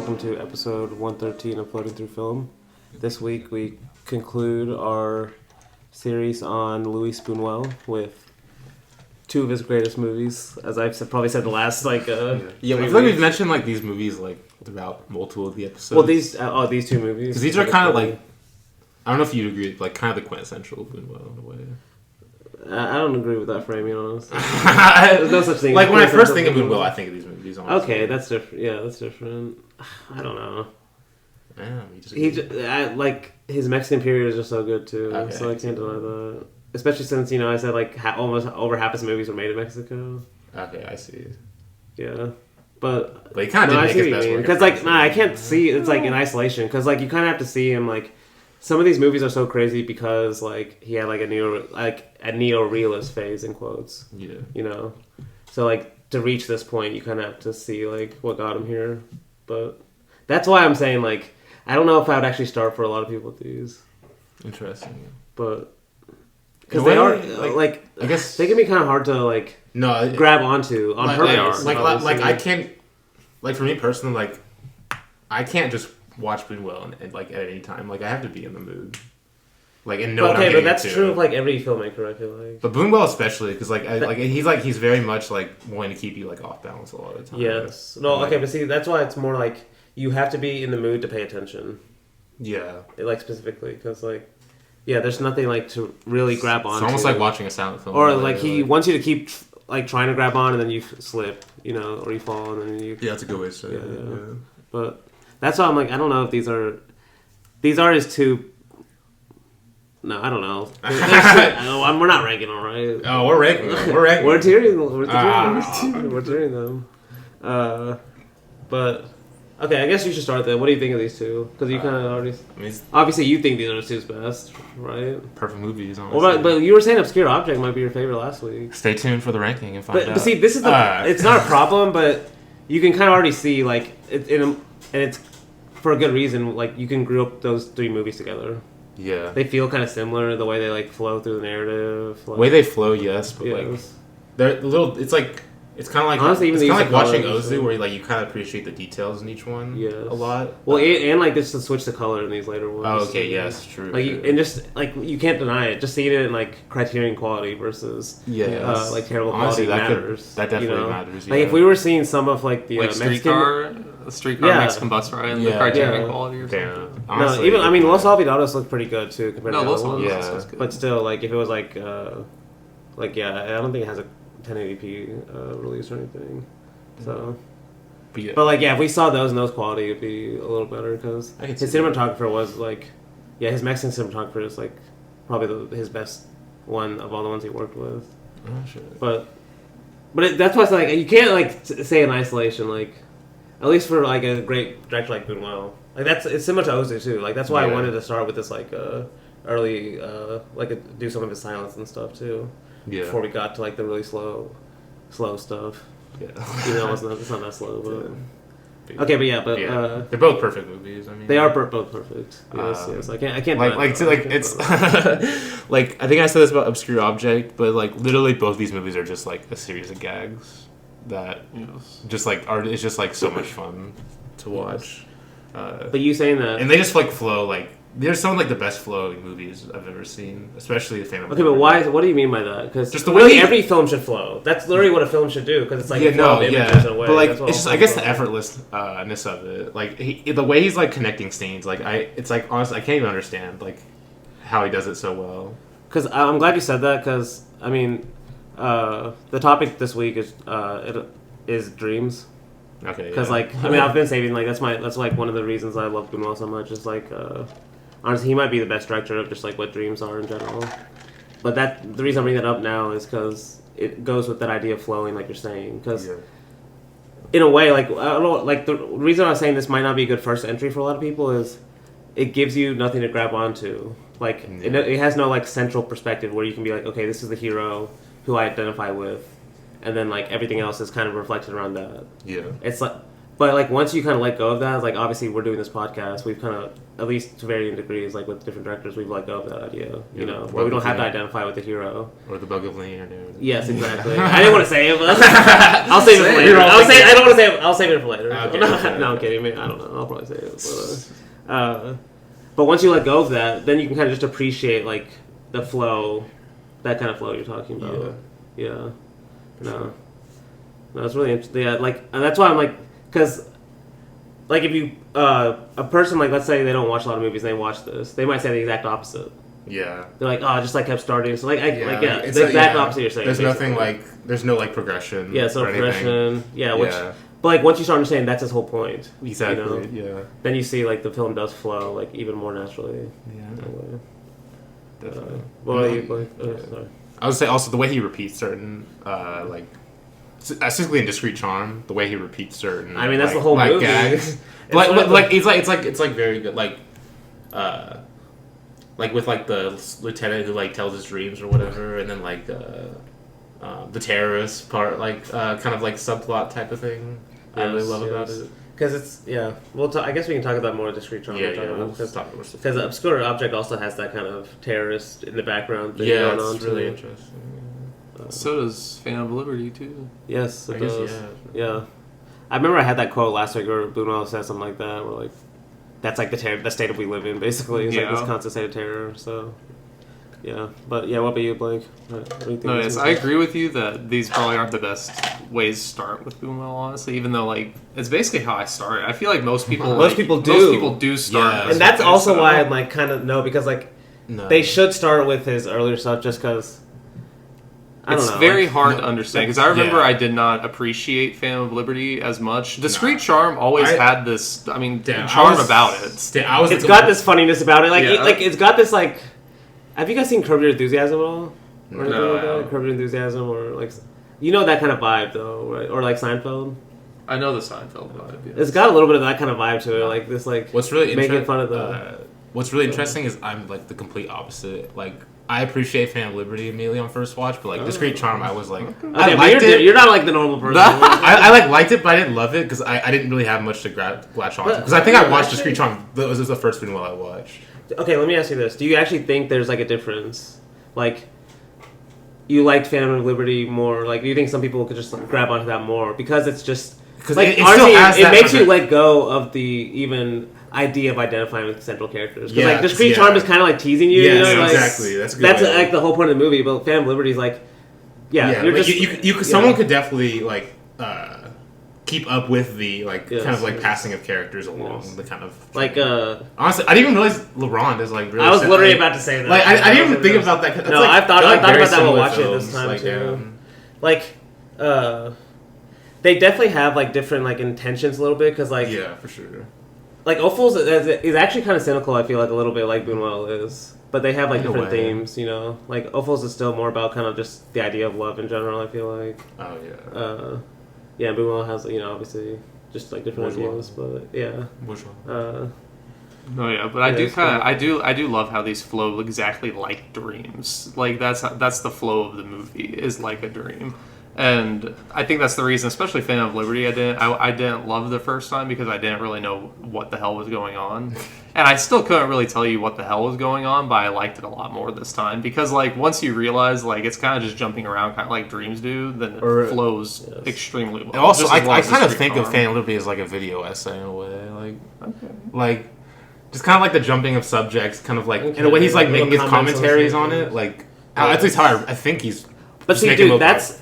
welcome to episode 113 of Floating Through Film. This week we conclude our series on Luis Buñuel with two of his greatest movies, as I've probably said the last I feel like we've mentioned like these movies like throughout multiple of the episodes. Well, these two movies, because these are kind of like, I don't know if you agree, like kind of the quintessential Buñuel in a way. I don't agree with that framing, honestly. There's no such thing. Like when I first think of Buñuel, I think of these movies. Honestly. Okay, that's different. Yeah, that's different. I don't know. Yeah, like his Mexican period is just so good too. Okay, so I can't deny that. Especially since I said like almost over half his movies were made in Mexico. Okay, I see. Yeah, but he kind of did make his best work. Because like, I can't see it's like in isolation. Because like you kind of have to see him like. Some of these movies are so crazy because like he had like a neo-realist phase in quotes. Yeah. You know, so like to reach this point, you kind of have to see like what got him here. But that's why I'm saying like I don't know if I would actually start for a lot of people with these. Interesting. But because they are like I guess they can be kind of hard to like grab onto on purpose. Like I can't like for me personally like I can't just watch Buñuel and like at any time. Like I have to be in the mood. Like and know what I'm getting but that's into. true of like every filmmaker. I feel like. But Buñuel especially because he's very much like wanting to keep you like off balance a lot of the time. Yes. No. Okay, but see that's why it's more like you have to be in the mood to pay attention. Yeah. Like specifically because like. Yeah, there's nothing like to really grab on. It's almost like watching a silent film. Or like he wants you to keep like trying to grab on and then you slip, you know, or you fall and then you. Yeah, that's a good way to say it. Yeah. But that's why I'm like, I don't know if these are his two. No, I don't know. We're not ranking them, right? Oh, we're ranking them. We're ranking. We're tiering them. We're tiering them. But. Okay, I guess you should start then. What do you think of these two? Because you kind of already... obviously, you think these are the two's best, right? Perfect movies, honestly. Well, but you were saying Obscure Object might be your favorite last week. Stay tuned for the ranking and find out. But see, this is it's not a problem, but you can kind of already see, like, and it's for a good reason, like, you can group those three movies together. Yeah. They feel kind of similar, the way they, like, flow through the narrative. The way they flow, yes, but, like, they're a little... It's like... It's kind of like honestly, even like watching Ozu, where like you kind of appreciate the details in each one a lot. Well, and like just to switch the color in these later ones. Oh, okay, yes, true. Like and just like you can't deny it. Just seeing it in like Criterion quality versus like terrible honestly, quality matters. That definitely matters. Yeah. Like if we were seeing some of like the like streetcar Mexican bus ride in the Criterion quality or something. Honestly, no, even I mean Los Olvidados look pretty good too compared to Los the other ones. Olvidados good. But still, like if it was like I don't think it has a 1080p release or anything. So, but like if we saw those in those quality, it'd be a little better because his cinematographer was like, his Mexican cinematographer is like probably his best one of all the ones he worked with. Oh sure. But that's why it's like you can't like say in isolation like, at least for like a great director like Buñuel, like it's similar to Ozu too. Like that's why I wanted to start with this like early do some of his silence and stuff too. Yeah. Before we got to like the really slow stuff. Yeah. Even though it's not that slow, but okay, but they're both perfect movies. I mean, they are both perfect. Yes. I can't it's like I think I said this about Obscure Object, but like literally both these movies are just like a series of gags that just like it's just like so much fun to watch. But you saying that, and they just like flow like. They're some of like the best flowing movies I've ever seen, especially the Phantom. Okay, but why? What do you mean by that? Because just the way every film should flow. That's literally what a film should do. Because it's like but like it's just I guess the effortlessness of it, like the way he's like connecting scenes, like it's like honestly I can't even understand like how he does it so well. Because I'm glad you said that. Because I mean, the topic this week is dreams. Okay. Because like I mean I've been saving like that's like one of the reasons I love Buñuel so much is like. Honestly, he might be the best director of just like what dreams are in general. But the reason I'm bringing that up now is because it goes with that idea of flowing, like you're saying. Because in a way, like I don't know, like the reason I'm saying this might not be a good first entry for a lot of people is it gives you nothing to grab onto. Like it has no like central perspective where you can be like, okay, this is the hero who I identify with, and then like everything else is kind of reflected around that. Yeah, it's like But like once you kind of let go of that, like obviously we're doing this podcast, we've kind of, at least to varying degrees, like with different directors, we've let go of that idea. You know, where we don't have to identify with the hero or the bug of linear narrative. Yes, exactly. I didn't want to say it, but I'll save it for later. I don't want to say it. I'll save it for later. Okay, no, I'm kidding. I don't know. I'll probably say it. But once you let go of that, then you can kind of just appreciate like the flow, that kind of flow you're talking about. Yeah. No, it's really interesting. Yeah, like, and that's why I'm like, because, like, if you a person like, let's say they don't watch a lot of movies, and they watch this, they might say the exact opposite. Yeah. They're like, oh, I just like kept starting. So like, it's the exact opposite you're saying. There's basically nothing like, there's no like progression. Yeah, so progression. Yeah, which. But like once you start understanding that's his whole point. Exactly. You know, then you see like the film does flow like even more naturally. Yeah. Definitely. Sorry. I would say also the way he repeats certain like. Specifically in Discreet Charm, the way he repeats certain. I mean, that's the whole movie. Gags. it's very good. Like with like the lieutenant who like tells his dreams or whatever, and then like the terrorist part, like kind of like subplot type of thing. I really love about it. Because it's I guess we can talk about more Discreet Charm. Because Obscure Object also has that kind of terrorist in the background thing going on. It's really interesting. So does Phantom of Liberty too. Yes, it does. Yeah. I remember I had that quote last week where Buñuel said something like that, where like that's like the state that we live in, basically. It's like this constant state of terror. So yeah, but yeah, what about you, Blake? I agree with you that these probably aren't the best ways to start with Buñuel, honestly. Even though like it's basically how I started. I feel like most people do start, and that's also why I'm like kind of because like they should start with his earlier stuff just because. It's very hard to understand because I remember I did not appreciate Phantom of Liberty as much. Discreet Charm always had this, charm about it. It's got this funniness about it. Like, it's got this, like... Have you guys seen Curb Your Enthusiasm at all? No. Curb Your Enthusiasm or, like... You know that kind of vibe, though, right? Or, like, Seinfeld? I know the Seinfeld vibe, yes. It's got a little bit of that kind of vibe to it. Like, this, like... What's really making fun of the... What's really interesting is I'm, like, the complete opposite. Like... I appreciate Phantom of Liberty immediately on first watch, but like Discreet Charm, I was like, I liked it. You're not like the normal person. I liked it, but I didn't love it because I didn't really have much to latch on to. Because I think I watched Discreet Charm. That was the first Buñuel I watched. Okay, let me ask you this: do you actually think there's like a difference? Like, you liked Phantom of Liberty more? Like, do you think some people could just grab onto that more because it's just like it makes you let go of the even idea of identifying with central characters because like Discreet Charm is kind of like teasing you. Yes, like, exactly. That's like the whole point of the movie. But Phantom of Liberty is like, someone could definitely like keep up with the kind of like passing of characters along the kind of like honestly, I didn't even realize Laurent is like. Really I was literally about to say that. Like I didn't even think about that. No, I thought about that while watching it this time too. Like they definitely have like different like intentions a little bit because like for sure. Like Ophuls is actually kind of cynical. I feel like a little bit like Buñuel is, but they have like different themes. You know, like Ophuls is still more about kind of just the idea of love in general. I feel like. Oh yeah. Buñuel has obviously just like different ideas, but yeah. But I do love how these flow exactly like dreams. Like that's the flow of the movie is like a dream. And I think that's the reason, especially Phantom of Liberty, I didn't love the first time because I didn't really know what the hell was going on. And I still couldn't really tell you what the hell was going on, but I liked it a lot more this time. Because, like, once you realize, like, it's kind of just jumping around kind of like dreams do, then it flows extremely well. And also, I kind of think of Phantom of Liberty as, like, a video essay in a way. Like, just kind of like the jumping of subjects, kind of like, in a way he's, like, making his commentaries on it. Like, at least how I think he's... But see, dude, that's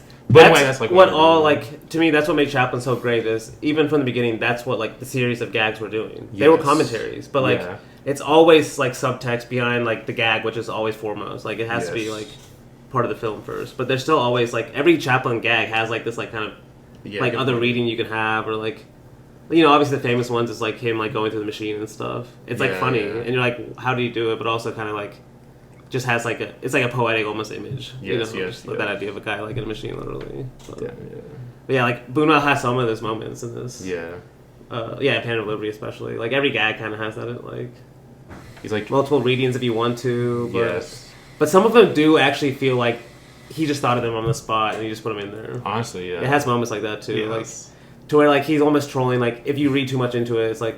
like what all like to me. That's what made Chaplin so great. Is even from the beginning, that's what like the series of gags were doing. They were commentaries, but like it's always like subtext behind like the gag, which is always foremost. Like it has to be like part of the film first. But there's still always like every Chaplin gag has like this like kind of like other reading you can have or like obviously the famous ones is like him like going through the machine and stuff. It's like funny and you're like, how do you do it? But also kind of like. Just has like it's like a poetic almost image, that idea of a guy like in a machine, literally. So. But yeah, like Buñuel has some of those moments in this. Phantom of Liberty especially. Like every gag kind of has that. Like he's like multiple readings if you want to. But some of them do actually feel like he just thought of them on the spot and he just put them in there. Honestly, it has moments like that too. Like to where like he's almost trolling. Like if you read too much into it, it's like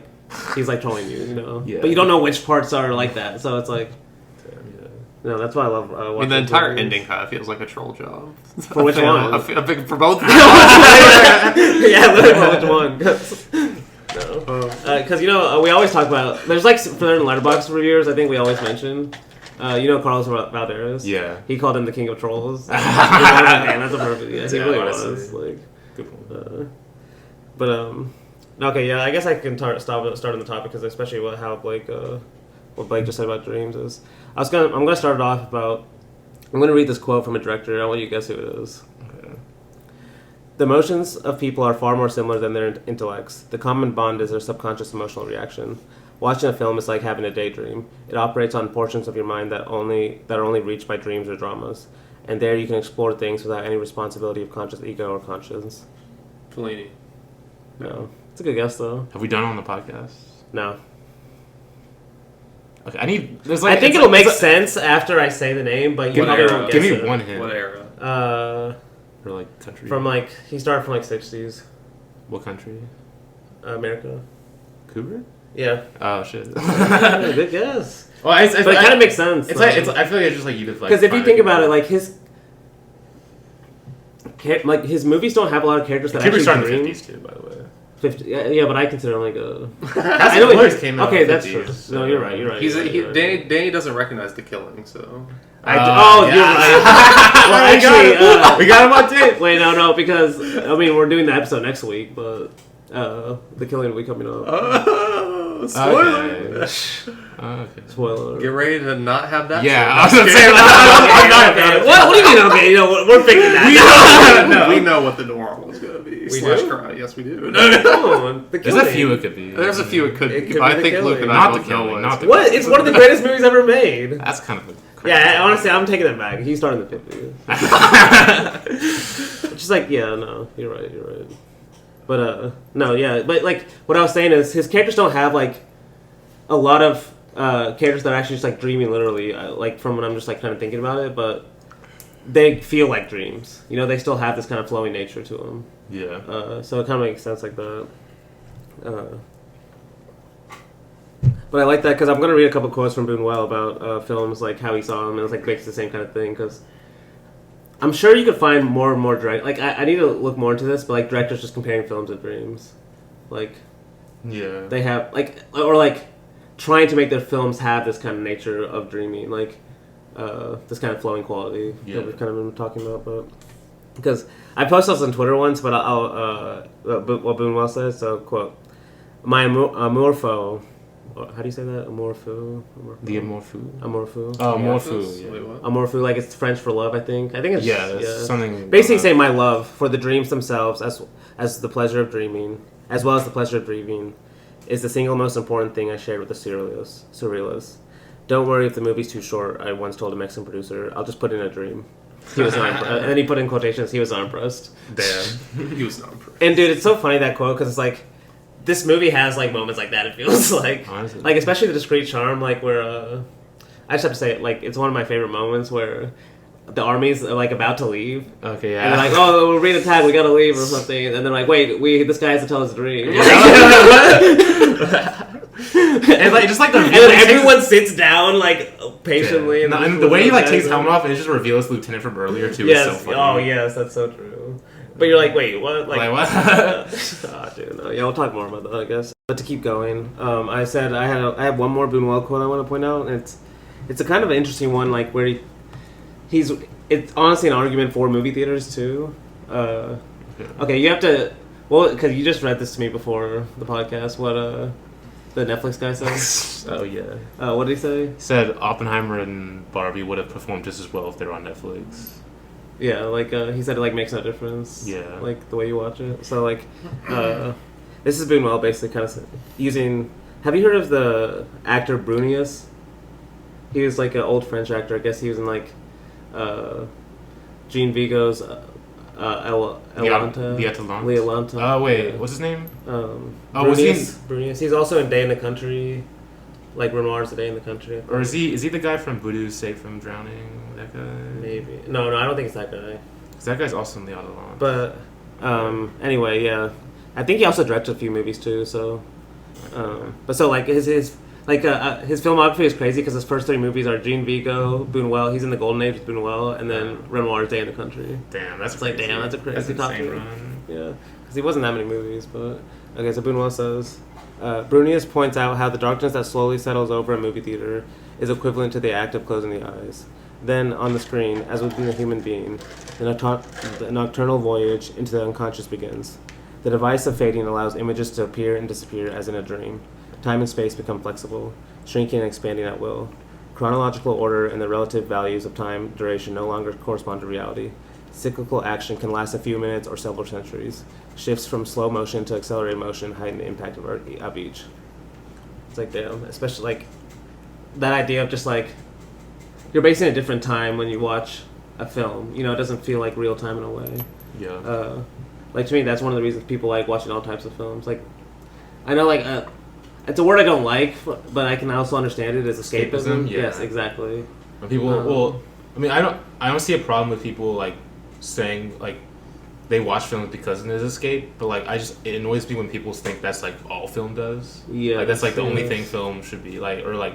he's like trolling you, you know. Yeah. But you don't know which parts are like that, so it's like. Yeah. No, that's why I love. I mean, the entire ending kind of feels like a troll job. For which one? For both. Yeah, literally for which one? Because you know we always talk about. There's like for the Letterboxd reviewers, I think we always mention. You know Carlos Valderas? Yeah. He called him the king of trolls. Man, that's a perfect. Yeah, he really was. Like, good one. Okay, yeah, I guess I can start on the topic because especially what Blake just said about dreams is. I'm gonna start it off about. I'm gonna read this quote from a director. I want you to guess who it is. Okay. The emotions of people are far more similar than their intellects. The common bond is their subconscious emotional reaction. Watching a film is like having a daydream. It operates on portions of your mind that are only reached by dreams or dramas, and there you can explore things without any responsibility of conscious ego or conscience. Fellini. No, it's a good guess though. Have we done it on the podcast? No. Okay, I think it'll make sense after I say the name, but you probably won't guess Give me it. one hint. What era? Or like country. He started from like 60s. What country? America. Kubrick? Yeah. Oh shit. Good guess. Well, but it kind of makes sense. It's like I feel like it's just like you just like. Because if you think about it, like his movies don't have a lot of characters that Kubrick started actually in the dream. 50s too, by the way. 50, yeah, but I consider him like a. I know he came out. Okay, in the that's 50s, true. so. No, you're right. Danny doesn't recognize the killing, so. You're right. Well, actually, we got him on tape. Wait, no, because I mean we're doing the episode next week, but the killing will be coming up. Spoiler. Okay. Spoiler. Get ready to not have that. Yeah, show. I was gonna say I'm not Okay. What do you mean? Okay, you know we're fixing that. We know what the normal is going to be. We Slash do? cry. Yes, we do. There's a few it could be. There's a few it could It be. could I be think The Luke and I Not the both know killing, what not it's the- What? It's one of the greatest movies ever made. That's kind of. Yeah, honestly, I'm taking that back. He started in the 50s. Just like, yeah, no, you're right. But no, yeah, but like what I was saying is his characters don't have like a lot of characters that are actually just like dreaming literally, like from when I'm just like kind of thinking about it, but they feel like dreams. You know, they still have this kind of flowing nature to them. Yeah. So it kind of makes sense like that. But I like that because I'm going to read a couple quotes from Buñuel about films, like how he saw them, and it's like makes the same kind of thing. Because I'm sure you could find more and more direct. Like I need to look more into this, but like directors just comparing films with dreams, like Yeah. they have like or like trying to make their films have this kind of nature of dreaming, like this kind of flowing quality that we've kind of been talking about. But because I posted this on Twitter once, but I'll what Buñuel says. So quote, "My amour fou." How do you say that? Amorfou? The Amorfou? Amorfou. Oh, Amorfou, yeah. Wait, what? Amorfou, like it's French for love, I think. It's something... Basically saying my love for the dreams themselves as the pleasure of dreaming, as well as the pleasure of dreaming, is the single most important thing I shared with the surrealists. Don't worry if the movie's too short, I once told a Mexican producer. I'll just put in a dream. He was not and then he put in quotations, he was not impressed. Damn. He was not impressed. And dude, it's so funny that quote, because it's like, this movie has like moments like that. It feels like, Honestly. like especially the Discreet Charm, like where I just have to say, like it's one of my favorite moments where the army's like about to leave, Okay, yeah. and they're like, "Oh, we're being attacked. We gotta leave or something." And they're like, "Wait, this guy has to tell his dream." And like just like the And then everyone sits down like patiently, Yeah. And the way he like takes his helmet off and it just reveals Lieutenant from earlier too Yes. is so funny. Oh yes, that's so true. But you're like, wait, what? Like what? Oh, dude, no. Yeah, we'll talk more about that, I guess. But to keep going, I said I have one more Buñuel quote I want to point out, and it's a kind of an interesting one, like where it's honestly an argument for movie theaters too. Okay, you have to because you just read this to me before the podcast. What the Netflix guy said? Oh yeah. What did he say? Said Oppenheimer and Barbie would have performed just as well if they were on Netflix. Yeah, like he said, it like makes no difference. Yeah, like the way you watch it. So like, this is Buñuel basically kind of using. Have you heard of the actor Brunius? He was like an old French actor. I guess he was in like Jean Vigo's L'Atalante. Oh wait, what's his name? Brunius. He's also in Day in the Country, like Renoir's A Day in the Country. Or is he the guy from Voodoo Safe from Drowning? That guy? Maybe. No, I don't think it's that guy. 'Cause that guy's also in the L'Atalante. But anyway, yeah. I think he also directed a few movies too. So, but so like his filmography is crazy because his first 3 movies are Jean Vigo, Buñuel. He's in the golden age with Buñuel, and then Renoir's Day in the Country. Damn, that's It's crazy. like, damn, that's a crazy top insane 3. run. Yeah, because he wasn't that many movies, but okay. So Buñuel says, Brunius points out how the darkness that slowly settles over a movie theater is equivalent to the act of closing the eyes. Then, on the screen, as within the human being, the nocturnal voyage into the unconscious begins. The device of fading allows images to appear and disappear as in a dream. Time and space become flexible, shrinking and expanding at will. Chronological order and the relative values of time duration no longer correspond to reality. Cyclical action can last a few minutes or several centuries. Shifts from slow motion to accelerated motion heighten the impact of each. It's like, damn, especially like that idea of just like you're basing a different time when you watch a film. You know, it doesn't feel like real time in a way. Yeah. Like to me, that's one of the reasons people like watching all types of films. Like, I know like it's a word I don't like, but I can also understand it as escapism. Yeah. Yes, exactly. And people, well, I mean, I don't see a problem with people like saying like they watch films because it is escape, but like it annoys me when people think that's like all film does. Yeah, like that's like the only thing film should be like, or like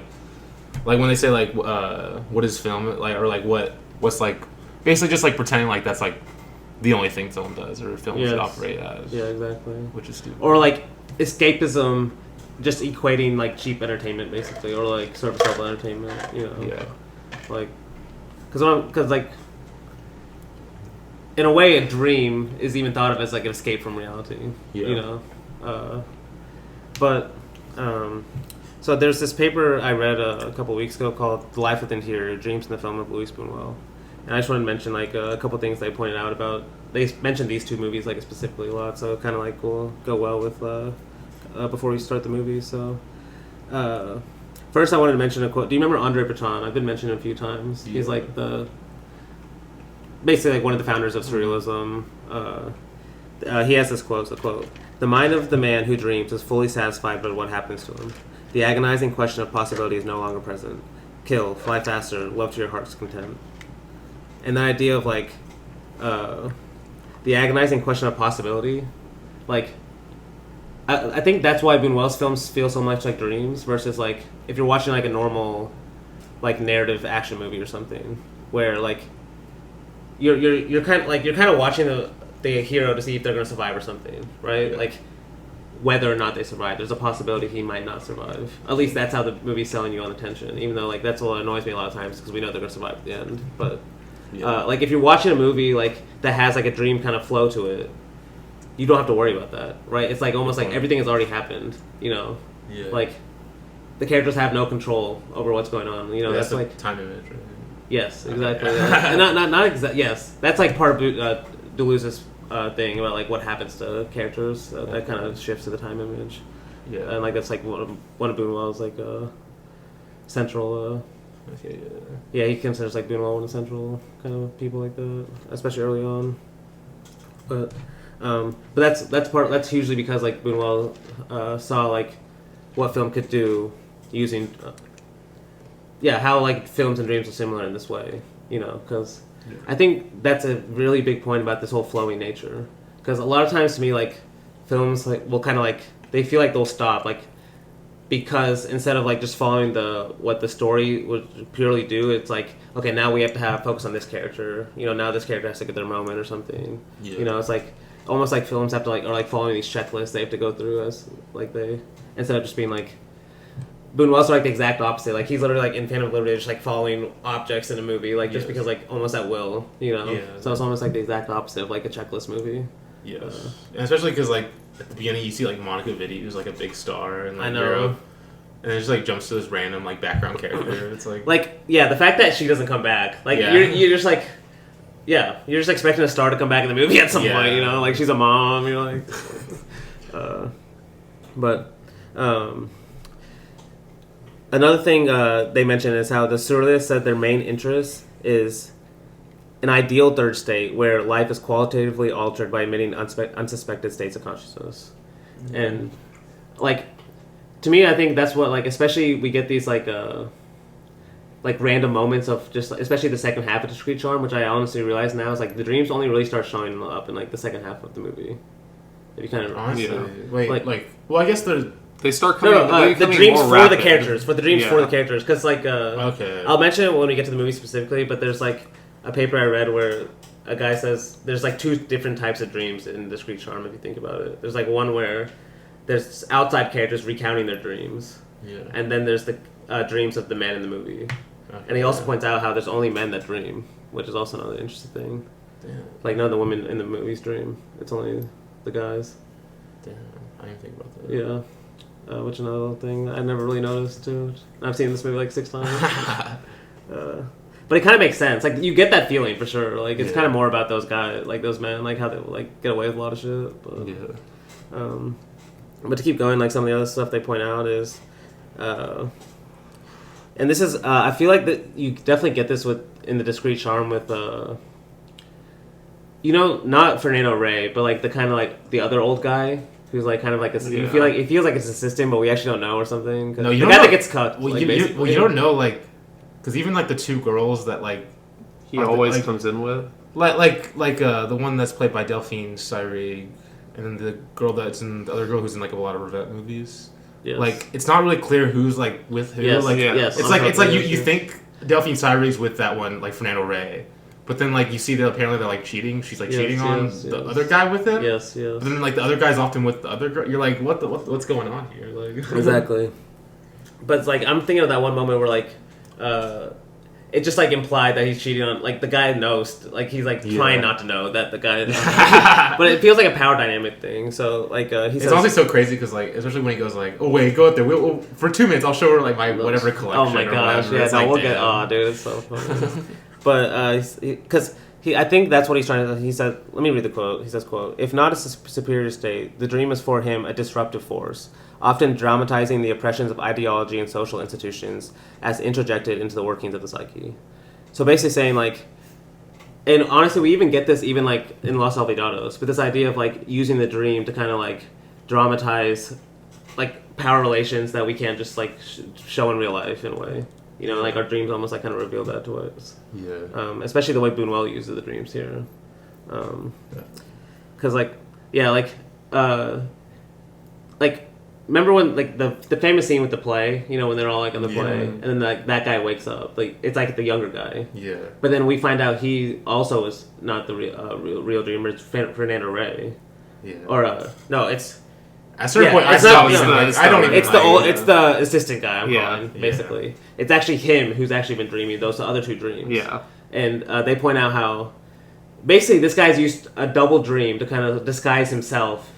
when they say like what is film like, or like what's like basically just like pretending like that's like the only thing film does or film should operate as. Yeah, exactly. Which is stupid. Or like escapism, just equating like cheap entertainment basically, or like surface level entertainment. You know. Yeah. Like, because like. In a way, a dream is even thought of as like an escape from reality. Yeah. You know, so there's this paper I read a couple weeks ago called "The Life Within Here: Dreams in the Film of Luis Buñuel," and I just wanted to mention like a couple things they pointed out about. They mentioned these 2 movies like specifically a lot, so kind of like will go well with before we start the movie. So, first I wanted to mention a quote. Do you remember Andre Breton? I've been mentioning him a few times. Yeah. He's like basically like one of the founders of surrealism. He has this quote, "The mind of the man who dreams is fully satisfied by what happens to him. The agonizing question of possibility is no longer present. Kill, fly faster, love to your heart's content." And the idea of like the agonizing question of possibility, like I think that's why Buñuel's films feel so much like dreams versus like if you're watching like a normal like narrative action movie or something where like you're kind of watching the hero to see if they're going to survive or something, right? Yeah. Like whether or not they survive, there's a possibility he might not survive. At least that's how the movie's selling you on the tension. Even though like that's what annoys me a lot of times because we know they're going to survive at the end. But like if you're watching a movie like that has like a dream kind of flow to it, you don't have to worry about that, right? It's like almost like everything has already happened. You know, like the characters have no control over what's going on. You know, that's like time image. Right? Yes, exactly. And not exact. Yes, that's like part of Deleuze's thing about like what happens to characters. That kind of shifts to the time image. Yeah, and like that's like one of Buñuel's like central. Yeah, he considers like Buñuel one of the central kind of people like that, especially early on. But that's hugely because like Buñuel saw like what film could do using. How like films and dreams are similar in this way, you know, because I think that's a really big point about this whole flowing nature. Because a lot of times to me, like films like will kind of like they feel like they'll stop, like because instead of like just following what the story would purely do, it's like okay, now we have to have focus on this character. You know, now this character has to get their moment or something. Yeah. You know, it's like almost like films have to like are like following these checklists they have to go through as like they instead of just being like. Buñuel's like the exact opposite. Like he's literally like in Phantom of Liberty, just like following objects in a movie, like just because like almost at will, you know. Yeah. So it's almost like the exact opposite of like a checklist movie. Yes, and especially because like at the beginning you see like Monica Vitti, who's like a big star and like I know. hero, and it just like jumps to this random like background character. It's like the fact that she doesn't come back, like you're just like. Yeah, you're just expecting a star to come back in the movie at some point, you know, like she's a mom, you're like, another thing they mentioned is how the surrealists said their main interest is an ideal third state where life is qualitatively altered by emitting unsuspected states of consciousness. Mm-hmm. And, like, to me, I think that's what, like, especially we get these, like random moments of just, especially the second half of Discreet Charm, which I honestly realize now is, like, the dreams only really start showing up in, like, the second half of the movie. If you kind of Honestly, Yeah. wait, Like- well, I guess they're They start coming. the becoming dreams more for rapid. the characters, for Yeah. the characters, because like okay. I'll mention it when we get to the movie specifically, but there's like a paper I read where a guy says there's like two different types of dreams in Discreet Charm if you think about it. There's like one where there's outside characters recounting their dreams, Yeah. and then there's the dreams of the man in the movie. Okay. And he also points out how there's only men that dream, which is also another interesting thing. Damn. Like none of the women in the movies dream; it's only the guys. Damn. I didn't think about that. Yeah. Which another little thing I never really noticed too. I've seen this movie like 6 times. But it kind of makes sense. Like you get that feeling for sure. Like it's Yeah. kind of more about those guys, like those men, like how they like get away with a lot of shit. But, Yeah. but to keep going, like some of the other stuff they point out is, and this is I feel like that you definitely get this with in the Discreet Charm with not Fernando Rey, but like the kind of like the other old guy. Who's like kind of like you feel like it feels like it's assistant, but we actually don't know or something. No, you the don't guy know. that gets cut. Well, like, you don't know, like, because even like the two girls that like He are the- always like, comes in with. the one that's played by Delphine Seyrig, and then the girl that's in the other girl who's in like a lot of Rivette movies. Yes. Like it's not really clear who's like with who. Yes, like yeah. yes, it's on like purpose, you think Delphine Seyrig's with that one like Fernando Rey, but then like you see that apparently they're like cheating. She's like Yes, cheating on yes, the yes. other guy with him. Yes, But yes. then like the other guy's often with the other girl. You're like, what's going on here? Like Exactly. But it's like I'm thinking of that one moment where like it just like implied that he's cheating on like the guy knows like he's like Yeah. trying not to know that the guy but it feels like a power dynamic thing. So like he It's says honestly so crazy because like especially when he goes like, oh wait, go out there. We'll for 2 minutes I'll show her like my whatever collection. oh my or gosh, whatever. yeah, It's no, like, we'll get damn. dude, it's so funny. But because I think that's what he's trying to. He said, let me read the quote. He says, "quote If not a superior state, the dream is for him a disruptive force, often dramatizing the oppressions of ideology and social institutions as introjected into the workings of the psyche." So basically saying like, and honestly, we even get this even like in Los Olvidados, but this idea of like using the dream to kind of like dramatize like power relations that we can't just like show in real life in a way. You know, like our dreams almost like kind of reveal that to us. Yeah. Especially the way Buñuel uses the dreams here. Because like remember when like the famous scene with the play, you know, when they're all like on the play, Yeah. and then like that guy wakes up, like it's like the younger guy, Yeah. but then we find out he also is not the real dreamer. It's Fernando Rey, Yeah. or no, it's At a certain yeah, point, I it's not- stopped. it's being the- like, it's I don't the- even. it's the like, old, it's the assistant guy. I'm Yeah. calling Yeah. basically. It's actually him who's actually been dreaming those other two dreams. Yeah. And they point out how basically this guy's used a double dream to kind of disguise himself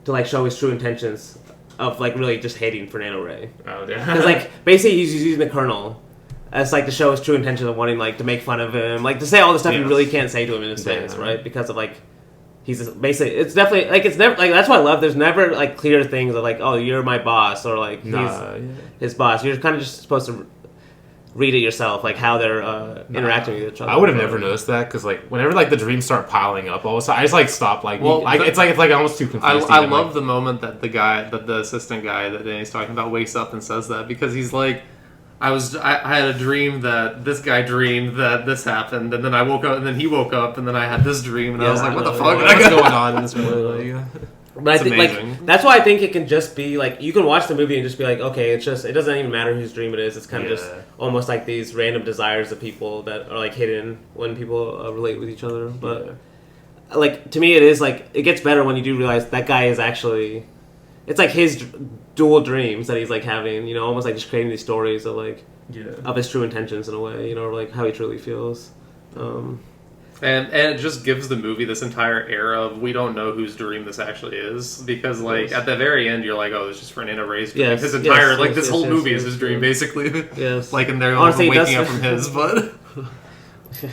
to like show his true intentions of like really just hating Fernando Rey. Oh, damn. Because like basically he's using the Colonel as like to show his true intention of wanting like to make fun of him, like to say all the stuff you Yes. really can't say to him in his Yeah. face, right? Because of like he's just, basically it's definitely like it's never like that's what I love. There's never like clear things of like oh you're my boss or like he's Nah, yeah. his boss. You're kind of just supposed to read it yourself, like how they're interacting with each other. I would have never noticed that because like whenever like the dreams start piling up, all of a sudden I just like stop. Like, Well, it's like almost too confusing. I and, love like, the moment that the assistant guy that Danny's talking about wakes up and says that because he's like, I had a dream that this guy dreamed that this happened, and then I woke up, and then he woke up, and then I had this dream, and I was Yeah, like, what the I fuck? know. what's going on in this movie? Like, But It's I think like amazing. that's why I think it can just be like you can watch the movie and just be like, okay, it's just it doesn't even matter whose dream it is. It's kind of just Yeah. almost like these random desires of people that are like hidden when people relate with each other. But like to me, it is like it gets better when you do realize that guy is actually. It's like his dual dreams that he's like having, you know, almost like just creating these stories of like yeah. of his true intentions in a way, you know, or like how he truly feels. And it just gives the movie this entire era of we don't know whose dream this actually is because like Yes. at the very end you're like oh it's just Fernando Rey's dream. Yes, His entire yes, like yes, this yes, whole yes, movie yes, is his dream yes. basically. Yes, Like and they're Honestly, it waking does- up from his, but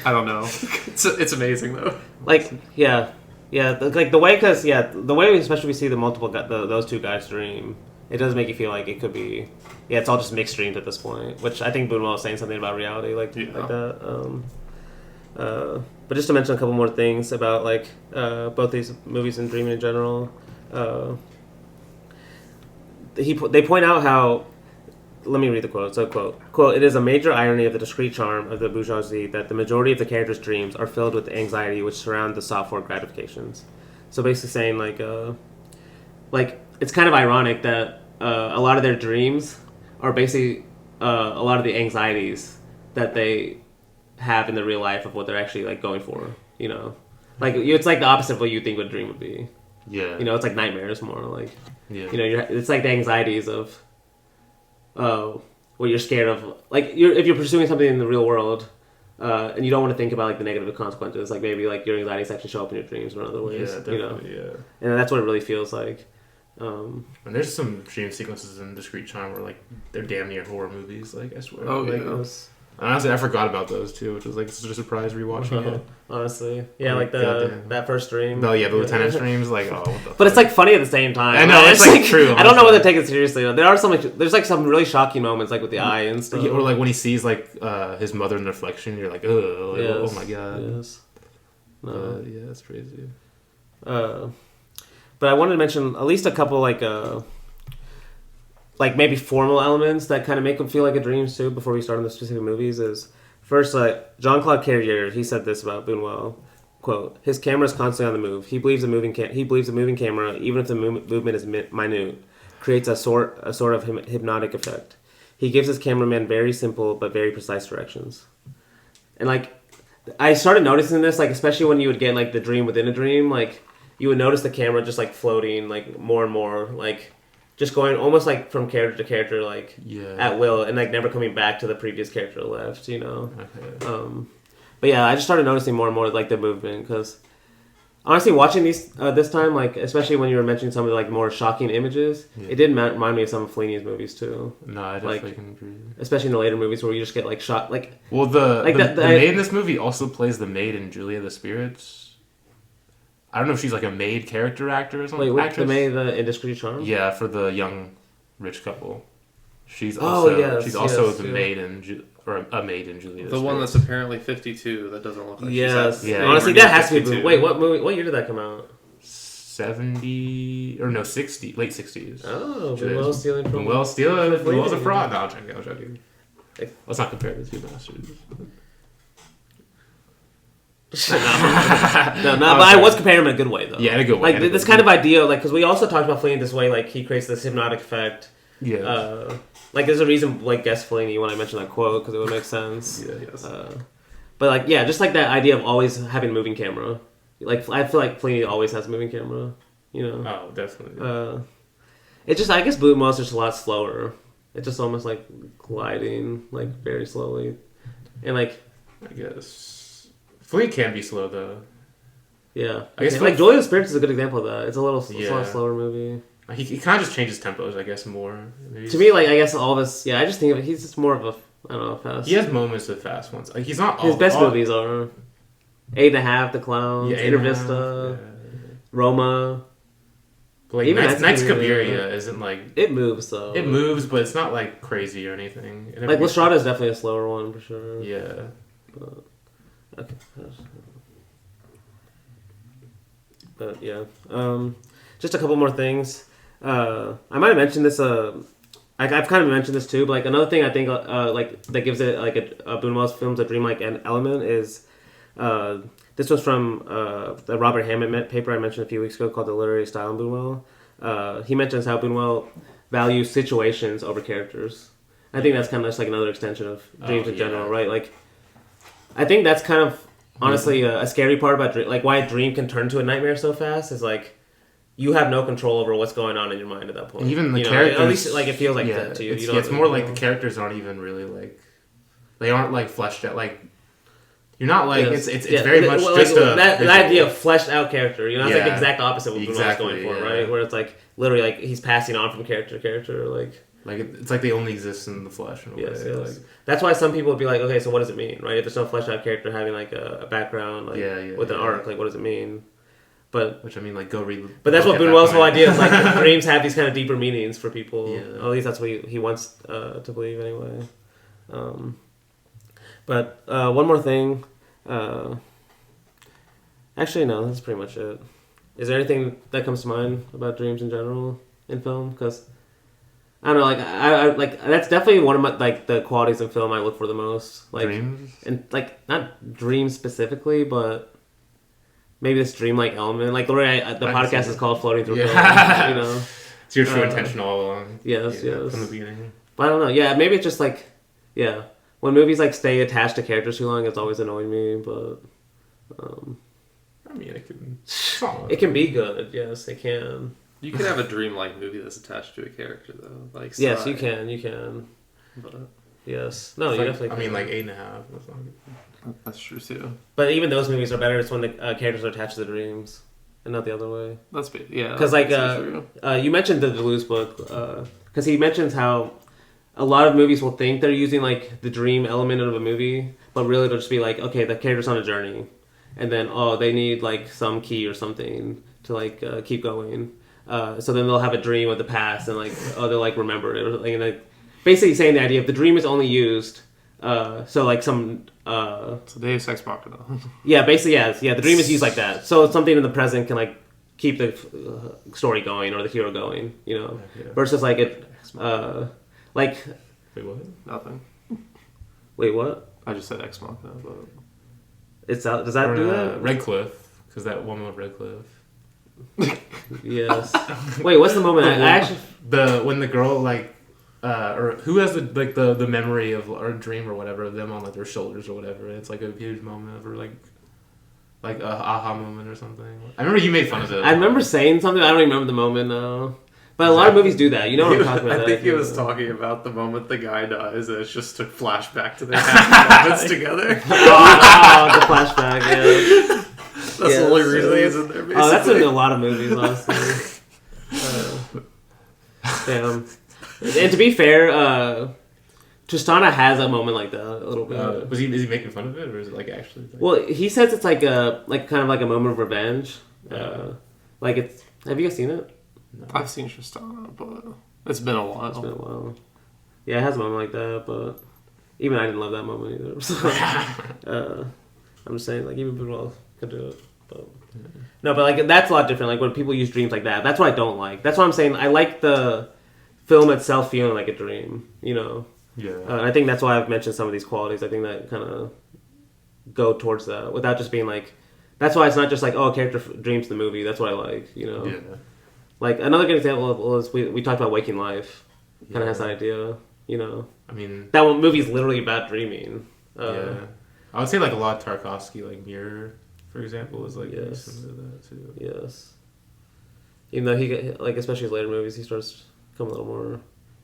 I don't know. It's amazing though. like like the way because the way especially we see the multiple those two guys dream, it does make you feel like it could be it's all just mixed dreams at this point, which I think Buñuel is saying something about reality like that. But just to mention a couple more things about like both these movies and dreaming in general, they point out how. Let me read the quote. So, quote, "It is a major irony of the discreet charm of the bourgeoisie that the majority of the characters' dreams are filled with the anxiety which surround the sought-for gratifications." So basically saying, like, like it's kind of ironic that a lot of their dreams are basically a lot of the anxieties that they have in the real life of what they're actually like going for. You know, like it's like the opposite of what you think what a dream would be. Yeah. You know, it's like nightmares more. Like, Yeah. you know, it's like the anxieties of what you're scared of. Like, if you're pursuing something in the real world. And you don't want to think about like the negative consequences, like maybe like your anxieties actually show up in your dreams or in other ways. Yeah, definitely, yeah. And that's what it really feels like. And there's some dream sequences in Discreet Charm where like they're damn near horror movies. Like I swear. Oh like, yeah. Honestly, I forgot about those too, which was like such a surprise rewatching it. Honestly, yeah, like that first dream. No, yeah, the lieutenant's dreams, like what the But fuck? it's like funny at the same time. I know, it's like true. I don't know whether to take it seriously. There are some there's like some really shocking moments, like with the eye and stuff. Yeah, or like when he sees like his mother in the reflection, you're like, oh, like, oh my god. Yes. No. Yeah, that's crazy. But I wanted to mention at least a couple like maybe formal elements that kind of make them feel like a dream too. Before we start on the specific movies, is first Jean-Claude Carrier. He said this about Buñuel. Quote: "His camera is constantly on the move. He believes a moving camera, even if the movement is minute, creates a sort of hypnotic effect. He gives his cameraman very simple but very precise directions." And like, I started noticing this, like especially when you would get like the dream within a dream, like you would notice the camera just like floating, like more and more, like just going almost like from character to character, like at will, and like never coming back to the previous character left. You know. Okay. But yeah, I just started noticing more and more like the movement, because honestly, watching these this time, like especially when you were mentioning some of the like more shocking images, it did remind me of some of Fellini's movies too. No, I definitely can agree. Especially in the later movies where you just get like shot, like the maid in this movie also plays the maid in Julia the Spirits. I don't know if she's like a maid character actor or something. Wait, the maid in Discreet Charm? Yeah, for the young rich couple. She's also the maid in a maid in Julia the Spirits. One that's apparently 52 that doesn't look like yes. she's yeah. Honestly, that has to be. Wait, what movie? What year did that come out? 70 or no 60, late 60s. Oh, Buñuel stealing from. Buñuel's a fraud. No, I'm joking. Let's not compare the two masters. no, but I was comparing him in a good way though. Yeah, in a good way. Like this kind of idea, like because we also talked about Fellini this way, like he creates this hypnotic effect. Yeah. Like there's a reason, like guess Fellini when I mentioned that quote, because it would make sense. Yeah. Yes. But like just like that idea of always having a moving camera. Like I feel like Fellini always has a moving camera. You know. Oh, definitely. It just I guess Buñuel's just a lot slower. It's just almost like gliding, like very slowly, and like I guess. Fellini can be slow though. Yeah, I guess like Julia the Spirits is a good example of that. It's a little slower movie. He kind of just changes tempos, I guess, more. Maybe to me, like I guess all this, I just think of it, he's just more of a I don't know fast. He has moments of fast ones. Like he's not his best movies are 8.5, The Clowns, Intervista, Roma. But like Knights of Cabiria isn't like it moves though. It moves, but it's not like crazy or anything. Like Lestrada is definitely a slower one for sure. Yeah. Okay. But yeah, just a couple more things. I might have mentioned this. I've kind of mentioned this too, but like another thing I think like that gives it like a Buñuel's films a dreamlike element is this was from the Robert Hammett paper I mentioned a few weeks ago called The Literary Style in Buñuel. He mentions how Buñuel values situations over characters. I think that's kind of just like another extension of dreams in general, right? Like. I think that's kind of honestly a scary part about like why a dream can turn to a nightmare so fast is like you have no control over what's going on in your mind at that point. Even the characters, at least like it feels like that to you. It's more like the characters aren't even really like they aren't like fleshed out. Like you're not like it's very much just that idea of fleshed out character. You know, it's like the exact opposite of what Buñuel's going for, right? Where it's like literally like he's passing on from character to character, like. Like it's like they only exist in the flesh in a way. Yes. Like, that's why some people would be like, okay, so what does it mean, right? If there's no fleshed out character having like a background, like with an arc, like what does it mean? But which I mean, like go read. But that's what Buñuel's whole idea is. Like dreams have these kind of deeper meanings for people. Yeah. At least that's what he wants to believe anyway. But one more thing. Actually, no, that's pretty much it. Is there anything that comes to mind about dreams in general in film? Because I don't know, like I like that's definitely one of my like the qualities in film I look for the most. Like dreams? And like not dreams specifically, but maybe this dreamlike element. Like the way the podcast is called "Floating Through Yeah. Film," It's your true intention all along. Yes, yes. From the beginning. But I don't know. Yeah, maybe it's just like, yeah, when movies like stay attached to characters too long, it's always annoyed me. But I mean, it can be good. Yes, it can. You can have a dreamlike movie that's attached to a character, though. Like yes, you can. But Yes. No, you definitely can. I mean, like 8.5. That's not good. that's true too. But even those movies are better. It's when the characters are attached to the dreams, and not the other way. That's yeah. Because like true. You mentioned the Deleuze book, because he mentions how a lot of movies will think they're using like the dream element of a movie, but really they'll just be like, okay, the character's on a journey, and then they need like some key or something to like keep going. So then they'll have a dream of the past, and like they'll like remember it, or like basically saying the idea if the dream is only used. So like some So Deus Ex Machina. yeah, basically yeah the dream is used like that, so something in the present can like keep the story going or the hero going, versus like it like Wait, what? Nothing. wait, what? I just said Ex Machina, but It's out. Does that do that? Redcliffe, because that woman with Redcliffe. Yes. Wait, what's the moment? I actually when the girl like or who has the memory of or dream or whatever of them on like their shoulders or whatever. It's like a huge moment of her like a aha moment or something. I remember you made fun of it. I remember saying something. I don't even remember the moment now. But a lot of movies do that. You know what I'm talking about? I think he was talking about the moment the guy dies, and it's just a flashback to their happy moments together. The flashback, yeah. That's the only reason he's in there, basically. Oh, that's in a lot of movies, honestly. Damn. And to be fair, Tristana has a moment like that a little bit. Is he making fun of it, or is it like actually? Well, he says it's like kind of like a moment of revenge. Like it's. Have you guys seen it? No. I've seen Tristana, but it's been a while. It's been a while. Yeah, it has a moment like that, but even I didn't love that moment either. So, I'm just saying, like, even Buñuel could do it. But no, but like that's a lot different. Like when people use dreams like that, that's what I don't like. That's why I'm saying I like the film itself feeling like a dream. Yeah. And I think that's why I've mentioned some of these qualities. I think that kind of go towards that without just being like. That's why it's not just like a character dreams the movie. That's what I like. Yeah. Like another good example is we talked about Waking Life. Kind of has that idea. I mean, that one movie is literally about dreaming. Yeah. I would say like a lot of Tarkovsky, like Mirror, for example, is like Yes. similar to that too. Yes. Even though he like especially his later movies, he starts to become a little more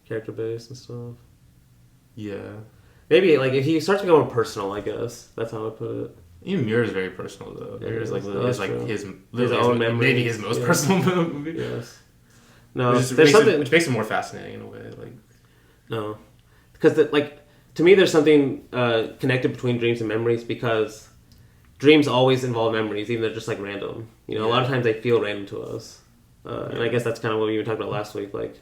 character based and stuff. Yeah. Maybe like if he starts to become more personal, I guess that's how I would put it. Even Mirror is very personal though. Yeah, Mirror is like that's literally true. his own memories. maybe his most Yeah. personal movie. Yes. No, Which there's something. which makes it more fascinating in a way. Like No, because like to me, there's something connected between dreams and memories because dreams always involve memories, even though they're just like random. A lot of times they feel random to us, and I guess that's kind of what we even talked about last week. Like,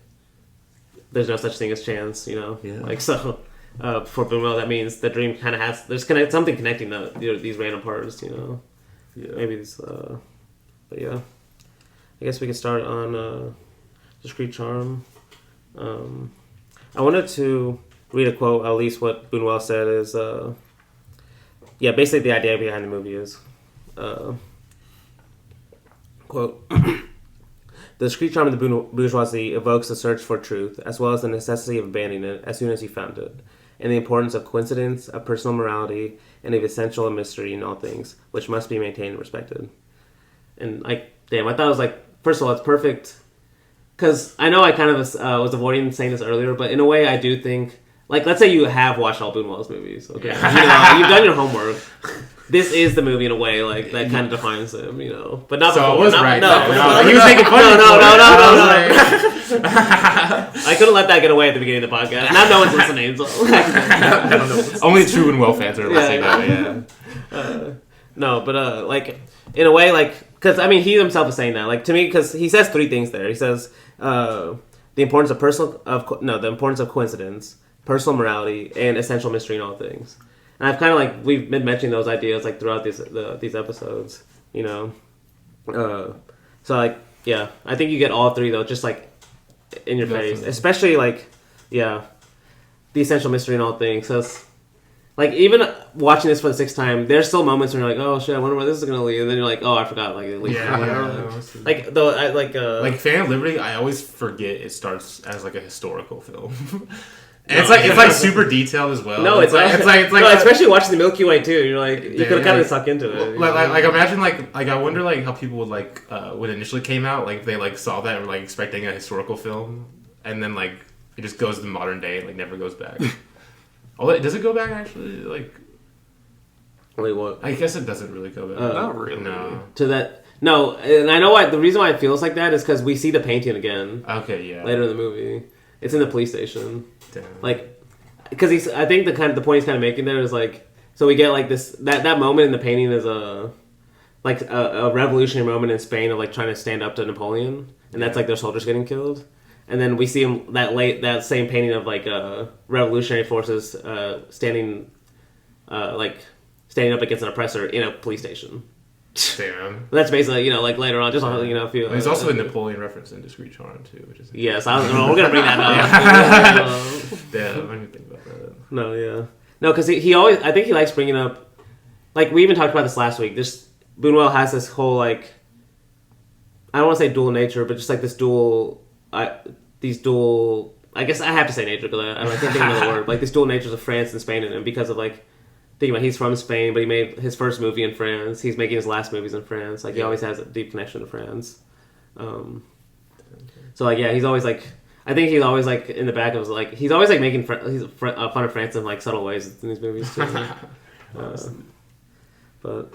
there's no such thing as chance. Yeah. Like so. For Buñuel, that means the dream kind of has something connecting these random parts. Yeah. Maybe these. But yeah, I guess we can start on Discreet Charm. I wanted to read a quote, at least what Buñuel said is, basically the idea behind the movie is, quote, the discreet charm of the bourgeoisie evokes the search for truth, as well as the necessity of abandoning it as soon as you found it, and the importance of coincidence, of personal morality, and of essential mystery in all things, which must be maintained and respected. And, I thought it was, first of all, it's perfect. Because I know I kind of was avoiding saying this earlier, but in a way I do think, let's say you have watched all Buñuel's movies, okay? You've done your homework. This is the movie in a way, that kind of defines him, But not so before. I was not, right. No, he was making fun of No. I couldn't let that get away at the beginning of the podcast. Now no one's listening, so. Only true and well fans are listening that way, No, but, in a way, because, he himself is saying that. To me, because he says three things there. He says the importance the importance of coincidence, personal morality, and essential mystery in all things. And I've kind of, we've been mentioning those ideas, throughout these episodes, So, I think you get all three, though, just, in your face. Especially, the essential mystery in all things. So like even watching this for the sixth time, there's still moments where you're like, oh shit, I wonder where this is gonna lead, and then you're like, oh, I forgot, like it leads like though I like Phantom of Liberty, I always forget it starts as like a historical film. And it's like super detailed as well. No, it's like especially watching the Milky Way too. You're like you could kind of suck into it. Like imagine like I wonder like how people would like when it initially came out, like they like saw that and were like expecting a historical film, and then like it just goes to modern day and like never goes back. Does it go back actually? Like, wait, what? I guess it doesn't really go back. Not really. No. To that. No, and I know why. The reason why it feels like that is because we see the painting again. Okay, yeah. Later in the movie, it's in the police station. Damn. Like, because I think the point he's kind of making there is like, so we get like this that moment in the painting is a revolutionary moment in Spain of like trying to stand up to Napoleon, and that's like their soldiers getting killed, and then we see him that same painting of like revolutionary forces standing up against an oppressor in a police station. Damn. That's basically, like later on, just a few. There's also a Napoleon reference in Discreet Charm too, which is yes. We're gonna bring that up. Damn, I didn't think about that. No, yeah, no, because he always, I think he likes bringing up, like we even talked about this last week. This Buñuel has this whole like, I don't want to say dual nature, but just like this these dual. I guess I have to say nature because I can't think of the word. Like these dual natures of France and Spain in him because of like. Think about he's from Spain, but he made his first movie in France. He's making his last movies in France. Like he always has a deep connection to France. So like he's always like I think he's always like in the back of like he's always like making fun of France in like subtle ways in these movies too. But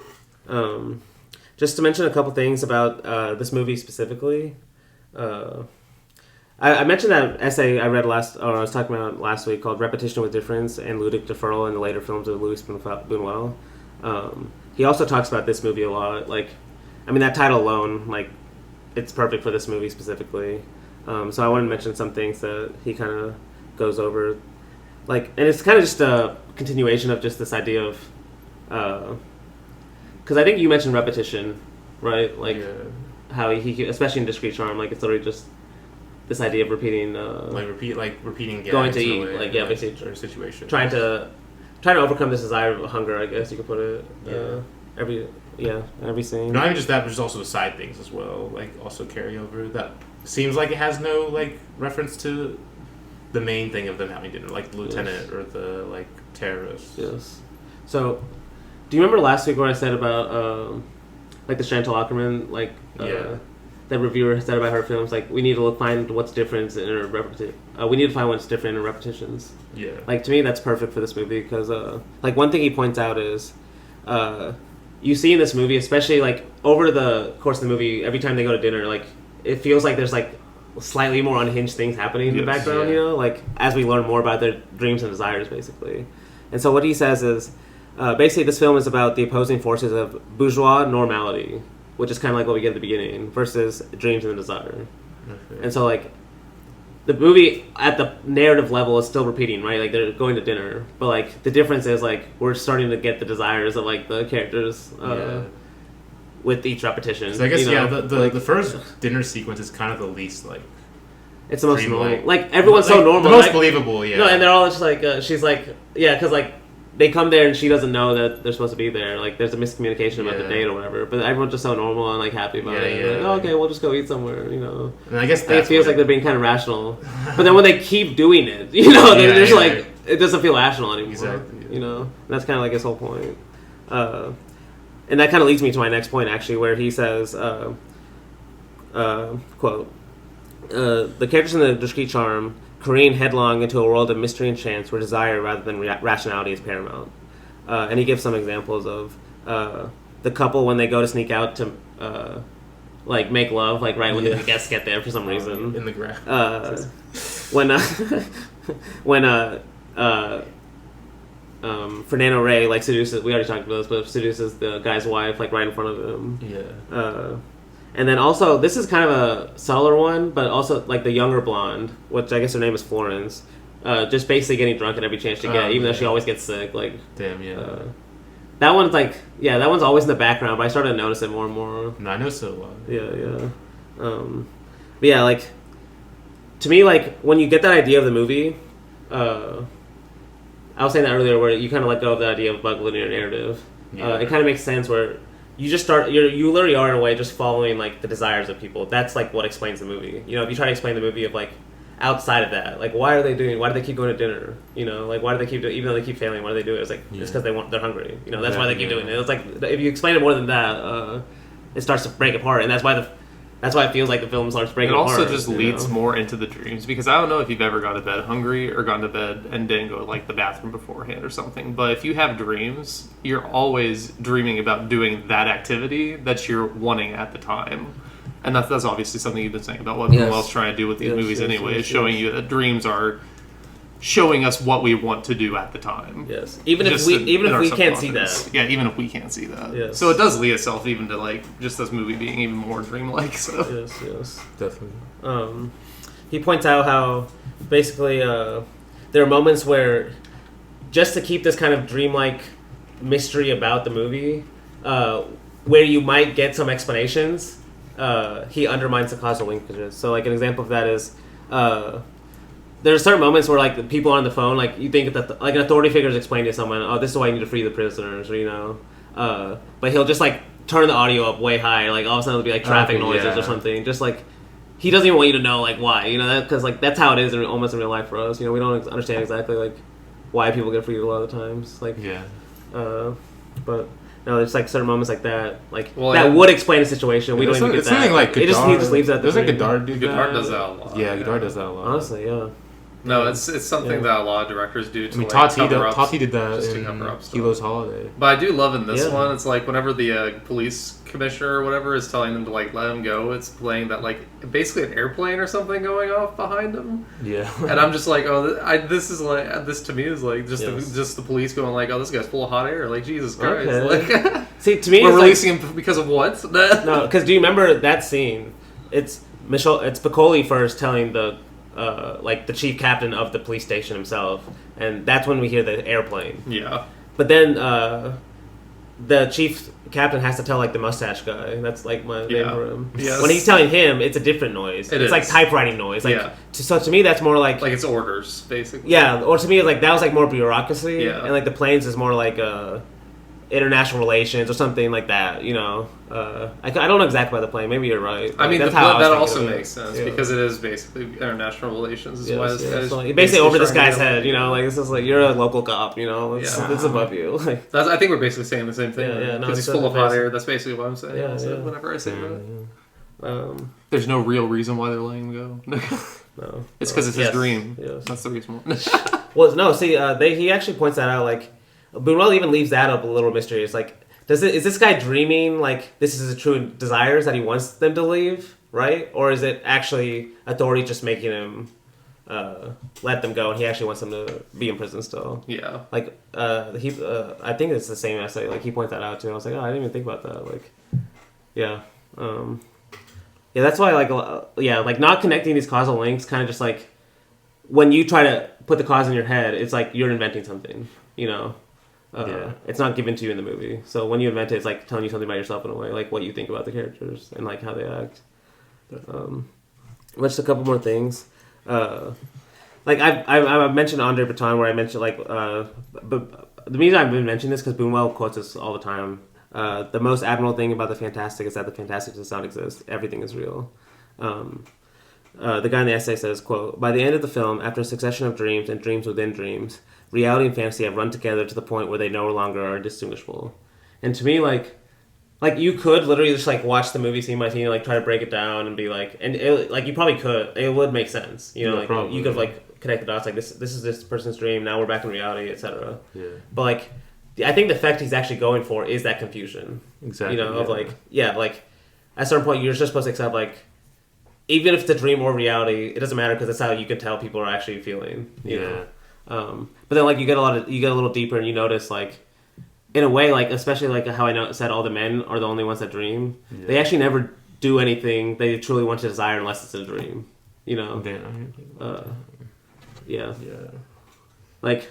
just to mention a couple things about this movie specifically. I mentioned that essay I read I was talking about last week called Repetition with Difference and Ludic Deferral in the later films of Luis Buñuel. He also talks about this movie a lot. Like, I mean, that title alone, like, it's perfect for this movie specifically. So I wanted to mention some things that he kind of goes over. Like, and it's kind of just a continuation of just this idea of... Because I think you mentioned repetition, right? Like, how he especially in Discreet Charm, like, it's literally just... This idea of repeating, repeating gags going to eat, basically or situation, trying to overcome this desire of hunger. I guess you could put it. Every scene. Not even just that, but just also the side things as well. Like also carry over. That seems like it has no like reference to the main thing of them having dinner, like the lieutenant or the like terrorists. Yes. So, do you remember last week what I said about like the Chantal Ackerman that reviewer said about her films, like we need to find what's different in her we need to find what's different in her repetitions. Yeah. Like to me, that's perfect for this movie because, like one thing he points out is, you see in this movie, especially like over the course of the movie, every time they go to dinner, like it feels like there's like slightly more unhinged things happening in the background. Like as we learn more about their dreams and desires, basically. And so what he says is, basically, this film is about the opposing forces of bourgeois normality, which is kind of like what we get at the beginning, versus dreams and the desire. Okay. And so, like, the movie at the narrative level is still repeating, right? Like, they're going to dinner. But, like, the difference is, like, we're starting to get the desires of, like, the characters with each repetition. So I guess, the first dinner sequence is kind of the least, like... It's the most normal. Like, everyone's so normal. The most believable, yeah. No, and they're all just like, she's like, because, like, they come there and she doesn't know that they're supposed to be there. Like, there's a miscommunication about the date or whatever. But everyone's just so normal and, like, happy about it. Like, oh, okay, we'll just go eat somewhere, you know. And I guess it feels like they're being kind of rational. But then when they keep doing it, you know, they're just like, it doesn't feel rational anymore. Exactly. You know? And that's kind of like his whole point. And that kind of leads me to my next point, actually, where he says, quote, the characters in the Discreet Charm careen headlong into a world of mystery and chance where desire rather than rationality is paramount. And he gives some examples of the couple when they go to sneak out to like make love, like right when the guests get there for some reason. In the grass. When Fernando Rey like seduces, we already talked about this, but seduces the guy's wife like right in front of him. Yeah. And then also, this is kind of a subtler one, but also like the younger blonde, which I guess her name is Florence, just basically getting drunk at every chance she gets, even though she always gets sick. Like, damn, yeah. That one's like, that one's always in the background, but I started to notice it more and more. No, I know so well. Yeah. But yeah, like, to me, like, when you get that idea of the movie, I was saying that earlier, where you kind of let go of the idea of like linear narrative. Yeah. It kind of makes sense where you just start. You literally are in a way just following like the desires of people. That's like what explains the movie. You know, if you try to explain the movie of like outside of that, like why do they keep going to dinner? You know, like why do they keep even though they keep failing, why do they do it? It's like it's because they're hungry. You know, that's why they keep doing it. It's like if you explain it more than that, it starts to break apart, and that's why it feels like the film starts breaking apart. It also just leads more into the dreams, because I don't know if you've ever gone to bed hungry or gone to bed and didn't go to like the bathroom beforehand or something, but if you have dreams, you're always dreaming about doing that activity that you're wanting at the time. And that's obviously something you've been saying about what Buñuel's trying to do with these movies anyway, is showing you that dreams are showing us what we want to do at the time. Yes. Even if we can't see that. Yeah, even if we can't see that. Yes. So it does lead itself even to like just this movie being even more dreamlike. So Yes. Definitely. He points out how basically there are moments where just to keep this kind of dreamlike mystery about the movie, where you might get some explanations, he undermines the causal linkages. So like an example of that is there are certain moments where like the people on the phone, like you think that like an authority figure is explaining to someone, oh, this is why you need to free the prisoners, or you know, but he'll just like turn the audio up way high, like all of a sudden it'll be like traffic noises or something, just like he doesn't even want you to know like why, you know, because like that's how it is almost in real life for us, you know, we don't understand exactly like why people get freed a lot of the times, like but no, there's like certain moments like that, like that would explain a situation. We don't even get that. Something like Godard, he just leaves that. Doesn't Godard do that? Godard does that a lot. Yeah, Godard does that a lot. Honestly, yeah. No, it's something that a lot of directors do. To Tati did that just in to cover up Kilo's Holiday. But I do love in this one, it's like whenever the police commissioner or whatever is telling them to like let him go, it's playing that like basically an airplane or something going off behind him. Yeah. And I'm just like, this to me is like just the police going like, oh, this guy's full of hot air, like Jesus Christ. Okay. Like, see, to me, we're releasing him because of what? No, because do you remember that scene? It's Piccoli first telling the like the chief captain of the police station himself, and that's when we hear the airplane. Yeah. But then the chief captain has to tell like the mustache guy. That's like my name for him. Yes. When he's telling him, it's a different noise. It's like typewriting noise. Like so to me, that's more like it's orders basically. Yeah, or to me, like that was like more bureaucracy. Yeah. And like the planes is more like international relations or something like that, you know. I don't know exactly about the plane. Maybe you're right. I mean, that's that also makes sense because it is basically international relations. Is why this guy's so basically over this guy's head, you know. Like this is like you're a local cop, you know. It's above you. Like, I think we're basically saying the same thing. Because he's full of hot air. That's basically what I'm saying. Whenever I say that, there's no real reason why they're letting him go. No, it's because it's his dream. Yes. That's the reason. Well, no. See, he actually points that out. Like, Buñuel even leaves that up a little mystery. It's like, is this guy dreaming like this is his true desires that he wants them to leave, right? Or is it actually authority just making him let them go, and he actually wants them to be in prison still? Yeah. Like I think it's the same essay. Like he points that out too. I was like, oh, I didn't even think about that. Like, yeah, that's why like not connecting these causal links kind of just like when you try to put the cause in your head, it's like you're inventing something, you know. It's not given to you in the movie. So when you invent it, it's like telling you something about yourself in a way, like what you think about the characters and like how they act. Just a couple more things. Like I've mentioned Andre Breton, where I mentioned like, but the reason I've been mentioning this because Buñuel quotes this all the time. The most admirable thing about the fantastic is that the fantastic does not exist. Everything is real. The guy in the essay says, quote, "By the end of the film, after a succession of dreams and dreams within dreams, reality and fantasy have run together to the point where they no longer are distinguishable." And to me, like you could literally just like watch the movie scene by scene, and, like try to break it down and be like, and it, like you probably could, it would make sense, you know, like probably, you could like connect the dots, like this is this person's dream, now we're back in reality, etc. Yeah. But like, I think the effect he's actually going for is that confusion. Exactly. You know, of like, like at a certain point you're just supposed to accept like, even if it's a dream or reality, it doesn't matter because that's how you can tell people are actually feeling. You know? But then like you get a little deeper and you notice like, in a way, like especially like how I said all the men are the only ones that dream. Yeah. They actually never do anything they truly want to desire unless it's a dream. You know. Yeah. Like.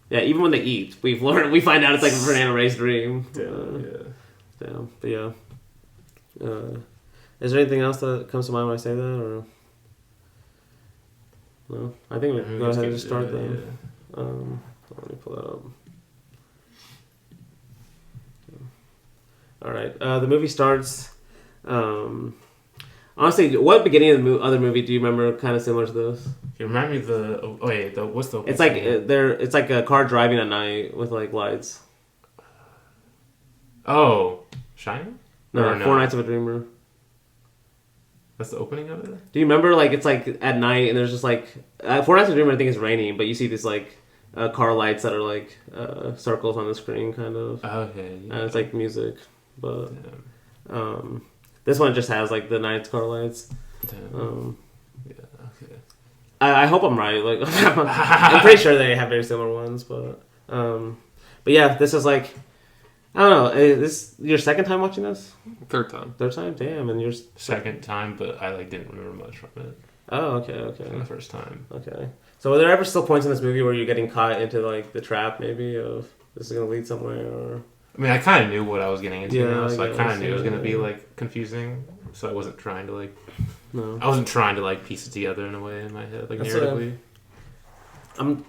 Yeah, even when they eat, we find out it's like a Fernando Rey's dream. Damn. But yeah. Is there anything else that comes to mind when I say that, or no? I think we go ahead and just start then. Let me pull that up. All right. The movie starts. Honestly, what beginning of the other movie do you remember kind of similar to this? You remind me of what's the... It's like it's like a car driving at night with like lights. Oh, Shining? No, Four Nights of a Dreamer. That's the opening of it? Do you remember, like, it's like at night and there's just like... Four Nights of a Dreamer, I think it's raining, but you see these like car lights that are like circles on the screen, kind of. Okay. Yeah. And it's like music, but this one just has like the night's car lights. Yeah. Okay. I hope I'm right. Like, I'm pretty sure they have very similar ones, but yeah, this is like, I don't know. Is this your second time watching this? Third time. Third time? Damn, and your second time, but I like didn't remember much from it. Oh, okay. From the first time. Okay. So were there ever still points in this movie where you're getting caught into like the trap, maybe, of this is gonna lead somewhere, or? I mean, I kind of knew what I was getting into now, so I kind of knew it was gonna be like confusing. So I wasn't trying to like. No. I wasn't trying to like piece it together in a way in my head, like narratively.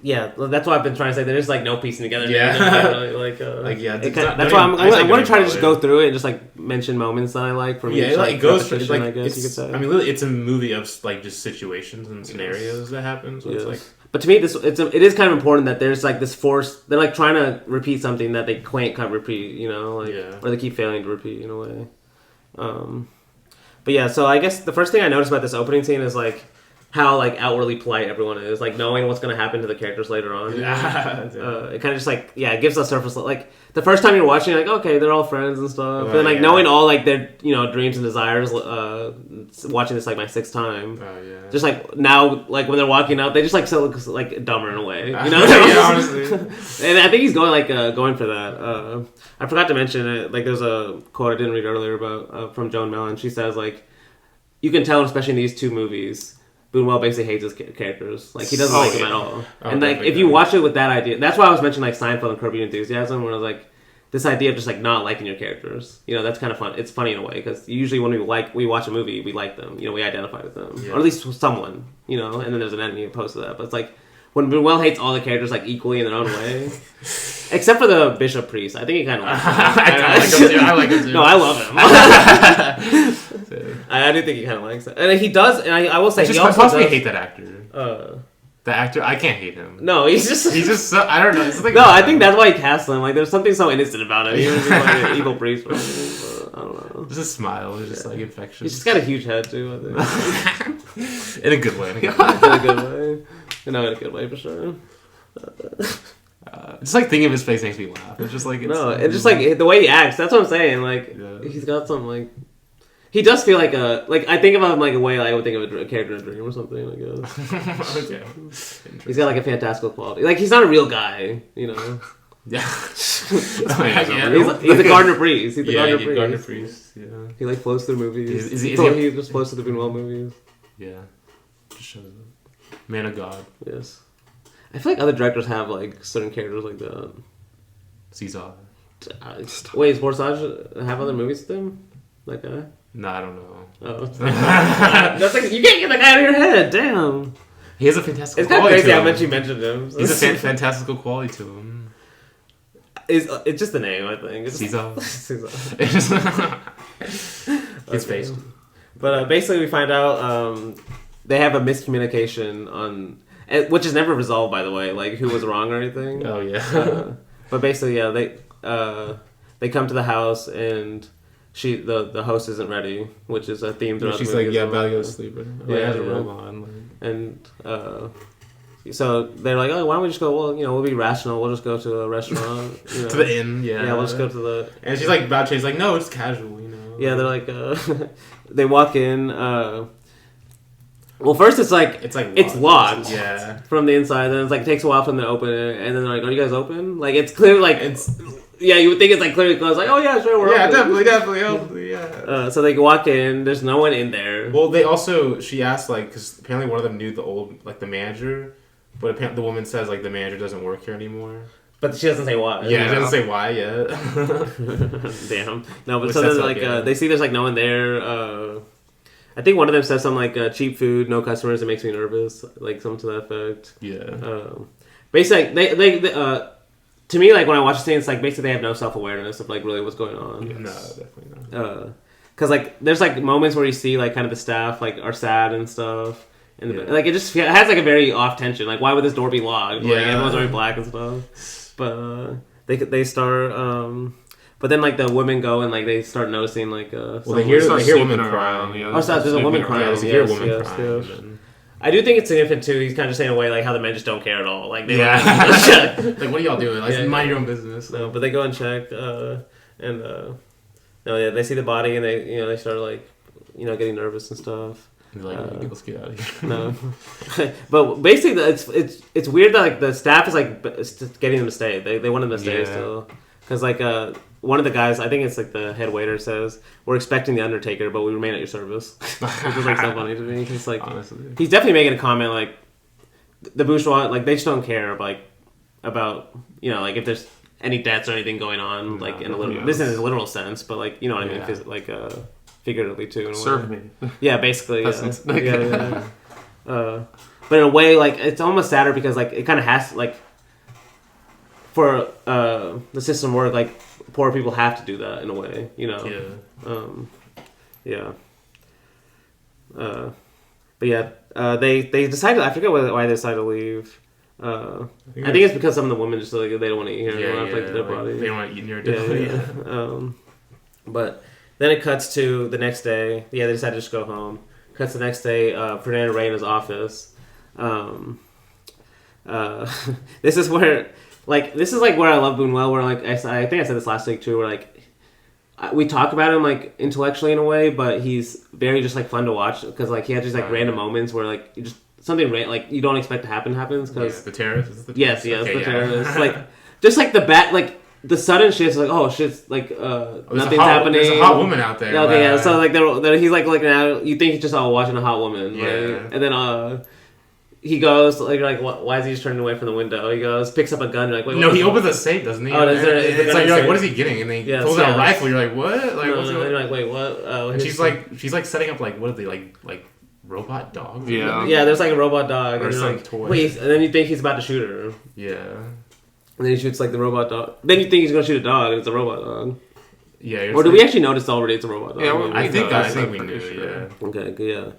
Yeah, that's why I've been trying to say there's like no piecing together. Yeah, that's why I'm going to try to just go through it and just like mention moments that I like from each, like, it goes for repetition, I guess you could say. I mean, literally, it's a movie of like just situations and scenarios that happen. So it's like, but to me, it is kind of important that there's like this force. They're like trying to repeat something that they can't kind of repeat, you know, like or they keep failing to repeat in a way. But yeah, so I guess the first thing I noticed about this opening scene is like how like outwardly polite everyone is, like knowing what's going to happen to the characters later on. It kind of just like it gives a surface, like the first time you're watching, you're like, okay, they're all friends and stuff, but then like knowing all like their dreams and desires, watching this like my sixth time, just like now, like when they're walking out, they just like so like dumber in a way, you know. Honestly. And I think he's going going for that. I forgot to mention it, like there's a quote I didn't read earlier about from Joan Mellon. She says like, you can tell, especially in these two movies, Buñuel basically hates his characters. Like, he doesn't like them at all. And, like, if you watch it with that idea... That's why I was mentioning, like, Seinfeld and Curb Your Enthusiasm, where I was like, this idea of just, like, not liking your characters. You know, that's kind of fun. It's funny in a way, because usually when we watch a movie, we like them. You know, we identify with them. Yeah. Or at least someone, you know, and then there's an enemy opposed to that. But it's like, when Buñuel hates all the characters, like, equally in their own way... Except for the bishop priest. I think he kind of likes him. I like him too. No, I love him. I do think he kind of likes it. And he does, and I will say, he also possibly hate that actor. The actor, I can't hate him. No, he's just so, I don't know. No, I think that's why he cast him. Like, there's something so innocent about it. He was just like an evil priest. But I don't know. Just a smile. It's just like infectious. He's just got a huge head too, I think. In a good way. In a good way. No, in a good way for sure. Just like thinking of his face makes me laugh. It's just like it's just like the way he acts. That's what I'm saying. Like he's got some like he does feel like I think of him like a way I would think of a character in a dream or something. I guess. Okay. He's got like a fantastical quality. Like he's not a real guy, you know. Yeah. He's the Gardner Priest. He's the Gardner Priest. Yeah. He like flows through movies. He just flows through the Buñuel movies. Yeah. Just shows up. Man of God. Yes. I feel like other directors have like certain characters like that. Caesar. Wait, does Bourgeoisie have other movies with him? That guy? No, I don't know. Oh. That's like, you can't get that guy out of your head. Damn. He has a fantastical quality. It's kind of crazy how much you mentioned him. He's a fantastical quality to him. It's just the name, I think. Caesar. It's based. But basically, we find out they have a miscommunication on. Which is never resolved, by the way, like who was wrong or anything. Oh yeah. But basically, they come to the house and the host isn't ready, which is a theme throughout the movie. She's like, about to go to sleep. Right? Has a robe on. Like. And so they're like, oh, why don't we just go? Well, we'll be rational. We'll just go to a restaurant. To the inn, yeah. Yeah, we'll just go to the. And she's like, about to. She's like, no, it's casual, Yeah, they're like, they walk in. Well, first it's locked from the inside. Then it's like it takes a while for them to open it, and then they're like, "Are you guys open?" Like it's clearly like you would think it's like clearly closed. Like, oh yeah, sure, we're open. definitely, yeah. So they walk in. There's no one in there. Well, she asked like because apparently one of them knew the manager, but apparently the woman says like the manager doesn't work here anymore. But she doesn't say why. Yeah, she doesn't say why yet. Damn. No, but so then like they see there's like no one there. I think one of them says something like cheap food, no customers, it makes me nervous, like something to that effect. Yeah. basically to me, like when I watch the scene, it's like basically they have no self-awareness of like really what's going on. Yes. No, definitely not. Because like there's like moments where you see like kind of the staff like are sad and stuff, and like it just has like a very off tension. Like why would this door be locked? Like everyone's wearing black and stuff. But they start. But then like the women go and like they start noticing like. They hear women crying. Oh, so there's a woman crying. They hear women crying. I do think it's significant too. He's kind of just saying away like how the men just don't care at all. Like they like what are y'all doing? Like mind your own business. No, but they go and check, they see the body and they start like getting nervous and stuff. Like let's get out of here. No, but basically it's weird that like the staff is like getting them to stay. They want them to stay still because like one of the guys, I think it's like the head waiter, says, "We're expecting the Undertaker, but we remain at your service," which is like so funny to me. He's like, honestly, he's definitely making a comment like the bourgeois, like they just don't care like about like if there's any debts or anything going on, like in a little this is a literal sense, but like you know what I mean, like figuratively too. In a Serve way. me. Yeah, basically. But in a way, like it's almost sadder because like it kind of has like for the system work like. Poor people have to do that in a way, But they decided. I forget why they decided to leave. I think it's because some of the women just like they don't want to eat here. They want to play their body. They don't want to eat near death. But then it cuts to the next day. Yeah, they decided to just go home. Cuts the next day. Fernando Rey in his office. This is where. Like this is like where I love Buñuel, where like I think I said this last week too, where like we talk about him like intellectually in a way, but he's very just like fun to watch because like he has these like random moments where like you just something like you don't expect to happens because the terrorist. Terrorist. Like just like the bat like the sudden shit's like oh shit's like nothing's happening. There's a hot woman out there. Okay, so like they're he's like looking out. You think he's just all watching a hot woman, right? And then he goes like why is he just turning away from the window? He goes picks up a gun. You're like wait, no, he opens the safe, doesn't he? Oh, it's like you're like what is he getting? And then he pulls out a rifle. You're like what? Like what's going on? You're like wait what? And she's like setting up like what are they like robot dogs? Yeah. There's like a robot dog or and some like, toy. Wait, and then you think he's about to shoot her. Yeah. And then he shoots like the robot dog. Then you think he's gonna shoot a dog and it's a robot dog. Yeah. Or do we actually notice already it's a robot dog? Yeah, I think we knew. Sure. Yeah. Okay. Yeah.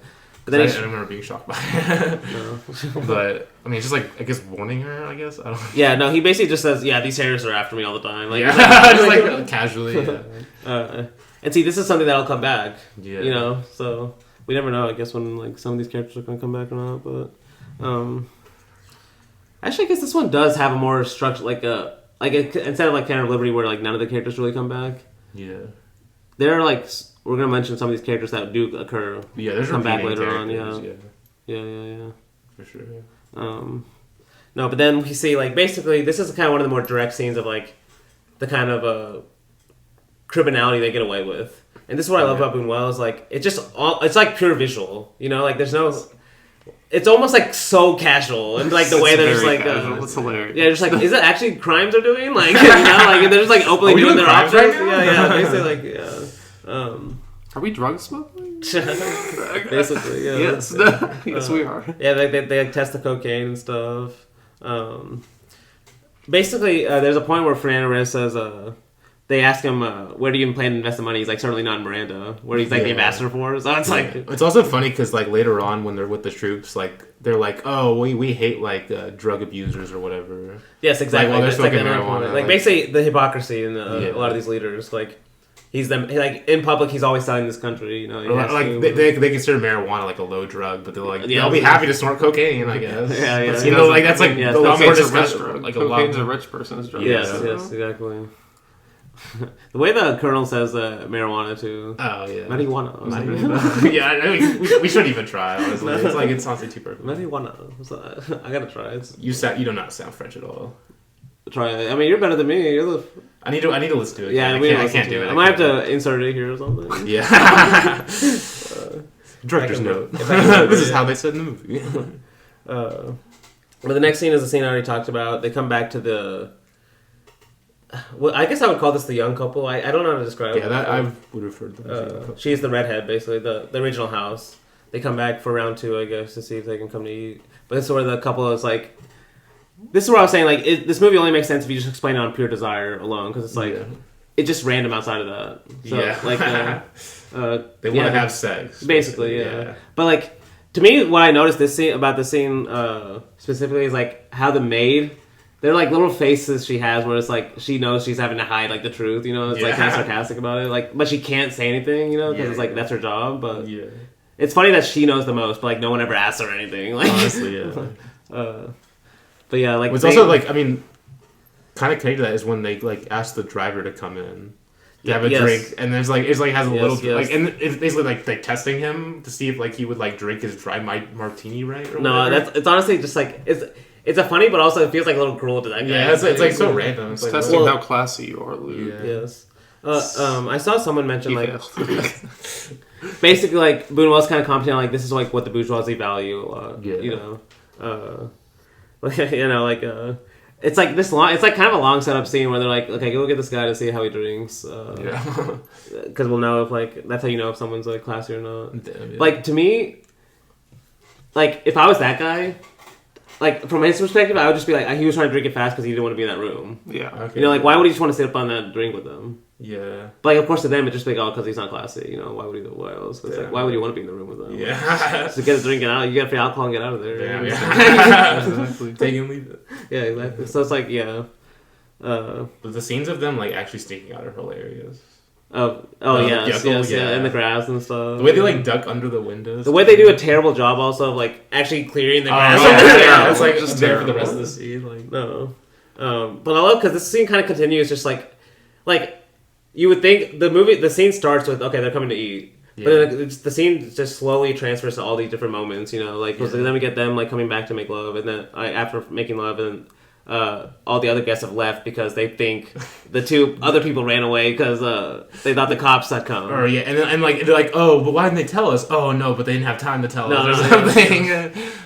But then I don't remember being shocked by it. No. But I mean, it's just like I guess warning her. I guess I don't. Yeah, no. He basically just says, "Yeah, these terrorists are after me all the time." Like, just like casually. Yeah. And see, this is something that'll come back. Yeah. So we never know. I guess when like some of these characters are gonna come back or not. But actually, I guess this one does have a more structure, instead of like Canon of Liberty, where like none of the characters really come back. Yeah. There are like. We're gonna mention some of these characters that do occur. Yeah, there's come back later on. Yeah. For sure. No, but then we see like basically this is kind of one of the more direct scenes of like the kind of criminality they get away with, and this is what I love about Buñuel is like it's like pure visual. Like there's no. It's almost like so casual and like the way they're just like it's hilarious. Yeah, just like is it actually crimes they're doing like like they're just like openly doing their options. Right basically Are we drug smuggling? Basically, yeah. Yes, we are. Yeah, they like, test the cocaine and stuff. Basically, there's a point where Fernando Reyes says, they ask him, where do you plan to invest the money? He's like, certainly not in Miranda, where he's like the ambassador for. So it's like... It's also funny because like later on when they're with the troops, like they're like, oh, we hate like drug abusers or whatever. Yes, exactly. Like, they're smoking marijuana. Like basically the hypocrisy in a lot of these leaders, like... He's like in public. He's always selling this country. They consider marijuana like a low drug, but they're like they'll be happy to snort cocaine. I guess. Yeah. Like that's like a lot more discussion. Like cocaine's a rich person's drug. Yes, exactly. The way the Colonel says marijuana too. Oh yeah. Marijuana. Yeah, we shouldn't even try. Honestly, it's like it's honestly too perfect. Marijuana. I gotta try it. You do not sound French at all. Try it. I mean, you're better than me. You're the. I need to listen to it. Yeah, I can't do it. I might have to insert it here or something. Yeah. Director's note. This is how they said in the movie. But the next scene is the scene I already talked about. They come back to the. Well, I guess I would call this the young couple. I don't know how to describe it. Yeah, I would refer to them. She's the redhead, basically, the original house. They come back for round 2, I guess, to see if they can come to eat. But it's where the couple is like. this is what I was saying. Like, this movie only makes sense if you just explain it on pure desire alone, because it's like it's just random outside of that. So, like, they want to have sex, basically. Yeah. But like, to me, what I noticed about this scene specifically is like how the maid. They're like little faces she has where it's like she knows she's having to hide like the truth, you know. It's like kind of sarcastic about it, like, but she can't say anything, you know, because it's like that's her job. But it's funny that she knows the most, but like no one ever asks her anything. Like, honestly, but yeah, like it's also like, I mean, kind of connected to that is when they like ask the driver to come in to have a drink, and there's like it's like has a little like, and it's basically like they testing him to see if like he would like drink his dry martini right. Or whatever. It's honestly just like it's a funny, but also it feels like a little cruel to that guy. Yeah, it's like so random. It's like, testing how classy you are, Lou. Yes. I saw someone mention like basically like Buñuel's kind of commenting on like this is like what the bourgeoisie value a lot. Yeah. You know, you know, like it's like this long. It's like kind of a long setup scene where they're like, okay, go get this guy to see how he drinks. Because we'll know if like that's how you know if someone's like classy or not. Damn, yeah. Like to me, like if I was that guy. Like, from his perspective, I would just be like, he was trying to drink it fast because he didn't want to be in that room. Yeah. Okay. You know, like, why would he just want to sit up on that drink with them? Yeah. But, like, of course, to them, it's just like, oh, because he's not classy. You know, why would he do why else? It's like, why would you want to be in the room with them? Yeah. Like, just get a drink and out. You get free alcohol and get out of there. Yeah. Exactly. Take and leave it. Yeah, exactly. So it's like, yeah. But the scenes of them, like, actually sneaking out are hilarious. Yes, in the grass and stuff. The way they like duck under the windows. The way they do a terrible job also of like actually clearing the grass. It's like just there for the rest of the scene. Like no, but I love because this scene kind of continues just like you would think the scene starts with okay they're coming to eat, but then the scene just slowly transfers to all these different moments. You know, like then we get them like coming back to make love, and then after making love and. All the other guests have left because they think the two other people ran away because they thought the cops had come. Or and like they're like, oh, but why didn't they tell us? Oh no, but they didn't have time to tell us or something.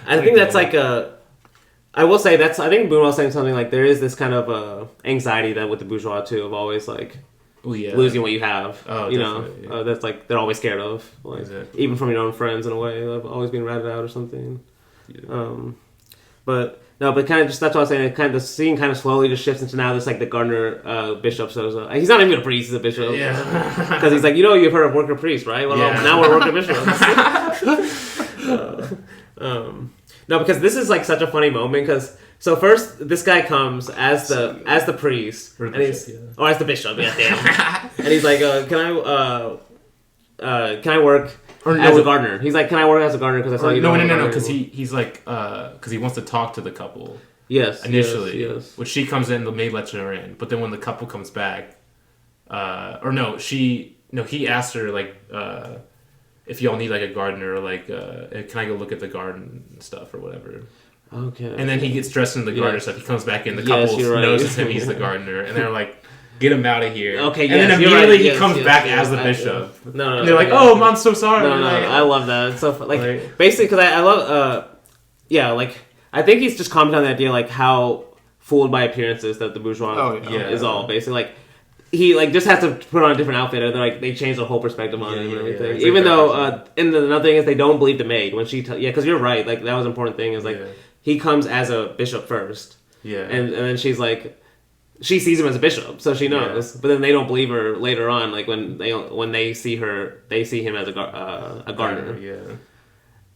I think that's like I will say I think Buñuel's saying something like there is this kind of anxiety that with the bourgeois too of always like losing what you have. Oh, you know, that's like they're always scared of, like even from your own friends in a way, of always being ratted out or something. Yeah. But kind of just that's what I was saying. Kind of the scene kind of slowly just shifts into now this like the gardener bishop. So he's not even a priest; he's a bishop. Yeah, because he's like you've heard of worker priest, right? Well, now we're worker bishops. No, because this is like such a funny moment. Because so first this guy comes as the priest, and he's as the bishop. Yeah, damn. And he's like, can I work? As a gardener, he's like, "Can I work as a gardener?" Because I saw you. No, because he's like, because he wants to talk to the couple. Yes. Initially, yes. When she comes in, the maid lets her in. But then when the couple comes back, he asked her like, if y'all need like a gardener, or like, can I go look at the garden stuff or whatever. Okay. And then he gets dressed in the gardener stuff. He comes back in. The couple knows it's him. He's the gardener, and they're like. Get him out of here. Okay, and then immediately he comes back as the bishop. No, and they're like, "Oh, I'm so sorry." No, I love that. It's so fun. Like basically, because I love, like I think he's just commenting on the idea like how fooled by appearances that the bourgeois is all basically like he like just has to put on a different outfit and they change the whole perspective on him and everything. Even though, and another thing is they don't believe the maid when she because you're right. Like that was an important thing is like he comes as a bishop first. Yeah, and then she's like. She sees him as a bishop, so she knows. Yeah. But then they don't believe her later on. Like when they see her, they see him as a gardener. Yeah.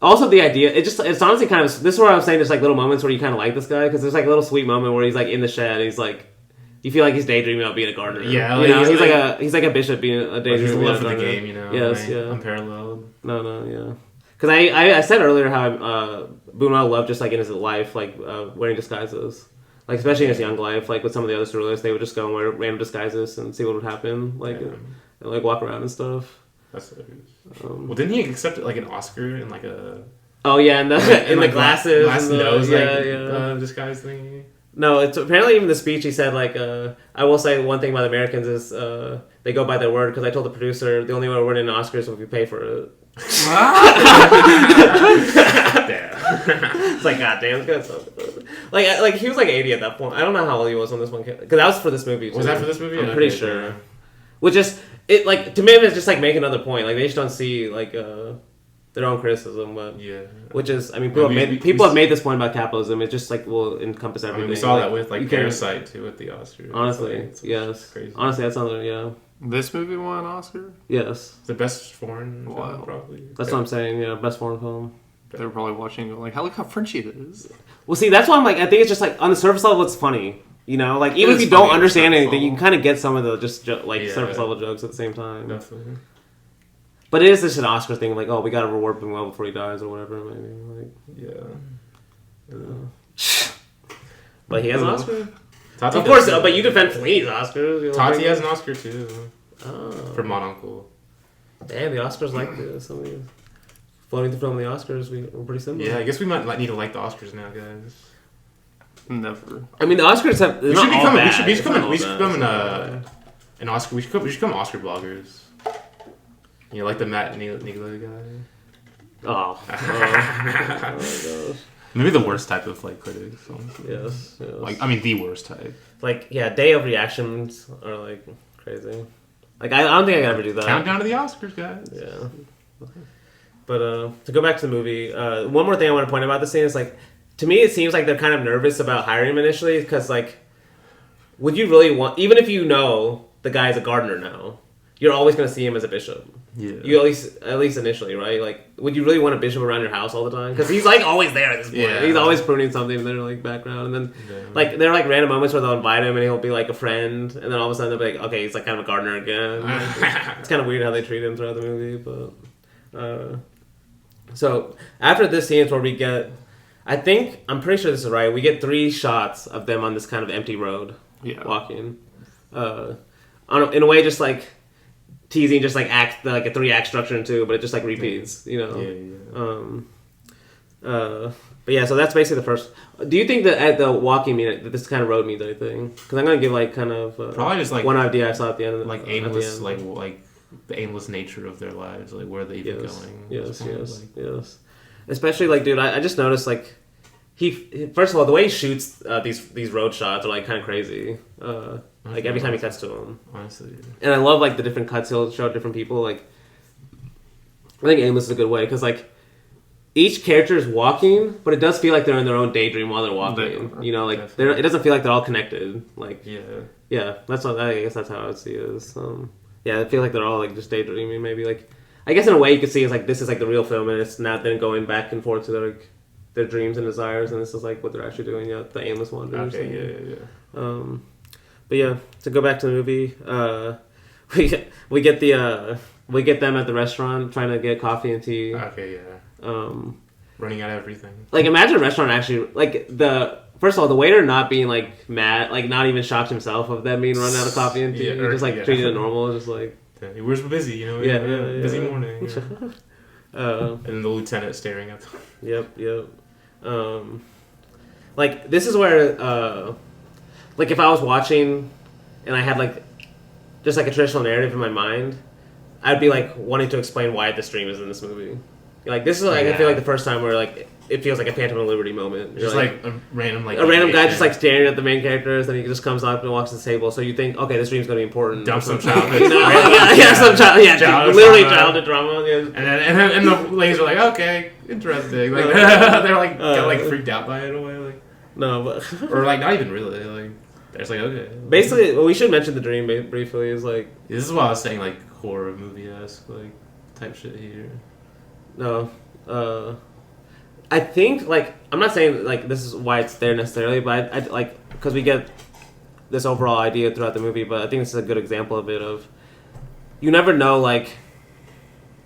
Also, the idea it's honestly kind of this is where I was saying there's like little moments where you kind of like this guy because there's like a little sweet moment where he's like in the shed. And he's like, you feel like he's daydreaming about being a gardener. Yeah, you know, he's like a bishop being a daydreaming love for the game. You know, yes, unparalleled. No. Because I said earlier how Buñuel loved just like in his life like wearing disguises. Like, especially in his young life, like, with some of the other surrealists, they would just go and wear random disguises and see what would happen, like, and like, walk around and stuff. That's so well, didn't he accept, like, an Oscar in, like, a... Oh, yeah, and in the glasses. Glass nose, disguise thing. No, it's apparently even the speech he said, like, I will say one thing about Americans is they go by their word, because I told the producer the only way we're winning an Oscar is if we pay for it. It's like, God damn, it's good. Like he was like 80 at that point. I don't know how old he was when this one came. Because that was for this movie. Too. Was that for this movie? I'm pretty sure. Which is it like to me it's just like make another point. Like they just don't see like they their own criticism, but Yeah. which is, I mean, people have made this point about capitalism. It just like will encompass everything. I mean, we saw that with you like Parasite too at the Oscars. Honestly, it's yes. crazy. Honestly, that's something. Yeah. This movie won an Oscar? Yes. The best foreign Wow. film, probably. That's what I'm saying. Yeah, best foreign film. They were probably watching, like, look how Frenchy it is. Well, see, that's why I'm like, I think it's just like on the surface level, it's funny. You know, like even It if is you don't funny on the understand surface anything, you level. can kind of get some of the just like Yeah. surface level jokes at the same time. Definitely. But it is just an Oscar thing, like, oh, we got to reward Buñuel before he dies or whatever. Maybe like, but he has an Oscar. Tati Of course, does- but you defend Flea's Oscars. You know, Tati like- has an Oscar too Oh. for Mon Uncle. Damn, the Oscars like this. I mean, floating the film, the Oscars, we're pretty similar. Yeah, I guess we might need to like the Oscars now, guys. Never. I mean, the Oscars have. We not should all become. bad. We It's should not all become bad. an Oscar. We should become Oscar bloggers. You know, like the Matt Nigla guy. Oh. Oh my gosh. Maybe the worst type of like critics. Honestly. Yes. Like, I mean, the worst type. Like, yeah, day of reactions are like crazy. Like, I don't think I can ever do that. Countdown to the Oscars, guys. Yeah. But to go back to the movie, one more thing I want to point out about this scene is like, to me, it seems like they're kind of nervous about hiring him initially because like, would you really want, even if you know the guy's a gardener now, you're always going to see him as a bishop. Yeah. You at least initially, right? Like, would you really want a bishop around your house all the time? Because he's like always there at this point. Yeah. He's always pruning something in their like background, and then like there are like random moments where they'll invite him and he'll be like a friend, and then all of a sudden they'll be like, okay, he's like kind of a gardener again. It's kind of weird how they treat him throughout the movie, but so after this scene is where we get, I'm pretty sure this is right. We get 3 shots of them on this kind of empty road, walking, in a way just like teasing just like act like a 3-act structure into, but it just like repeats, you know. But yeah, so that's basically the first. Do you think that at the walking mean that this kind of road means anything? Because I'm gonna give like kind of probably just like one idea I saw at the end of the, like aimless, like the aimless nature of their lives, like where they even going. Yes. Especially like, dude, I just noticed like he first of all the way he shoots these road shots are like kind of crazy. Like every time he cuts to him, honestly. And I love like the different cuts he'll show different people. Like I think aimless is a good way because like each character is walking, but it does feel like they're in their own daydream while they're walking. You know, like it doesn't feel like they're all connected. Like yeah, that's what I guess that's how I would see it. Is, yeah, I feel like they're all like just daydreaming. Maybe like I guess in a way you could see it's like this is like the real film, and it's not then going back and forth to their dreams and desires, and this is like what they're actually doing. Yeah, the aimless wanders. Okay, yeah. But yeah, to go back to the movie, we get them at the restaurant trying to get coffee and tea. Okay, yeah. Running out of everything. Like imagine a restaurant actually like first of all the waiter not being like mad, like not even shocked himself of them being run out of coffee and tea, just like treating it normal, just like we're busy, you know. Busy morning. And then the lieutenant staring at them. Yep. Like this is where like if I was watching and I had like just like a traditional narrative in my mind, I'd be like wanting to explain why this dream is in this movie. Like this is like I feel like the first time where like it feels like a Phantom of Liberty moment. Just like a random guy just like staring at the main characters, and he just comes up and walks to the table. So you think, okay, this dream's gonna be important. Dump some childhood. Literally childhood drama. Yeah. And the ladies are like, okay, interesting. Like they're like got like freaked out by it in a way, like no, but or like not even really. Like they're just like, okay. Basically, well, we should mention the dream briefly. Is like this is what I was saying, like horror movie-esque like type shit here. No, I think like I'm not saying like this is why it's there necessarily, but I like because we get this overall idea throughout the movie. But I think this is a good example of it. Of you never know like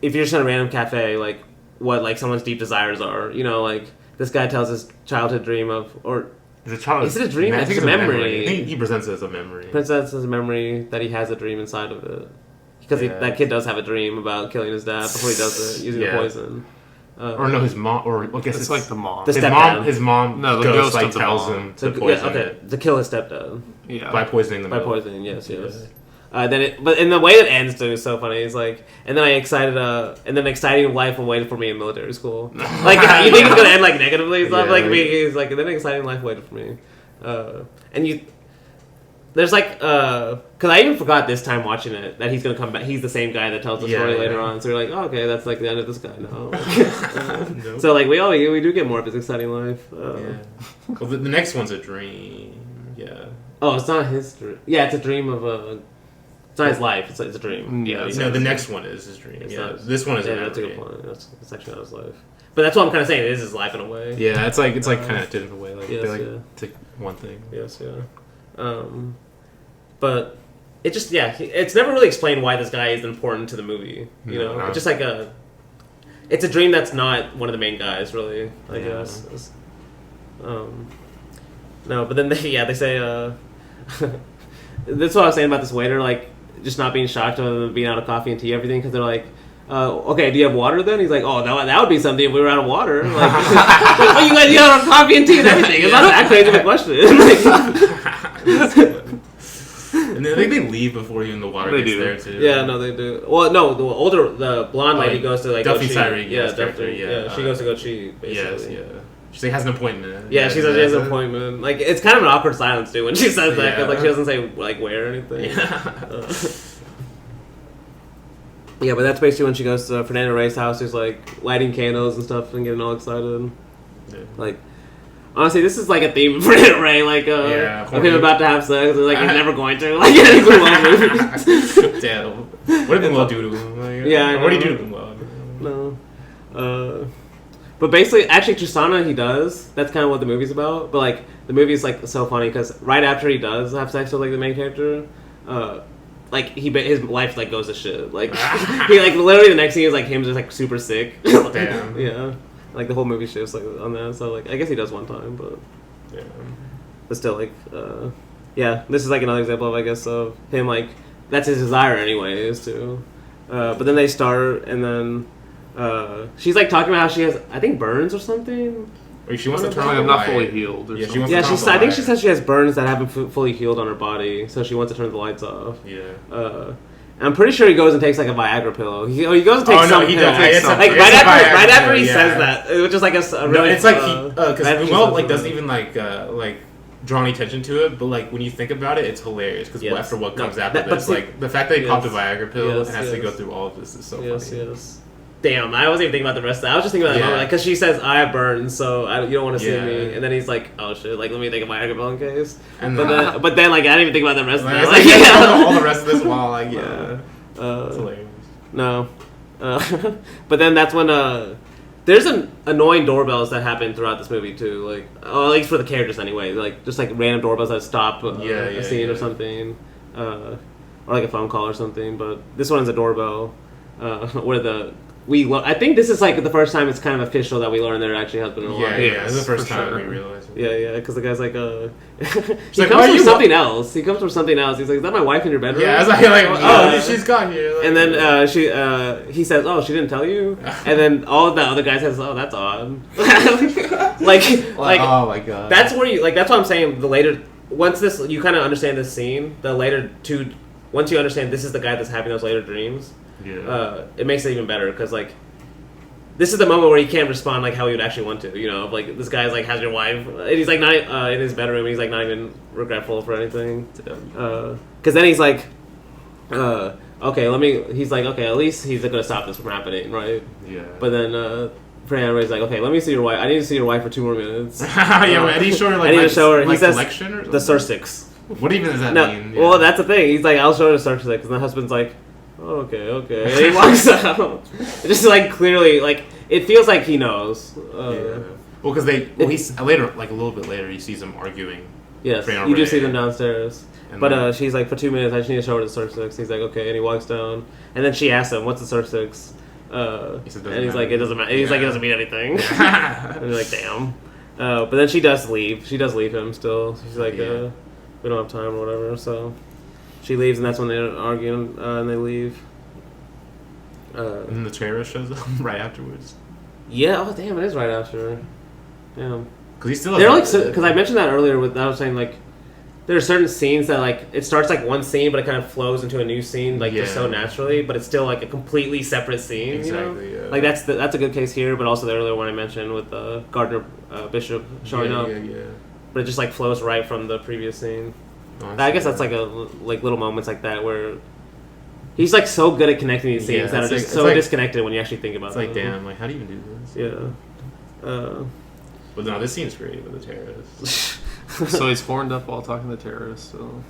if you're just in a random cafe like what like someone's deep desires are. You know, like this guy tells his childhood dream of or. Is it a dream? I think it's a memory. I think he presents it as a memory. Presents as a memory that he has a dream inside of it. Because that kid does have a dream about killing his dad before he does it, using the poison. Or no, his mom, or I guess it's like the mom. His mom no, the ghost ghost like tells him to poison to kill his stepdad. Yeah. By poisoning the milk. By poisoning, yes. But in the way that ends too is so funny. It's like, and then an exciting life awaited for me in military school. Like you think it's gonna end like negatively and stuff. Like he's like, and then an exciting life waited for me, and you. there's like because I even forgot this time watching it that he's gonna come back. He's the same guy that tells the story later on. So you're like, oh, okay, that's like the end of this guy now. Nope. So like we do get more of his exciting life. Well, the next one's a dream. Yeah. Oh, it's not his dream. Yeah, it's a dream of a. It's not his life. It's a dream. Yeah. No, the next one is his dream. This one is. Yeah, that's a good point. That's actually not his life. But that's what I'm kind of saying. It is his life in a way. Yeah, it's like connected in a way. Like yes, they like take one thing. Yes, yeah. But it just it's never really explained why this guy is important to the movie. You know, it's just like it's a dream that's not one of the main guys really. I guess. No, but then they say that's what I was saying about this waiter, like just not being shocked of them being out of coffee and tea, everything, because they're like. Okay, do you have water then? He's like, oh, that would be something if we were out of water. Like, well, you guys out of coffee and tea and everything. It's not that crazy of a question. And then I think they leave before even the water gets there too. Yeah, no, they do. Well, no, the blonde lady goes to like Duffy go Tyree. cheat. Yeah, Duffy. Yeah, she goes to go cheat. Basically. Yes, yeah. She has an appointment. Yeah, she says she has an appointment. Like it's kind of an awkward silence too when she says that because like she doesn't say like where or anything. Yeah. Yeah, but that's basically when she goes to Fernando Reyes' house. She's like lighting candles and stuff and getting all excited. Yeah. Like, honestly, this is like a theme for Fernando Reyes. Like, of him about to have sex and like he's never going to. Like, in any Buñuel movie. Damn. What did Buñuel do to him? Like, what did he do to Buñuel? No. But basically, actually, Tristana, he does. That's kind of what the movie's about. But like, the movie's like so funny because right after he does have sex with like the main character, like his life like goes to shit. Like he like literally the next scene is like him just like super sick. Damn. Yeah. Like the whole movie shifts like on that. So like I guess he does one time, but yeah. But still like this is like another example of I guess of him like that's his desire anyways too. But then they start and then she's like talking about how she has I think burns or something. She wants to turn I'm not fully healed. Or something. I think she says she has burns that haven't fully healed on her body, so she wants to turn the lights off. Yeah. I'm pretty sure he goes and takes like a Viagra pill. He goes and takes some. He pill. does. Like right after he says that, it was just like a really. No, it's like because Buñuel like doesn't even like draw any attention to it, but like when you think about it, it's hilarious because after what comes after this, like the fact that he popped a Viagra pill and has to go through all of this is so funny. Yes. Damn, I wasn't even thinking about the rest of that. I was just thinking about that moment, because she says, I have burns, so you don't want to see me. And then he's like, oh shit, like, let me take a Viagra pill in case. But then, like, I didn't even think about the rest of that. Like, all the rest of this while, like, it's hilarious. No. But then that's when, there's an annoying doorbells that happen throughout this movie, too. Like, at least for the characters anyway. Like, just, like, random doorbells that stop a scene or something. Or, like, a phone call or something. But this one's a doorbell. Where I think this is like the first time it's kind of official that we learn they're actually husband and wife. Yeah, this is the first time we realize it. Yeah, because the guy's like, he comes from something else. He's like, is that my wife in your bedroom? Yeah, I was like, she's got here. Like, and then he says, oh, she didn't tell you? And then all of the other guys says, oh, that's odd. like, oh my god. That's where that's what I'm saying, once you kind of understand this scene, once you understand this is the guy that's having those later dreams, it makes it even better because like this is the moment where he can't respond like how he would actually want to, like this guy's like has your wife and he's like not in his bedroom and he's like not even regretful for anything because then he's like he's like okay, at least he's gonna stop this from happening, right? But then Fernando's like, okay, let me see your wife. I need to see your wife for 2 more minutes. And he's showing her I need to show her. He says collection or the Sursix. What even does that mean? Well, that's the thing. He's like, I'll show her the Sursix, and the husband's like, oh, okay. And he walks out. Just like clearly, like it feels like he knows. Well, because he's later, like a little bit later, he sees them arguing. Yes, you do see them downstairs. But she's like, for 2 minutes, I just need to show her the Sursix. He's like, okay, and he walks down, and then she asks him, "What's the Sursix?" And he's like, "It doesn't matter." He's like, "It doesn't mean anything." And you're like, "Damn." But then she does leave. She does leave him still. She's like, "We don't have time or whatever." So she leaves, and that's when they're arguing, and they leave. And then the trailer shows up right afterwards. Yeah. Oh, damn! It is right after. Yeah. Because he still. They're like, because I mentioned that earlier. I was saying like, there are certain scenes that like it starts like one scene, but it kind of flows into a new scene like just so naturally, but it's still like a completely separate scene. Exactly. Yeah. Like that's a good case here, but also the earlier one I mentioned with Gardner Bishop showing up. Yeah. But it just like flows right from the previous scene. Honestly. I guess that's like little moments like that where he's like so good at connecting these scenes that are just so disconnected when you actually think about it's it. It's like, damn, like how do you even do this? Yeah. But no, this scene's great with the terrorists. So he's horned up while talking to terrorists. So.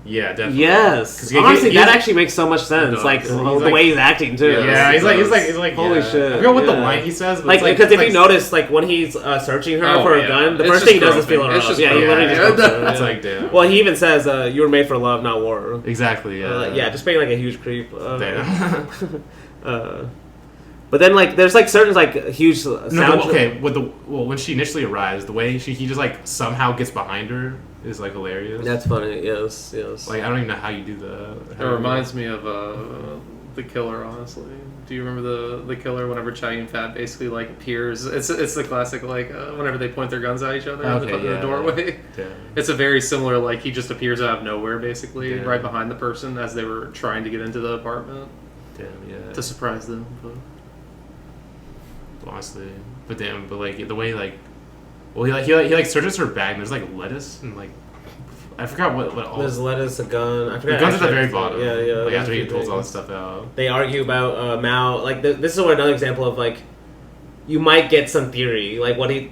Yeah, definitely. Yes. Honestly, that actually makes so much sense. Like the way he's acting too. Yeah, he's like holy shit. I forgot what the line he says. But like because if you notice, like when he's searching her for a gun, the first thing he does is feel her up. Yeah, he literally just. It's like damn. Well, he even says, "You were made for love, not war." Exactly. Yeah. Yeah, just being like a huge creep. Damn. But then like there's like certain like huge sound. When she initially arrives, the way he just like somehow gets behind her is like hilarious. That's funny. Yes. Like I don't even know how you do that. It reminds me of the killer. Honestly, do you remember the killer? Whenever Chow Yun-fat basically like appears, it's the classic like whenever they point their guns at each other in the doorway. Yeah. It's a very similar like he just appears out of nowhere basically right behind the person as they were trying to get into the apartment. Damn. Yeah. To surprise them. But. Honestly, but like the way like, well he like searches her bag and there's like lettuce and like I forgot what all. There's lettuce, a gun. I forgot. The gun's at the very bottom. Yeah. Like after he pulls all this stuff out. They argue about Mao. Like this is another example of like, you might get some theory, like what he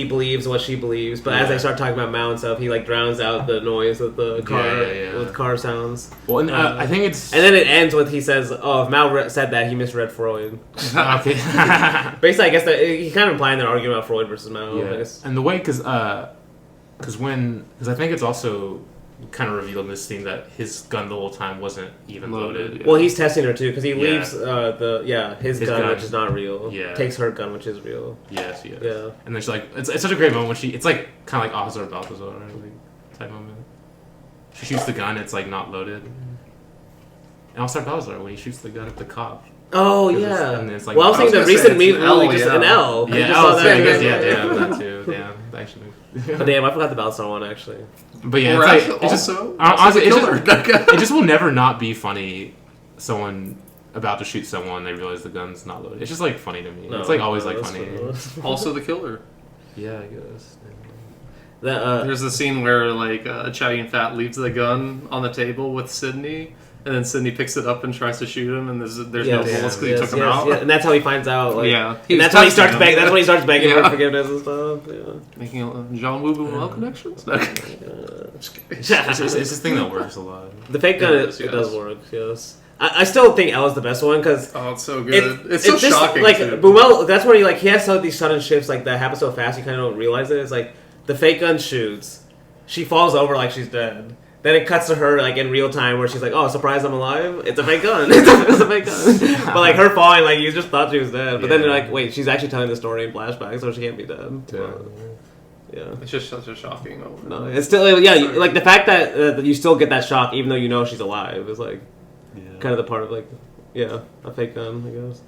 believes, what she believes, but as they start talking about Mao and stuff, he like drowns out the noise of the car with car sounds. Well, and, I think it's and then it ends with he says, "Oh, if Mao said that, he misread Freud." Okay. Basically, I guess that he kind of implying they're arguing about Freud versus Mao. Yeah. I guess. And the way because I think it's also kind of revealed in this scene that his gun the whole time wasn't even loaded. Yeah. Well, he's testing her too because he leaves his gun, which is not real. Yeah. Takes her gun, which is real. Yes. Yeah. And then she's like, it's such a great moment when it's like kind of like Ahazar Balthazar type moment. She shoots the gun, it's like not loaded. And Ahazar Balthazar when he shoots the gun at the cop. Oh yeah. And it's like, well, I was thinking the recent movie just an L. Yeah, damn, actually. Oh, damn, I forgot the Balthazar one actually. But yeah, honestly, it just will never not be funny. Someone about to shoot someone, they realize the gun's not loaded. It's just like funny to me. It's like always like funny. Also, the killer. Yeah, I guess. There's the scene where like Chow Yun-fat leaves the gun on the table with Sydney. And then Sydney picks it up and tries to shoot him, and there's no bullets because he took him out. Yeah. And that's how he finds out. Like, and that's how he starts begging. That's when he starts begging for forgiveness and stuff. Yeah. Making John Woo Buñuel connections. It's this thing that works a lot. The fake gun, it does work. Yes. I still think L is the best one because it's so good. It's so shocking. Like Buñuel, that's where he has some of these sudden shifts like that happen so fast you kind of don't realize it. It's like the fake gun shoots, she falls over like she's dead. Then it cuts to her like in real time where she's like, "Oh, surprise! I'm alive! It's a fake gun! It's a fake gun!" But like her falling, like you just thought she was dead. But then you're like, "Wait, she's actually telling the story in flashback, so she can't be dead." Yeah, it's just such a shocking moment. No, it's still like the fact that you still get that shock even though you know she's alive is like kind of the part of like a fake gun, I guess.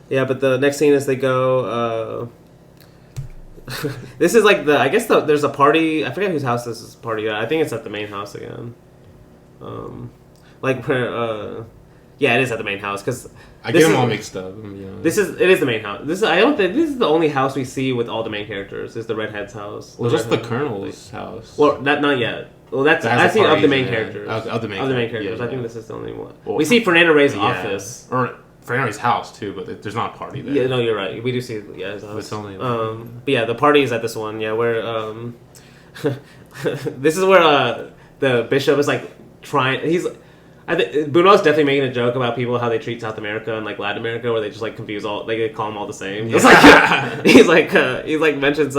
But the next scene is they go. This is like there's a party. I forget whose house this is party at. I think it's at the main house again. It is at the main house because I get them all mixed up. It is the main house. This is the only house we see with all the main characters. Is the redhead's house? Well, just the Colonel's house. Well, not yet. Well, that's seen of the main characters. Of the main characters. I think this is the only one. Well, we see Fernando Rey's office. Or Fernando's house too, but there's not a party there. Yeah, no, you're right. We do see his house. It's only but yeah, the party is at this one. Yeah, where this is where the bishop is like trying. Buñuel's definitely making a joke about people how they treat South America and like Latin America, where they just like confuse all. They call them all the same. Yeah. It's like he mentions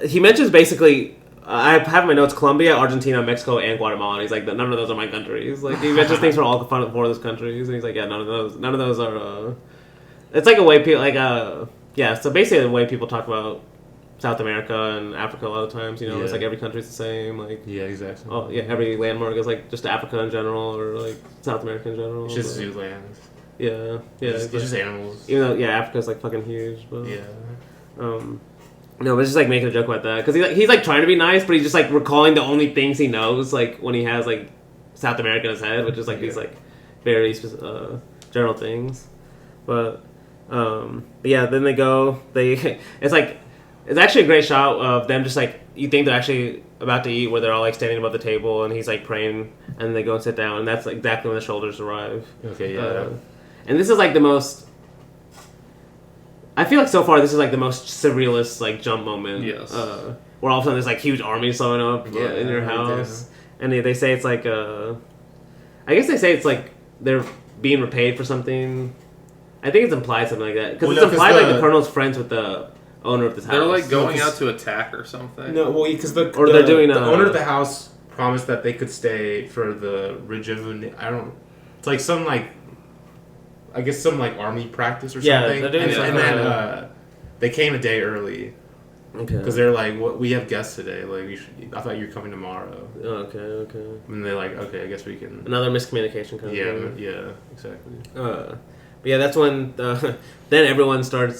he mentions basically. I have in my notes Colombia, Argentina, Mexico, and Guatemala. And he's like, none of those are my countries. Like he mentions things from all four of those countries, and he's like, yeah, none of those are. It's like a way people So basically, the way people talk about South America and Africa a lot of times, it's like every country's the same. Like exactly. Oh yeah, every landmark is like just Africa in general or like South America in general. It's just zoo land. Yeah. It's just animals. Even though Africa's like fucking huge, but yeah. No, but it's just like making a joke about that because he's like trying to be nice, but he's just like recalling the only things he knows, like when he has like South America in his head, which is like these like very general things. But then they go. It's like it's actually a great shot of them just like you think they're actually about to eat, where they're all like standing above the table and he's like praying, and they go and sit down, and that's exactly when the shoulders arrive. Okay, yeah. And this is like the most. I feel like so far this is like the most surrealist like jump moment. Yes. Where all of a sudden there's like huge armies showing up in your house, and they say it's like I guess they say it's like they're being repaid for something. I think it's implied something like that because it's implied like the colonel's friends with the owner of this house. They're like going out to attack or something. No, well, because the owner of the house promised that they could stay for the rejuvenate. It's like some like, I guess some like army practice or something. They're doing and then they came a day early. Okay. Because they're like, we have guests today. Like, I thought you were coming tomorrow. Okay. And they're like, okay, I guess we can. Another miscommunication comes. Yeah, exactly. But yeah, that's when then everyone starts.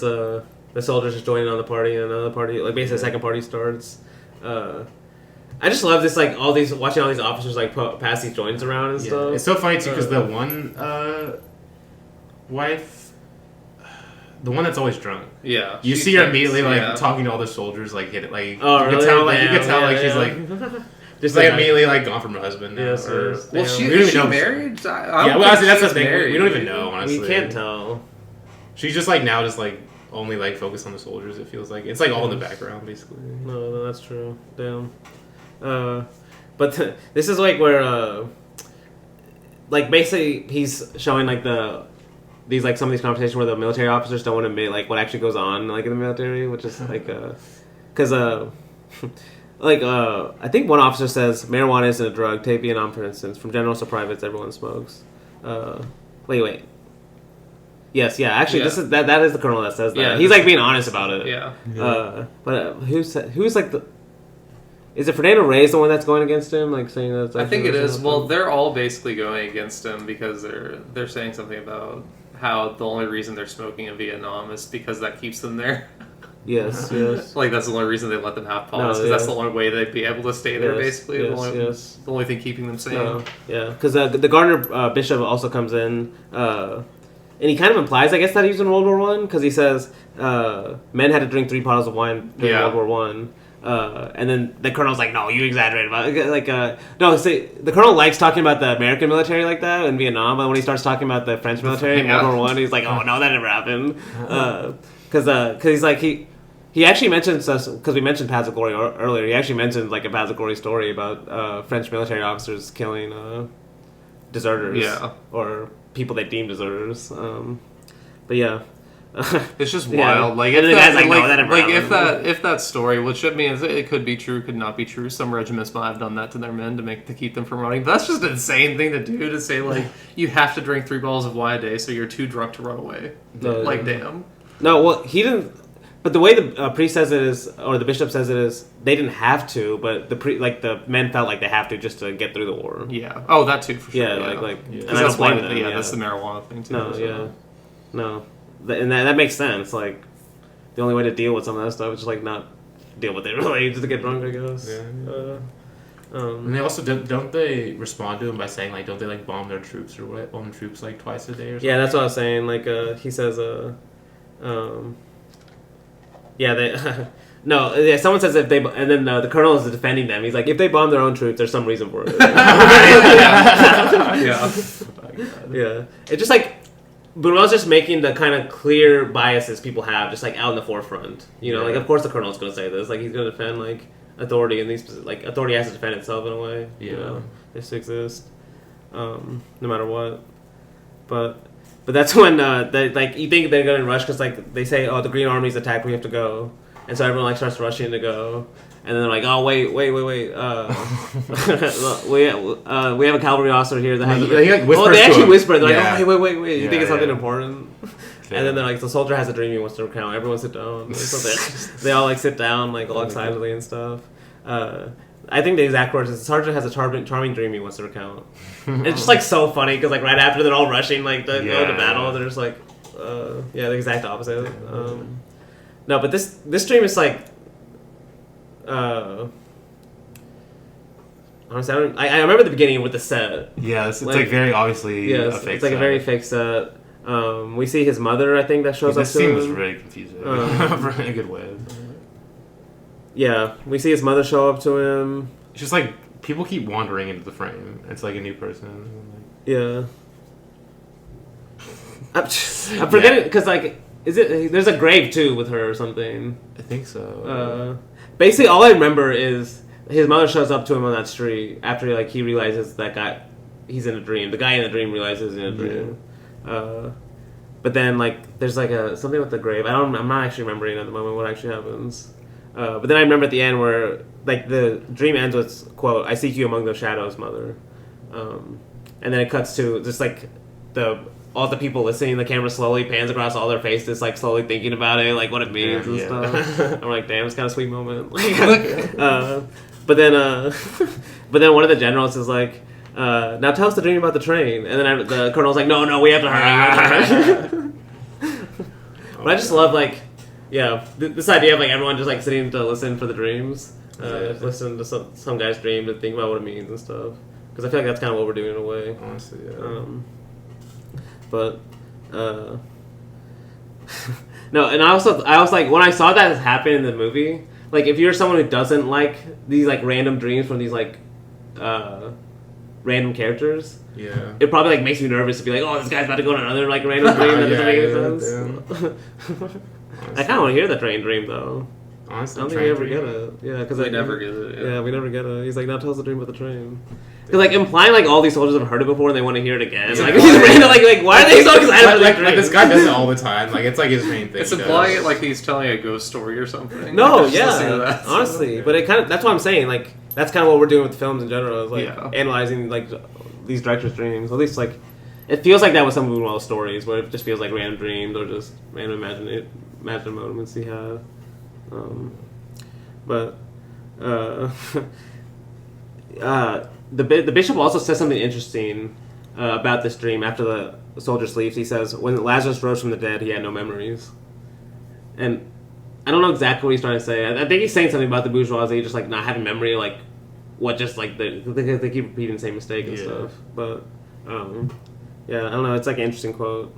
The soldiers just joining on the party, and another party, like basically the second party starts. I just love this, like watching all these officers like pass these joints around and stuff. It's so funny too because the one wife, the one that's always drunk. Yeah. You see her immediately like talking to all the soldiers, like hit it, like oh, you really? can tell like she's like just like immediately like gone from her husband now. Yes, yes. Well, is she married? Honestly, that's the thing. We don't even know. Honestly, we can't tell. She's just like now, just like only like focused on the soldiers. It feels like it's like all in the background, basically. No, that's true. Damn. But this is like where, like basically he's showing like these like some of these conversations where the military officers don't want to admit like what actually goes on like in the military, which is like because like I think one officer says marijuana isn't a drug. Take Vietnam for instance. From generals to privates, everyone smokes. Wait. Yes, yeah. Actually, this is that is the colonel that says that. Yeah, he's like being honest about it. Yeah. But who's like the? Is it Fernando Reyes the one that's going against him? Like saying that. I think it is. Well, they're all basically going against him because they're saying something about how the only reason they're smoking in Vietnam is because that keeps them there. Yes. Like that's the only reason they let them have pause because that's the only way they'd be able to stay there. Basically, the only thing keeping them sane. Yeah, because the Gardner Bishop also comes in. And he kind of implies, I guess, that he was in World War One because he says men had to drink 3 bottles of wine during World War One, and then the colonel's like, "No, you exaggerated about it." Like, no, see, the colonel likes talking about the American military like that in Vietnam, but when he starts talking about the French military in World War One, he's like, "Oh no, that never happened," because he's like he actually mentions because we mentioned Paths of Glory earlier. He actually mentioned like a Paths of Glory story about French military officers killing deserters, or people they deem deserters. But yeah, it's just wild. Like if that story, which I mean, it could be true, could not be true. Some regiments might have done that to their men to keep them from running. But that's just an insane thing to do. To say like you have to drink 3 bottles of wine a day, so you're too drunk to run away. Damn. No, well, he didn't. But the way the priest says it is, or the bishop says it is, they didn't have to, but the men felt like they have to just to get through the war. Yeah. Oh, that too for sure. Yeah, yeah. And I don't blame them. That's the marijuana thing too. No, and that makes sense. Like the only way to deal with some of that stuff is just like not deal with it really, just to get drunk, I guess. Yeah. And they also don't they respond to him by saying like don't they like bomb their troops or what? Bomb troops like twice a day or something? Yeah, that's what I was saying. Like he says yeah, they. No, yeah, someone says if they, and then the colonel is defending them. He's like, if they bomb their own troops, there's some reason for it. Yeah. It's just like Buñuel's just making the kind of clear biases people have, just like out in the forefront. You know, like of course the colonel's going to say this. Like he's going to defend like authority, and these like authority has to defend itself in a way. Yeah, you know, just to exist, no matter what. But that's when they, like you think they're gonna rush because like they say, oh, the Green Army's attacked, we have to go, and so everyone like starts rushing to go, and then they're like, oh wait, we have a cavalry officer here that has. They actually whisper. They're like, oh wait, you think it's something important? And then they're like, the soldier has a dream he wants to recount. Everyone sit down. So they all like sit down like all excitedly and stuff. I think the exact words is the sergeant has a charming dream he wants to recount. It's just like so funny because like right after they're all rushing like to go to battle, they're just like, the exact opposite. No, but this dream is like, honestly, I remember the beginning with the set. Yeah, it's like very obviously a fake it's like a very fake set. We see his mother, I think, that shows up. This scene was really confusing. In a good way. yeah, we see his mother show up to him. It's just like people keep wandering into the frame. It's like a new person. Yeah. I'm forgetting because like, is it? There's a grave too with her or something. I think so. Basically, all I remember is his mother shows up to him on that street after like he realizes that guy he's in a dream. The guy in the dream realizes he's in a dream. But then like there's like something with the grave. I'm not actually remembering at the moment what actually happens. But then I remember at the end where like the dream ends with quote, "I seek you among the shadows, mother," and then it cuts to just like all the people listening. The camera slowly pans across all their faces, like slowly thinking about it, like what it means and stuff. I'm like, damn, it's kind of a sweet moment. But then one of the generals is like, now tell us the dream about the train. And then the colonel's like, no, we have to hurry. But I just love like, this idea of like everyone just like sitting to listen for the dreams, listen to some guy's dream and think about what it means and stuff. Because I feel like that's kind of what we're doing in a way. Honestly, yeah. But no, and I was like when I saw that happen in the movie, like if you're someone who doesn't like these like random dreams from these like random characters, it probably like makes me nervous to be like, oh, this guy's about to go on another like random dream that doesn't make any sense. I kind of want to hear the train dream though. Honestly, I don't think we ever get it. Yeah, because we never get it. Yeah, we never get it. He's like, now tell us the dream about the train. Because like implying like all these soldiers have heard it before and they want to hear it again. Like he's random. Like why are they so excited for like this guy does it all the time. Like it's like his main thing. It's implying it like he's telling a ghost story or something. No, yeah, honestly, but it kind of that's what I'm saying. Like that's kind of what we're doing with films in general. Is like analyzing like these directors' dreams. At least like it feels like that with some Buñuel stories where it just feels like random dreams or just random imagined moments he had. The bishop also says something interesting about this dream after the soldier sleeps. He says, when Lazarus rose from the dead, he had no memories. And I don't know exactly what he's trying to say. I think he's saying something about the bourgeoisie just like not having memory, like what just like they keep repeating the same mistake and stuff. But I don't know. It's like an interesting quote.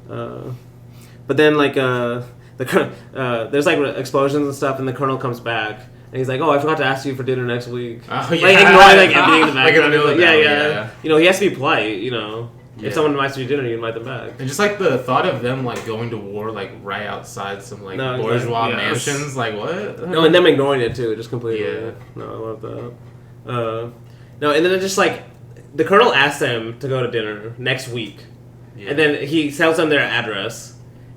But then like there's like explosions and stuff, and the colonel comes back. And he's like, oh, I forgot to ask you for dinner next week. Oh, yeah. Like, ignoring, like, everything in the background. Yeah. You know, he has to be polite, you know. Yeah. If someone invites you to dinner, you invite them back. And just, like, the thought of them, like, going to war, like, right outside some, like, bourgeois mansions. Like, what? No, and them ignoring it, too, just completely. Yeah. No, I love that. No, and then it just, like, the colonel asks them to go to dinner next week. Yeah. And then he tells them their address.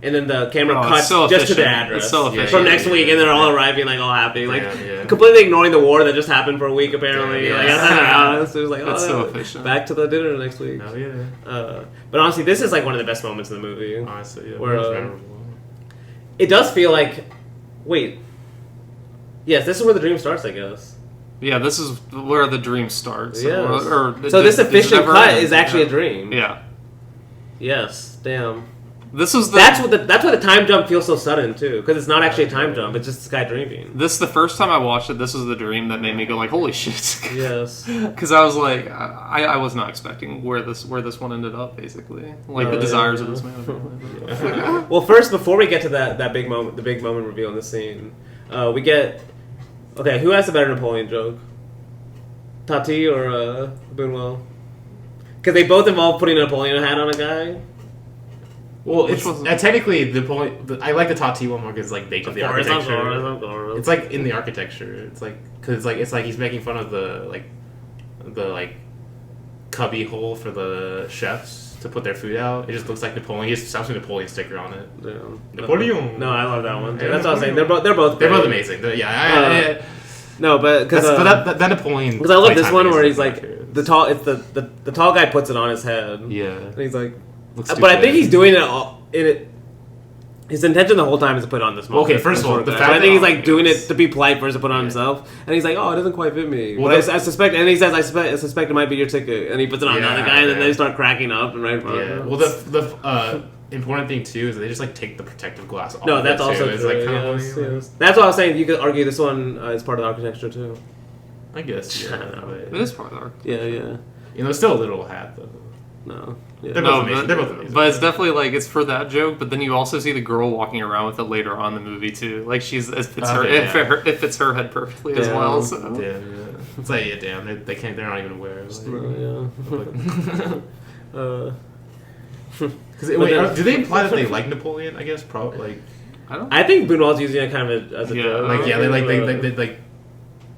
And then the camera cuts just to their address from next week, and they're all arriving like all happy, like completely ignoring the war that just happened for a week apparently. Like it was like, that's so efficient. Back to the dinner next week. Oh yeah. But honestly, this is like one of the best moments in the movie. Honestly, yeah. Where it does feel like, wait, yes, this is where the dream starts, I guess. Yeah, this is where the dream starts. Yeah. So this efficient cut is actually a dream. Yeah. Yes. Damn. This was that's why the time jump feels so sudden too, because it's not actually a time jump; it's just this guy dreaming. This the first time I watched it. This was the dream that made me go like, "Holy shit!" Yes, because I was like, I was not expecting where this one ended up. Basically, like the desires of this man. Well, first, before we get to that big moment, the big moment reveal in the scene, we get who has the better Napoleon joke, Tati or Buñuel? Because they both involve putting a Napoleon hat on a guy. Well, it's technically the point. I like the Tati one more because like they did the architecture. It's like in the architecture. It's like because it's like he's making fun of the cubby hole for the chefs to put their food out. It just looks like Napoleon. He just slaps a Napoleon sticker on it. Damn. Napoleon. No, I love that one. Too. That's what I was saying. They're both amazing. No, but that Napoleon. Because I love this one where he's like the tall guy puts it on his head. Yeah, and he's like. But I think he's doing it. His intention the whole time is to put on this. Okay, first of all, the fact I think he's like doing it to be polite first to put on himself, and he's like, "Oh, it doesn't quite fit me." Well, but I suspect, and he says, "I suspect it might be your ticket," and he puts it on another guy, and then they start cracking up and right. Well, the important thing too is that they just like take the protective glass off. No, that's also true. Yes. That's what I was saying. You could argue this one is part of the architecture too. I guess. Yeah, it is part of the architecture. Yeah. You know, it's still a little hat though. No. Yeah. They're both amazing. They're both amazing. But it's definitely like it's for that joke. But then you also see the girl walking around with it later on in the movie too. Like it fits her head perfectly as well. So. Yeah. It's like damn, they can't. They're not even aware. Do they imply that they like Napoleon? I guess probably. I think Buñuel's using it kind of as a joke. Like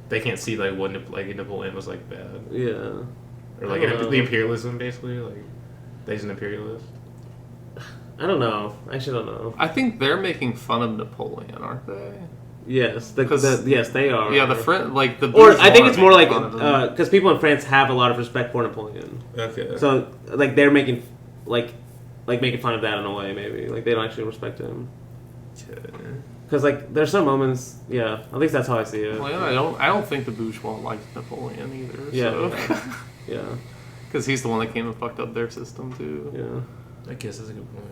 they can't see like what Napoleon was like bad. Yeah. Or like the imperialism basically like he's an imperialist. I don't know. I actually don't know. I think they're making fun of Napoleon, aren't they? Yes, yes, they are. Yeah, the or I think it's more like because people in France have a lot of respect for Napoleon. Okay. So like they're making making fun of that in a way, maybe like they don't actually respect him. Because like there's some moments, yeah. At least that's how I see it. Well, yeah, I don't think the bourgeois liked Napoleon either. Yeah. So. Yeah. Because he's the one that came and fucked up their system too. Yeah. I guess that's a good point.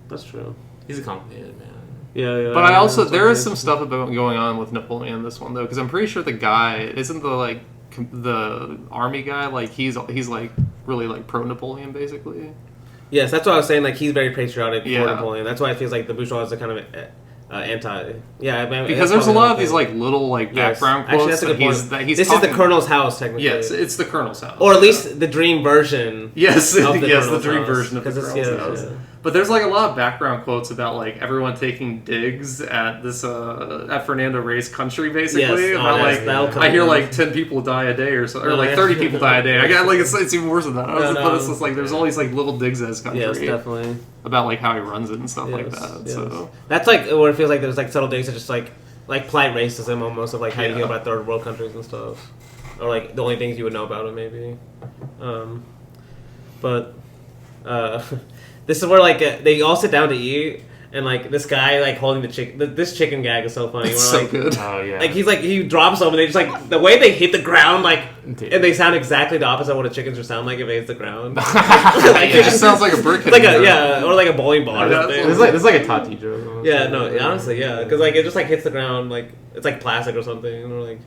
That's true. He's a complicated man. Yeah. But I also there is some stuff about going on with Napoleon in this one though, because I'm pretty sure the guy isn't the army guy, like he's like really like pro Napoleon basically. Yes, that's what I was saying. Like he's very patriotic for Napoleon. That's why it feels like the bourgeois are kind of anti. Yeah, because there's a lot of these like little like background quotes. Actually, that's a good point. This is the Colonel's house, technically. Yes, it's the Colonel's house, or at least the dream version. Yes, of the dream version of the Colonel's house. Yeah. But there's like a lot of background quotes about like everyone taking digs at this at Fernando Rey's country, basically. About I hear like 10 people die a day or so, or like 30 people die a day. I got like it's even worse than that. But it's just like there's all these like little digs at his country. Yes, definitely. About like how he runs it and stuff like that. Yes. So that's like where it feels like there's like subtle digs that just like polite racism almost of like how you feel about third world countries and stuff, or like the only things you would know about it maybe. But this is where like they all sit down to eat, and like this guy like holding the chicken. This chicken gag is so funny. It's so like, good. Oh yeah. Like he drops them, and they just like the way they hit the ground, like, and they sound exactly the opposite of what a chicken should sound like if it hits the ground. Like, it just sounds like a brick. Like or like a bowling ball. Or something. It's like a Tati joke. Yeah, no, honestly, yeah, because like it just like hits the ground, like it's like plastic or something, or like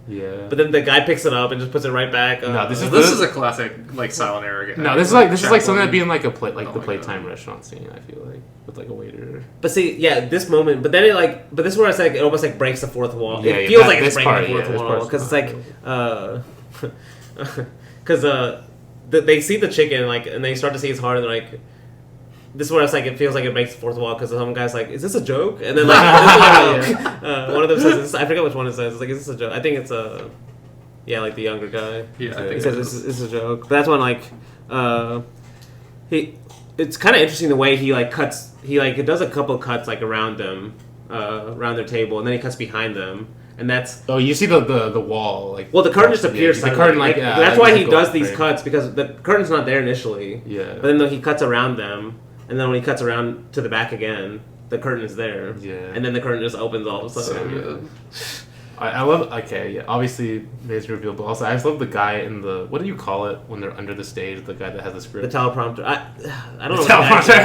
But then the guy picks it up and just puts it right back. No, this is a classic like silent era gag. No, this is like something that'd be in like a the playtime restaurant scene. I feel like with like a waiter. But see, this moment, but then but this is where I said it almost like breaks the fourth wall. Yeah, it feels like it's breaking the fourth wall because it's like because they see the chicken like and they start to see his heart and they're like. This is where it's like it feels like it breaks the fourth wall because some guy's like, "Is this a joke?" And then like one of them says, "I forget which one it says." It's like, "Is this a joke?" I think it's like the younger guy. Yeah, I think he says this is a joke. But that's when like it's kind of interesting the way he like cuts. He like it does a couple of cuts like around them, around their table, and then he cuts behind them. And that's you see the wall like the curtain just appears. The curtain that's why he does these cuts because the curtain's not there initially. Yeah. But then he cuts around them. And then when he cuts around to the back again, the curtain is there. Yeah. And then the curtain just opens all of a sudden. So good. I love. Okay, yeah. Obviously, major reveal, but also I just love the guy in the. What do you call it when they're under the stage? The guy that has the script. The teleprompter. I don't know. Teleprompter.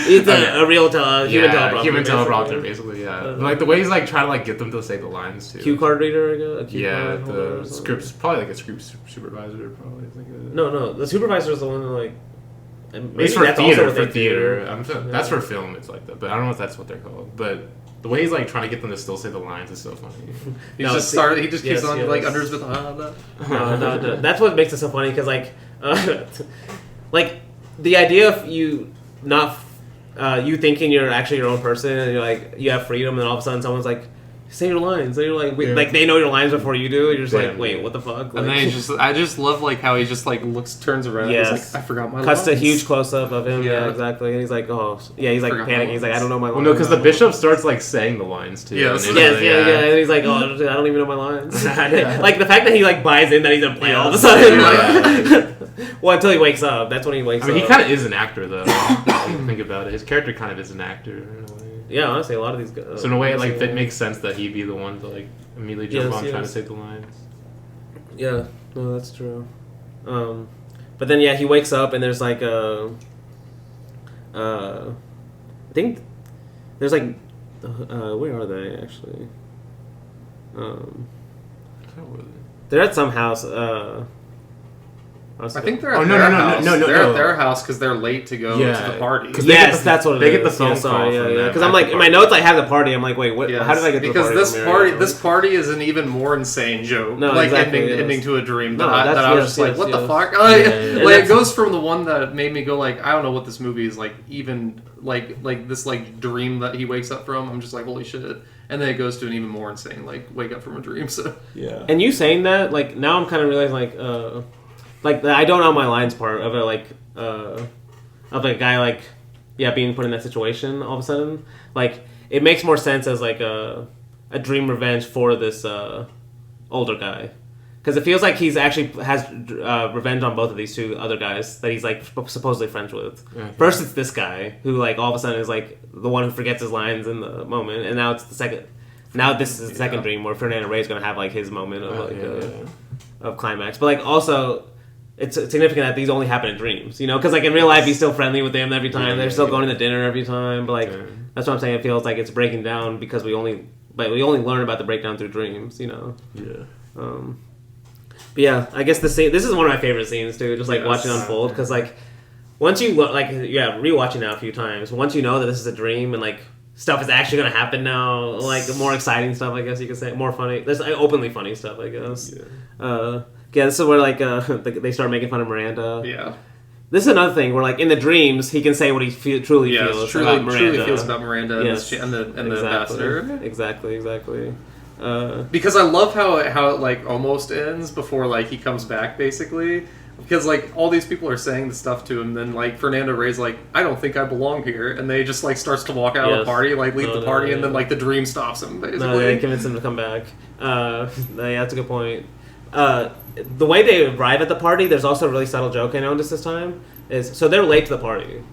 It's a real human teleprompter. Human teleprompter, basically. Yeah. Like the way he's like trying to like get them to say the lines too. Cue card reader. The script's probably like a script supervisor. Probably. No. The supervisor is the one that like. Maybe it's for that's theater. Also for theater. That's for film. It's like that, but I don't know if that's what they're called. But the way he's like trying to get them to still say the lines is so funny. He just keeps on like under his No, that's what makes it so funny because like, like the idea of you not you thinking you're actually your own person and you're like you have freedom and then all of a sudden someone's like. Say your lines. You're like, like they know your lines before you do. You're just like, wait, what the fuck? Like, and then I just love like how he just like turns around. Yes. He's like, I forgot my Cuts lines. a huge close up of him. Yeah, exactly. And he's like, oh, yeah. He's like panicking. He's like, I don't know my lines. Well, no, because the bishop starts like saying the lines too. Yes. Yeah. And he's like, oh, I don't even know my lines. Like the fact that he like buys in that he's gonna play all of a sudden. Like, well, until he wakes up. That's when he wakes up. I mean, he kind of is an actor though. If you think about it, his character kind of is an actor in a way. Yeah, honestly, a lot of these guys. So in a way, like that makes sense that he'd be the one to like immediately jump on trying to say the lines. Yeah, no, that's true. But then he wakes up and there's like I think there's like where are they actually? They're at some house. I think they're at Oh, no, their no, no, house. no, no, They're no. at their house because they're late to go to the party. Because Yes, that's what it is. They get the phone Yeah, sorry, call from them because I'm at like the in my party. notes I have the party. I'm like, wait, what? Yes, How did I get to the because party? this from party Mary? this party is an even more insane joke. No, like exactly, ending yes. to a dream that, No, I, that's- that I was yes, just like, yes, what the yes. fuck? yeah. Like that's- it goes from the one that made me go like, I don't know what this movie is like, even like this like dream that he wakes up from. I'm just like, holy shit. And then it goes to an even more insane like wake up from a dream. So Yeah. And you saying that, like now I'm kind of realizing like the I don't know my lines part of it, of a guy like being put in that situation all of a sudden, like it makes more sense as like a dream revenge for this older guy, because it feels like he's actually has revenge on both of these two other guys that he's like supposedly friends with. Okay. First it's this guy who like all of a sudden is like the one who forgets his lines in the moment, and now it's the second. Now this is the second dream where Fernando Rey's gonna have like his moment of of climax, but like also. It's significant that these only happen in dreams, you know? Because, like, in real life, he's still friendly with them every time. They're still going to dinner every time. But, like, that's what I'm saying. It feels like it's breaking down because we only learn about the breakdown through dreams, you know? Yeah. But, yeah, I guess this is one of my favorite scenes, too. Just, like, watching it unfold. Because, like, once you, like, rewatching now a few times. Once you know that this is a dream and, like, stuff is actually going to happen now. Like, more exciting stuff, I guess you could say. More funny. There's like, openly funny stuff, I guess. Yeah, this is where, like, they start making fun of Miranda. yeah. This is another thing where, like, in the dreams, he can say what he truly feels about Miranda. Truly feels about Miranda Yes. and the ambassador. Exactly. Because I love how it like almost ends before like he comes back basically. Because like all these people are saying the stuff to him, then like Fernando Rey's like, I don't think I belong here, and they just like starts to walk out of the party, like leave the party, and then like the dream stops him basically. No, they convince him to come back. Yeah, that's a good point. The way they arrive at the party, there's also a really subtle joke I noticed this time. So they're late to the party.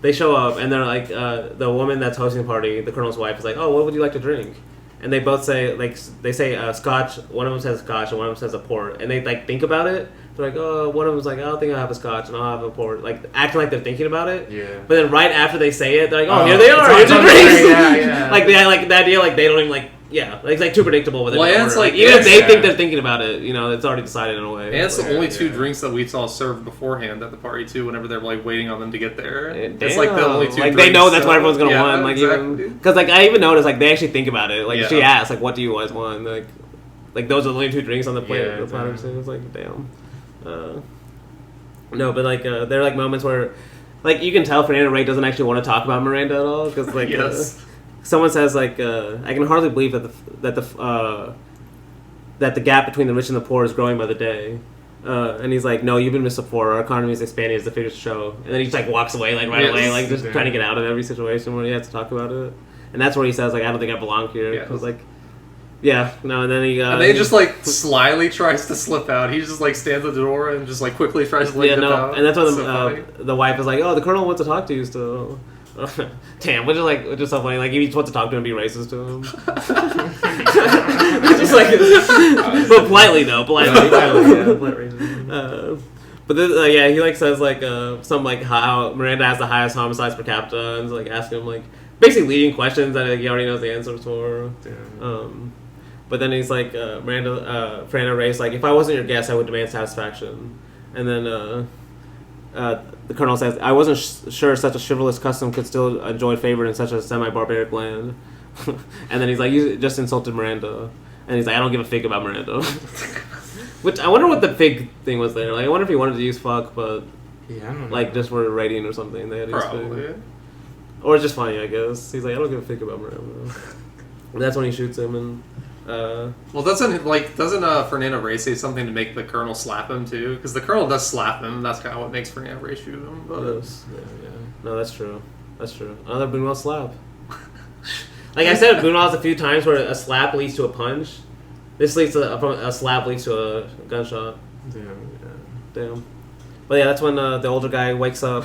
They show up and they're like, the woman that's hosting the party, the colonel's wife, is like, oh, what would you like to drink? And they both say, like, they say scotch. One of them says scotch and one of them says a port. And they like think about it. They're like, oh, one of them's like, I don't think I'll have a scotch and I'll have a port. Like acting like they're thinking about it. Yeah. But then right after they say it, they're like, oh, here they are. Here's your drinks. Yeah. Like the idea, like they don't even like. Yeah, it's like too predictable with it. Well, it's like- even if they yeah. think they're thinking about it, you know, it's already decided in a way. And it's the Yeah, only two yeah. drinks that we saw served beforehand at the party too. Whenever they're like waiting on them to get there, Damn. it's like the only two. Like drinks, they know that's so- what everyone's gonna yeah, want. Like exactly. even because like I even noticed like they actually think about it. Like Yeah. she asks like, "What do you guys want?" Like those are the only two drinks on the plate. Yeah, The platter. So it's like damn. No, but like there are like moments where like you can tell Fernando Rey doesn't actually want to talk about Miranda at all because like Yes. someone says like I can hardly believe that the gap between the rich and the poor is growing by the day. And he's like, no, you've been misinformed. Our economy is expanding as the figures show. And then he just like walks away like right Yes. away, like just Yeah. trying to get out of every situation where he has to talk about it. And that's where he says like, I don't think I belong here. Yes. Cause like, yeah, no, and then he. And then he just like slyly tries to slip out. He just like stands at the door and just like quickly tries to like dip out. and that's when It's so funny. the wife is like, oh, the colonel wants to talk to you still. Damn, which is so funny. Like, he just wants to talk to him and be racist to him. Just like, but politely though, politely. But then, he like says like some like how Miranda has the highest homicides per capita, and is, like asking him like basically leading questions that like, he already knows the answers for. But then he's like Fernando Rey's like, if I wasn't your guest, I would demand satisfaction. And then the colonel says, I wasn't sure such a chivalrous custom could still enjoy favor in such a semi-barbaric land. And then he's like, you just insulted Miranda. And he's like, I don't give a fig about Miranda. Which, I wonder what the fig thing was there. Like, I wonder if he wanted to use fuck, but Yeah, I don't know. like just for rating or something. They had to use Probably. fig. Or it's just funny, I guess. He's like, I don't give a fig about Miranda. And that's when he shoots him and... Well, doesn't Fernando Rey say something to make the colonel slap him too? Because the colonel does slap him. That's kind of what makes Fernando Rey shoot him. But Yes. Yeah. No, that's true. That's true. Another Buñuel slap. Like I said, Buñuel has a few times where a slap leads to a punch. This leads to a slap leads to a gunshot. Damn. But yeah, that's when the older guy wakes up,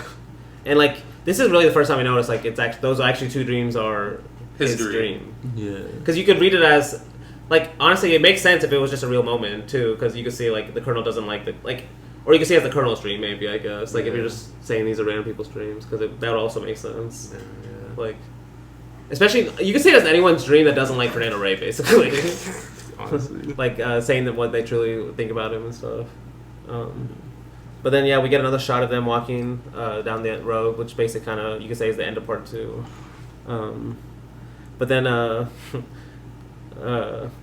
and like this is really the first time I noticed like those actually two dreams are His dream. Yeah. Because you could read it as like honestly, it makes sense if it was just a real moment too. Because you could see like the colonel doesn't like the like. Or you can see it as the colonel's dream, maybe, I guess. Like, if you're just saying these are random people's dreams, because that would also make sense. Yeah. Like, especially, you can see it as anyone's dream that doesn't like Fernando Rey, basically. Honestly. Like, saying that what they truly think about him and stuff. But then we get another shot of them walking down the road, which basically kind of you could say is the end of part 2. But then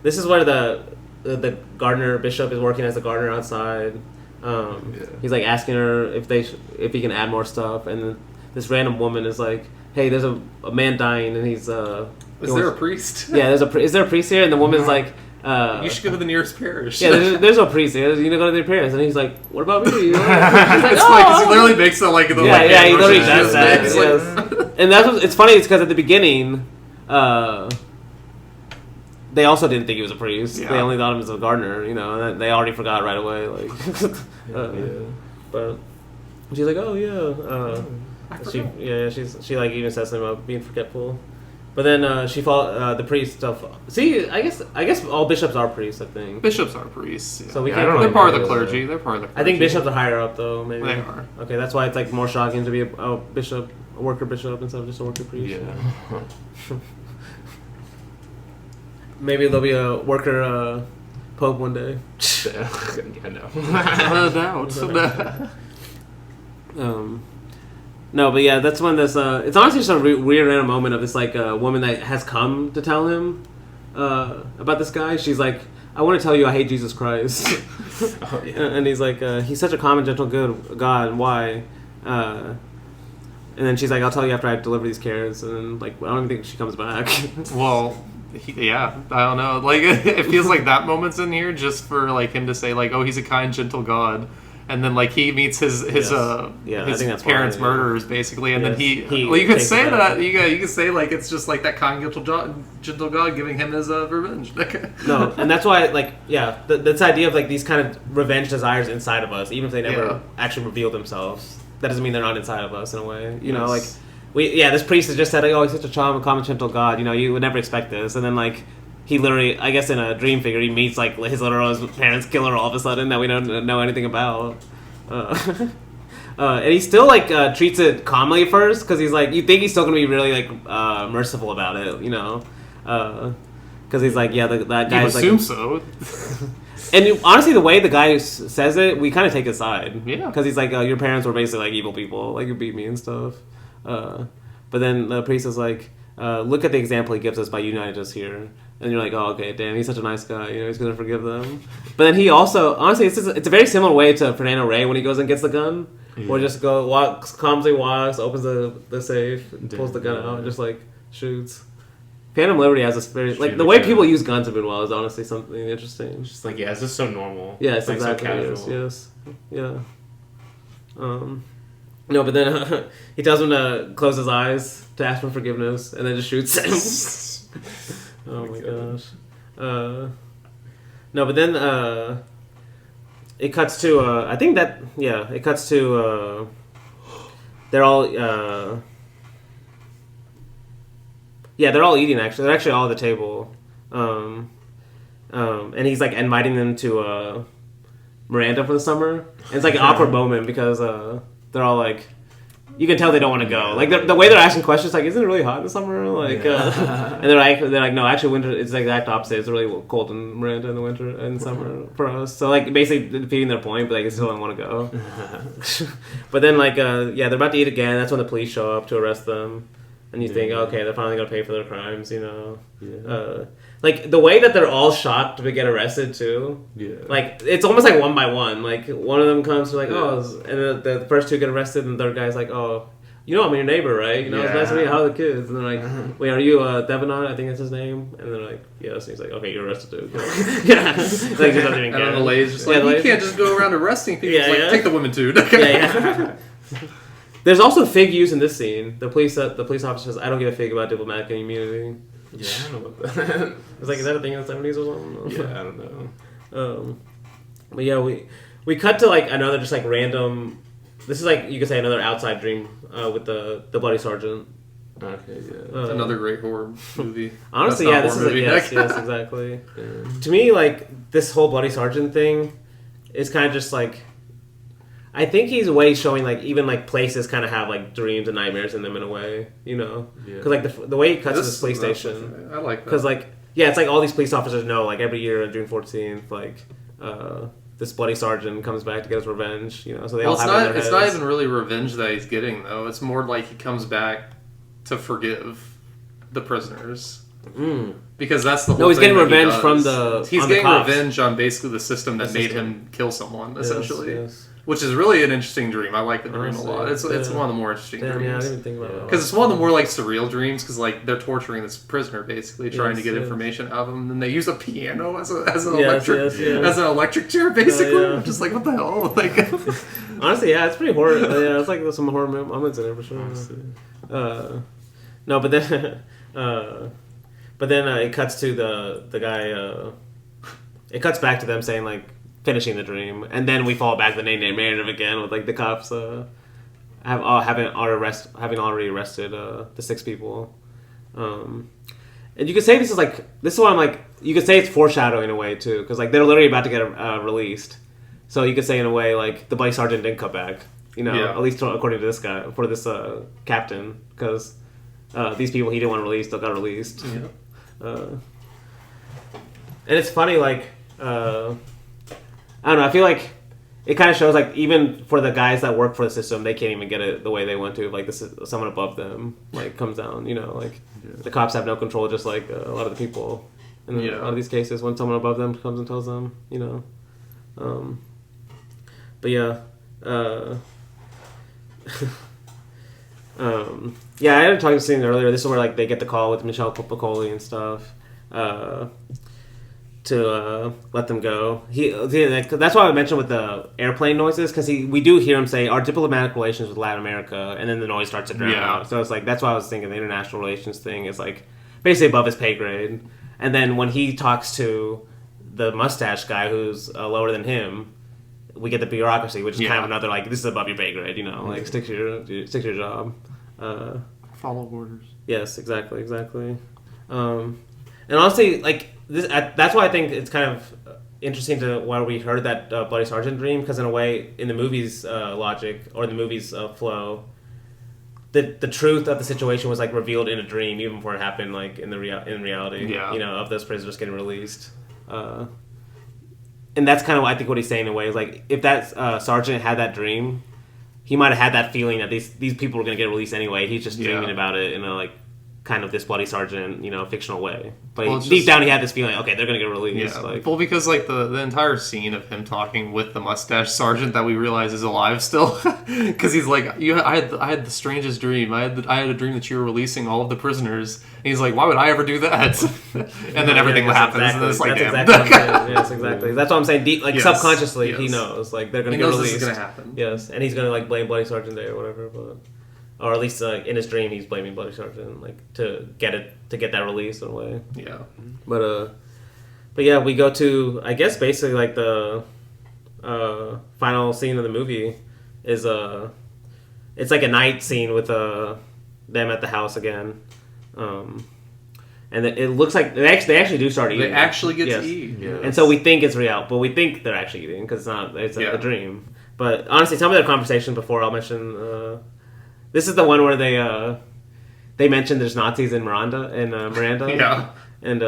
this is where the gardener bishop is working as a gardener outside. He's like asking her if he can add more stuff, and then this random woman is like, "Hey, there's a man dying, and he's Is there a priest? Yeah, is there a priest here?" And the woman's like, "You should go to the nearest parish." Yeah, there's no priest here. You know, go to their parents, and he's like, "What about me?" You know? He's like, it's funny because he literally makes it like the he literally does that. Yes. And that's it's funny. It's because at the beginning, they also didn't think he was a priest. Yeah. They only thought him as a gardener. You know, and they already forgot right away. Like, but she's like, "Oh yeah." She like even says something about being forgetful. But then the priest stuff. See, I guess all bishops are priests. I think bishops are priests. Yeah. So we can't. They're part of the clergy. They're part of the clergy. I think bishops are higher up though. Maybe they are. Okay, that's why it's like more shocking to be a bishop, a worker bishop, instead of just a worker priest. Yeah. Maybe there'll be a worker pope one day. I know. No doubt. No, but that's when this. It's honestly just a weird random moment of this like woman that has come to tell him about this guy. She's like, "I want to tell you, I hate Jesus Christ." And he's like, "He's such a calm and gentle, good God. Why?" And then she's like, "I'll tell you after I deliver these carrots." And then like, I don't even think she comes back. Well. I don't know. Like, it feels like that moment's in here just for like him to say like, "Oh, he's a kind, gentle God," and then like he meets his parents' murderers basically, and then you could say that you could say like it's just like that kind, gentle God giving him his revenge. No, and that's why this idea of like these kind of revenge desires inside of us, even if they never actually reveal themselves, that doesn't mean they're not inside of us in a way. You know, like. This priest has just said, like, "Oh, he's such a calm and gentle God. You know, you would never expect this." And then, like, he literally, I guess in a dream figure, he meets, like, his parents' killer all of a sudden that we don't know anything about. And he still, like, treats it calmly at first, because he's, like, you think he's still going to be really, like, merciful about it, you know? Because he's like, that guy's, like... You assume so. And honestly, the way the guy says it, we kind of take his side. Yeah. Because he's like, your parents were basically, like, evil people. Like, you beat me and stuff. But then the priest is like, look at the example he gives us by uniting us here. And you're like, oh, okay, damn, he's such a nice guy. You know, he's going to forgive them. But then he also, honestly, it's a very similar way to Fernando Rey when he goes and gets the gun. Or just calmly walks, opens the safe, pulls the gun out, and just, like, shoots. Phantom Liberty has this very... Like, the way people use guns in Buñuel is honestly something interesting. Just like, it's just so normal. Yeah, it's exactly so casual. Yes. Yeah. No, but then he tells him to close his eyes to ask for forgiveness, and then just shoots him. Oh my gosh. No, but then it cuts to I think that it cuts to they're all they're all eating actually. They're actually all at the table. And he's like inviting them to Miranda for the summer. And it's like an awkward moment because they're all like, you can tell they don't want to go. Like the way they're asking questions, like, isn't it really hot in the summer? Like, and they're like, no, actually, winter. It's like the exact opposite. It's really cold in Miranda in the winter and summer for us. So like, basically defeating their point, but like, they still don't want to go. But then like, they're about to eat again. That's when the police show up to arrest them, and you think, okay, they're finally gonna pay for their crimes, you know. Yeah. Like, the way that they're all shocked to get arrested, too. Yeah. Like, it's almost like one by one. Like, one of them comes to, like, and the first two get arrested, and the third guy's like, oh, you know I'm your neighbor, right? You know, it's nice to meet you. How are the kids? And they're like, wait, are you Devonon? I think that's his name. And they're like, yes. And he's like, okay, you're arrested, too. Yeah. Like, he doesn't even care. And the lady's just like, you can't just go around arresting people. It's like, take the women, too. There's also fig used in this scene. The police officer says, I don't give a fig about diplomatic immunity. Yeah, I don't know about that. It's like, is that a thing in the 70s or something? Yeah, I don't know. But yeah, we cut to like another just like random. This is like you could say another outside dream with the Bloody Sergeant. Okay, yeah. It's another great horror movie. Honestly, yeah, this is yes, exactly. Yeah. To me, like this whole Bloody Sergeant thing is kind of just like. I think he's a way showing like even like places kind of have like dreams and nightmares in them in a way, you know, because like the way he cuts to this police station, I like that because like it's like all these police officers know like every year on June 14th like this bloody sergeant comes back to get his revenge. You know, so they Well, all have it in their it's not heads. even really revenge that he's getting though. It's more like he comes back to forgive the prisoners. Because that's the whole No, he's thing getting that he revenge does. from the. He's on the getting cops. revenge on basically the system that The made system. him kill someone, essentially. Yes. Which is really an interesting dream. I like the dream Honestly, a lot. It's yeah. one of the more interesting Damn, dreams. yeah, I didn't even think about that. Because it's one of the more like surreal dreams. Because like they're torturing this prisoner, basically trying to get Yes. information out of him. And then they use a piano as an Yes, electric yes. as an electric chair, basically. Yeah. I'm just like, what the hell? Like, Honestly, yeah, it's pretty horror. Yeah, it's like some horror moments in it for sure. No, but then, it cuts to the guy. It cuts back to them saying like finishing the dream, and then we fall back to the narrative again with like the cops having already arrested the 6 people. And you could say this is why I'm like, you could say it's foreshadowing in a way too, because like they're literally about to get released. So you could say in a way like the bloody sergeant didn't come back, you know, Yeah. at least according to this guy, for this captain, because these people he didn't want released still got released. yeah. And it's funny, like I don't know. I feel like it kind of shows like even for the guys that work for the system, they can't even get it the way they want to. Like this is someone above them like comes down. You know, like the cops have no control, just like a lot of the people. In a lot of these cases, when someone above them comes and tells them, you know. But yeah. Yeah, I had talked to Stephen earlier. This is where like they get the call with Michelle Piccoli and stuff to let them go. That's why I mentioned with the airplane noises, because we do hear him say our diplomatic relations with Latin America, and then the noise starts to drown out. So it's like that's why I was thinking the international relations thing is like basically above his pay grade. And then when he talks to the mustache guy who's lower than him, we get the bureaucracy, which is kind of another like this is above your pay grade, you know, like stick to your job. Follow orders. Yes, exactly. And honestly, like this, that's why I think it's kind of interesting to why we heard that Bloody Sergeant dream, because in a way, in the movie's logic or the movie's flow, the truth of the situation was like revealed in a dream even before it happened, like in reality. Yeah. You know, of those prisoners getting released. And that's kind of I think what he's saying in a way is like if that sergeant had that dream, he might have had that feeling that these people were going to get released anyway. He's just dreaming about it in a like kind of this bloody sergeant, you know, fictional way. But deep down, he had this feeling, okay, they're going to get released. Yeah. Like, Well, because like the entire scene of him talking with the mustache sergeant that we realize is alive still, because he's like, I had the strangest dream. I had a dream that you were releasing all of the prisoners. And he's like, why would I ever do that? And then everything happens, exactly. and it's like, that's damn. exactly what I'm saying. Yes, exactly. That's what I'm saying. Deep, like Yes. subconsciously, he Yes. knows like they're going to He get knows released. this is gonna happen. Yes, and he's going to like blame Bloody Sergeant Day or whatever, or at least in his dream, he's blaming Bloody Sergeant like to get that release in a way. Yeah. But yeah, we go to I guess basically like the final scene of the movie is it's like a night scene with them at the house again, and it looks like they actually do start eating. They actually get Yes. to eat. Yes. And so we think it's real, but we think they're actually eating because it's a dream. But honestly, some of their conversations before, I'll mention. This is the one where they mentioned there's Nazis in Miranda. Yeah. And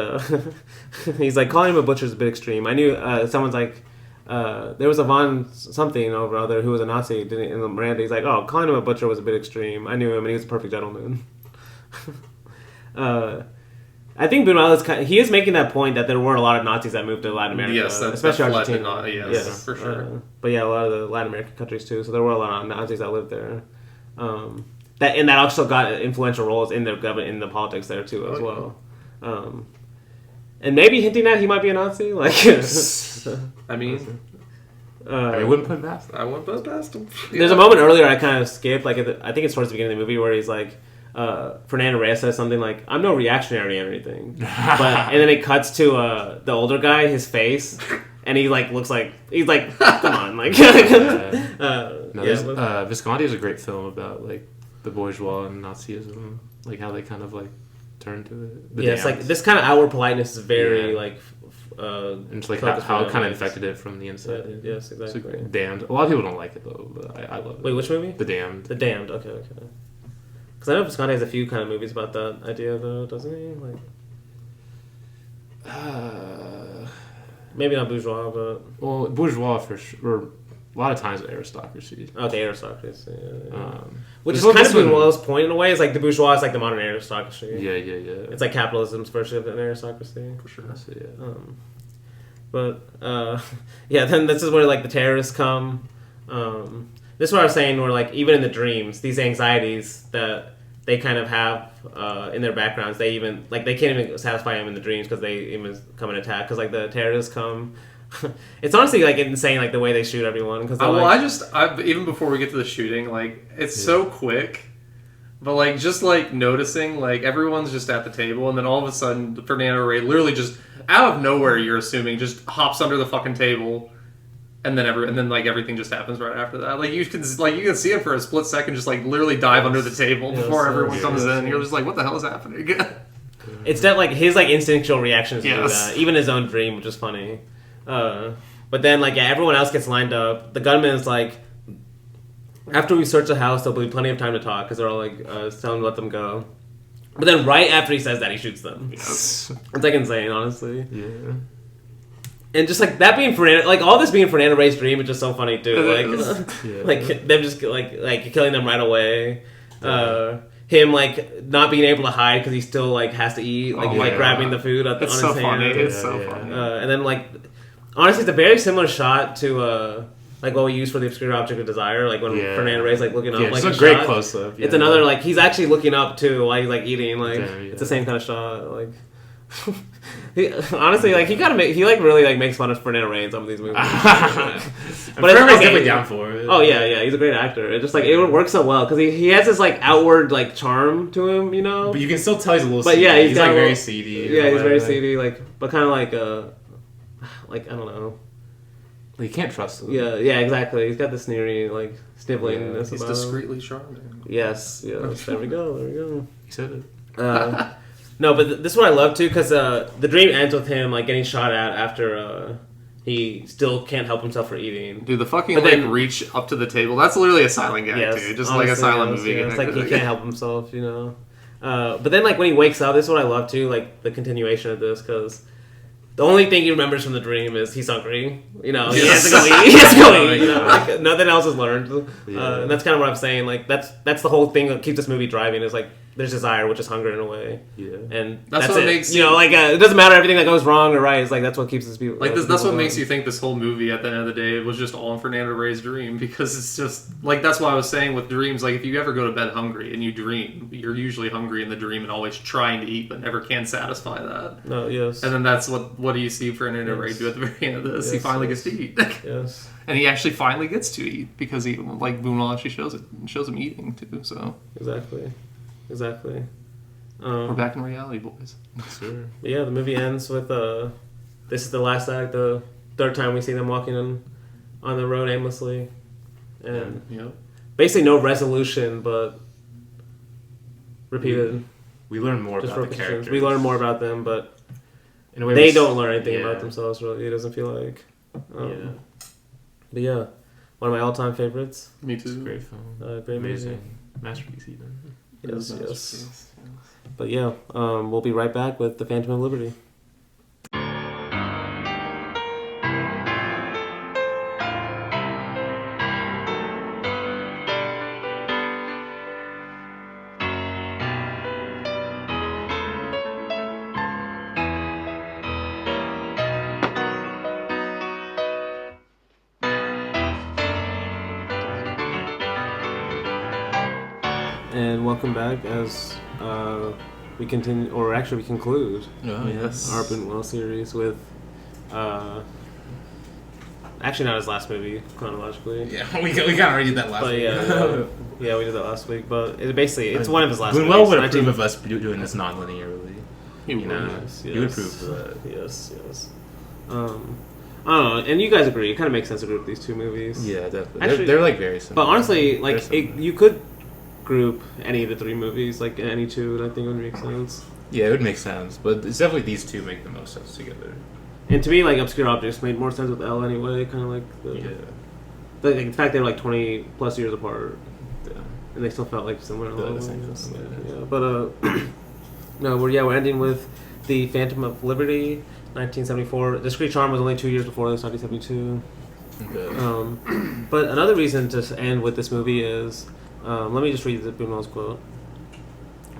he's like, calling him a butcher is a bit extreme. I knew someone's like, there was a Von something or other who was a Nazi in Miranda. He's like, oh, calling him a butcher was a bit extreme. I knew him and he was a perfect gentleman. I think Buñuel he is making that point that there were a lot of Nazis that moved to Latin America, Yes, especially that's Argentina. yes, for sure. But yeah, a lot of the Latin American countries too. So there were a lot of Nazis that lived there. That also got influential roles in their government, in the politics there too as well. And maybe hinting at he might be a Nazi. Like, I mean, I wouldn't put it past that. I wouldn't put it past him. There's a moment earlier I kind of skipped. Like, I think it's towards the beginning of the movie where he's like, Fernando Reyes says something like, "I'm no reactionary or anything," and then it cuts to the older guy, his face, and he like looks like he's like, "Come on!" Like, Visconti is a great film about like the bourgeois and Nazism, like how they kind of like turn to it. It's like this kind of outward politeness is very like. And just like how it kind of infected it from the inside. Yeah, yes, exactly. Like, Damned. A lot of people don't like it though, but I love it. Wait, which movie? The Damned. The Damned. Okay. Because I know Visconti has a few kind of movies about that idea, though, doesn't he? Like, Maybe not bourgeois, but Well, bourgeois for sure. Or a lot of times aristocracy. the aristocracy. Yeah. Which is This one- kind of this one- Buñuel's point in a way. Is like the bourgeois is like the modern aristocracy. Yeah. It's like capitalism's version of an aristocracy. For sure. That's it, yeah. But yeah, then this is where like the terrorists come. This is what I was saying. Where like even in the dreams, these anxieties that they kind of have in their backgrounds, they even like they can't even satisfy them in the dreams because they even come and attack. Because like the terrorists come. It's honestly like insane, like the way they shoot everyone. Because I even before we get to the shooting, like it's so quick. But like just like noticing, like everyone's just at the table, and then all of a sudden, Fernando Rey literally just out of nowhere, you're assuming, just hops under the fucking table, and then like everything just happens right after that. Like you can see him for a split second, just like literally dive under the table before everyone comes in. You're just like, what the hell is happening? it's that like his like instinctual reactions to do Yes. that. Even his own dream, which is funny. But then like everyone else gets lined up. The gunman is like, after we search the house, there'll be plenty of time to talk because they're all like telling him to let them go. But then right after he says that, he shoots them. Yes. It's like insane, honestly. Yeah. And just like that being Fernando, like all this being Fernando Rey's dream is just so funny too. Like, Yeah. like them just like killing them right away. Him like not being able to hide because he still like has to eat. Like like grabbing the food on It's his so hand. funny. It's Yeah, so yeah. funny. And then like honestly, it's a very similar shot to like what we use for the obscure object of desire. Like when Yeah. Fernando Rey's like looking up. Yeah, like it's a a great shot. close up. It's another like he's actually looking up too while he's like eating. Like Yeah, it's yeah. the same kind of shot. Like honestly, like he like really like makes fun of Fernando Rey in some of these movies. But it's everybody's okay. definitely down for it. Oh yeah, he's a great actor. It just like it works so well because he has this like outward like charm to him, you know. But you can still tell he's a little But seedy. yeah, he's got like a very little- seedy. Yeah, he's very like, seedy, like but kind of like I don't know. You can't trust him. Yeah, exactly. He's got the sneery like snivelingness He's about him. discreetly charming. Yes. There we go. He said it. No, but this is what I love too, because the dream ends with him like getting shot at after he still can't help himself for eating. Dude, the fucking But then- reach up to the table, that's literally a silent gag, Yes, dude. Just honestly, like a silent yes, movie. yeah, it's like he can't help himself, you know. But then like when he wakes up, this is what I love too, like the continuation of this, because the only thing he remembers from the dream is he's hungry. You know, he has to go eat. He has to go eat. You know, like, nothing else is learned. And that's kind of what I'm saying. Like that's the whole thing that keeps this movie driving. Is like there's desire, which is hunger in a way. Yeah. And That's that's what it. makes you know, like it doesn't matter everything that goes wrong or right. It's like that's what keeps this people Like this, that's people what makes going. you think this whole movie at the end of the day was just all in Fernando Rey's dream, because it's just like that's why I was saying with dreams, like if you ever go to bed hungry and you dream, you're usually hungry in the dream and always trying to eat but never can satisfy that. No, yes, And then that's what do you see Fernando Rey Yes. do at the very end of this? He Yes, finally yes. gets to eat. yes, And he actually finally gets to eat because he, like Buñuel actually shows him eating too. So exactly. we're back in reality, boys. Sure. But yeah, the movie ends with this is the last act, the third time we see them walking on the road aimlessly, and Yep. basically no resolution, but repeated We learn more just about the repetitions. characters. We learn more about them, but In a way, they we don't learn anything yeah. about themselves. Really, it doesn't feel like. Yeah. But yeah, one of my all-time favorites. Me It's a too. great film. Great Amazing. movie. Masterpiece even. Yes. But yeah, we'll be right back with The Phantom of Liberty. And welcome back as we continue, or actually we conclude Oh, yes. our Buñuel series with actually not his last movie chronologically. Yeah, we kind of already did that last But week. yeah, we did that last week. But it's one of his last. Buñuel movies. would approve of us doing this non-linearly. He You know, Yes, he would yes. approve of that. Yes. I don't know, and you guys agree. It kind of makes sense to group these two movies. Yeah, definitely. Actually- they're like very similar. But honestly, like They're similar. you could group any of the three movies, like any two, and I think it would make sense. Yeah, it would make sense, but it's definitely these two make the most sense together. And to me, like Obscure Objects made more sense with L anyway. Kind of like the, Yeah. like in fact they're like 20 plus years apart, Yeah. and they still felt like similar. in a They're lot the of same ways. film, Yeah. But no, we're ending with The Phantom of Liberty. 1974. Discreet Charm was only 2 years before this, 1972. Okay. But another reason to end with this movie is, let me just read the Buñuel's quote.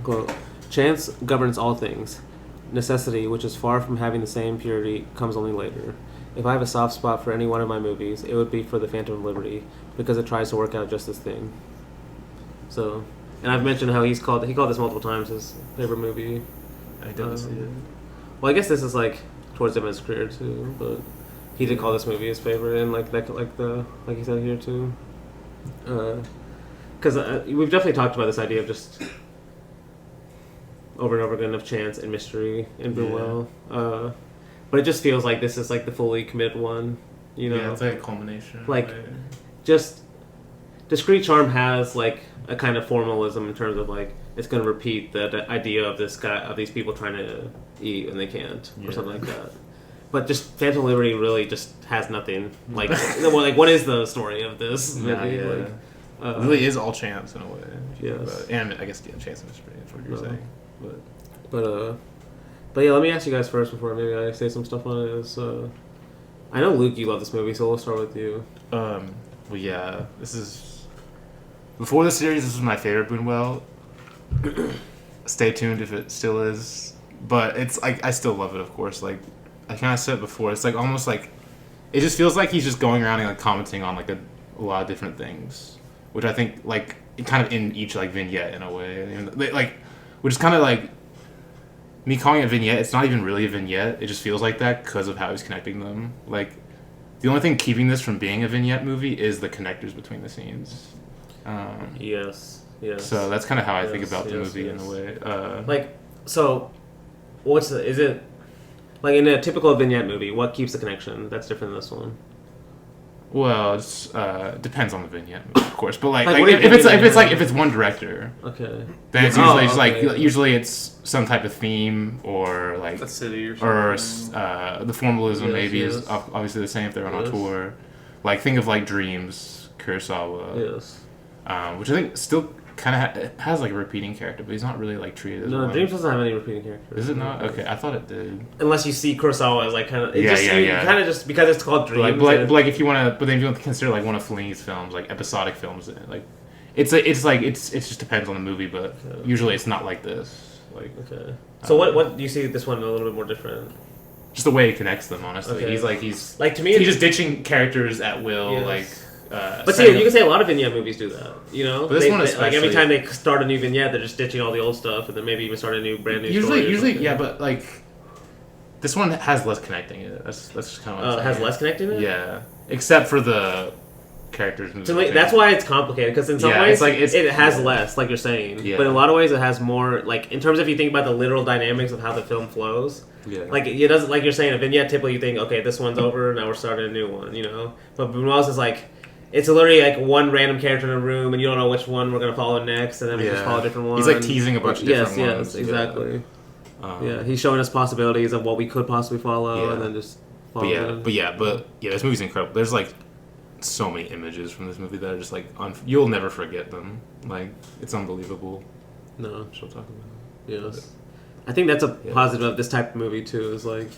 Quote, "Chance governs all things. Necessity, which is far from having the same purity, comes only later. If I have a soft spot for any one of my movies, it would be for The Phantom of Liberty, because it tries to work out just this thing." So, and I've mentioned how he called this multiple times his favorite movie. I didn't see it. Well, I guess this is like towards him in his career too, but he did call this movie his favorite, and like he said here too, because we've definitely talked about this idea of just over and over again of chance and mystery in Buñuel, but it just feels like this is like the fully committed one, you know? Yeah, it's like a culmination. Like, just Discreet Charm has like a kind of formalism in terms of like it's going to repeat the idea of these people trying to eat and they can't, or something like that. But just Phantom of Liberty really just has nothing. Like, what is the story of this movie? It really is all chance in a way. Yes. And I guess chance and mystery. That's what you're saying. But yeah, let me ask you guys first before maybe I say some stuff on it. Is I know Luke, you love this movie, so we'll start with you. Well, yeah, this is before the series. This was my favorite Buñuel. Stay tuned if it still is, but it's like I still love it, of course. Like I kind of said before, it's like almost like it just feels like he's just going around and like commenting on like a lot of different things, which I think like kind of in each like vignette in a way, and like which is kind of like me calling it a vignette. It's not even really a vignette. It just feels like that because of how he's connecting them. Like the only thing keeping this from being a vignette movie is the connectors between the scenes. Yes. So that's kind of how I think about the movie in a way. Like, so, is it, like in a typical vignette movie, what keeps the connection that's different than this one? Well, it depends on the vignette movie, of course. But like if it's one director, okay, then it's usually usually it's some type of theme or like a city or something. Or the formalism is obviously the same if they're on a tour. Like think of like Dreams, Kurosawa. Yes. Which I think still kind of has like a repeating character, but he's not really like treated as one. Dreams doesn't have any repeating characters. Is it not? Okay, I thought it did. Unless you see Kurosawa as like kind of yeah. Kind of just because it's called Dreams. But like if you want to, but then if you want to consider like one of Fellini's films, like episodic films, like it just depends on the movie, but usually it's not like this. Like So what do you see this one a little bit more different? Just the way he connects them, honestly. Okay. He's like to me, he's just ditching characters at will, like. But see, you can say a lot of vignette movies do that, you know. But this one especially, like every time they start a new vignette, they're just ditching all the old stuff, and then maybe even start a brand new. Usually, yeah, but like this one has less connecting in it. That's just kind of. It has less connecting in it. Yeah, except for the characters. So that's why it's complicated because in some ways it has less, like you're saying, but in a lot of ways it has more. Like in terms of if you think about the literal dynamics of how the film flows. Yeah. Like it doesn't, like you're saying, a vignette typically you think, okay, this one's over, now we're starting a new one, you know. But Buñuel's is like. It's literally like one random character in a room, and you don't know which one we're gonna follow next, and then we just follow a different one. He's like teasing a bunch of different ones. Yes, exactly. He's showing us possibilities of what we could possibly follow, and then just follow. But this movie's incredible. There's like so many images from this movie that are just like you'll never forget them. Like it's unbelievable. No, she'll talk about it. Yes, I think that's a positive of this type of movie too. Is like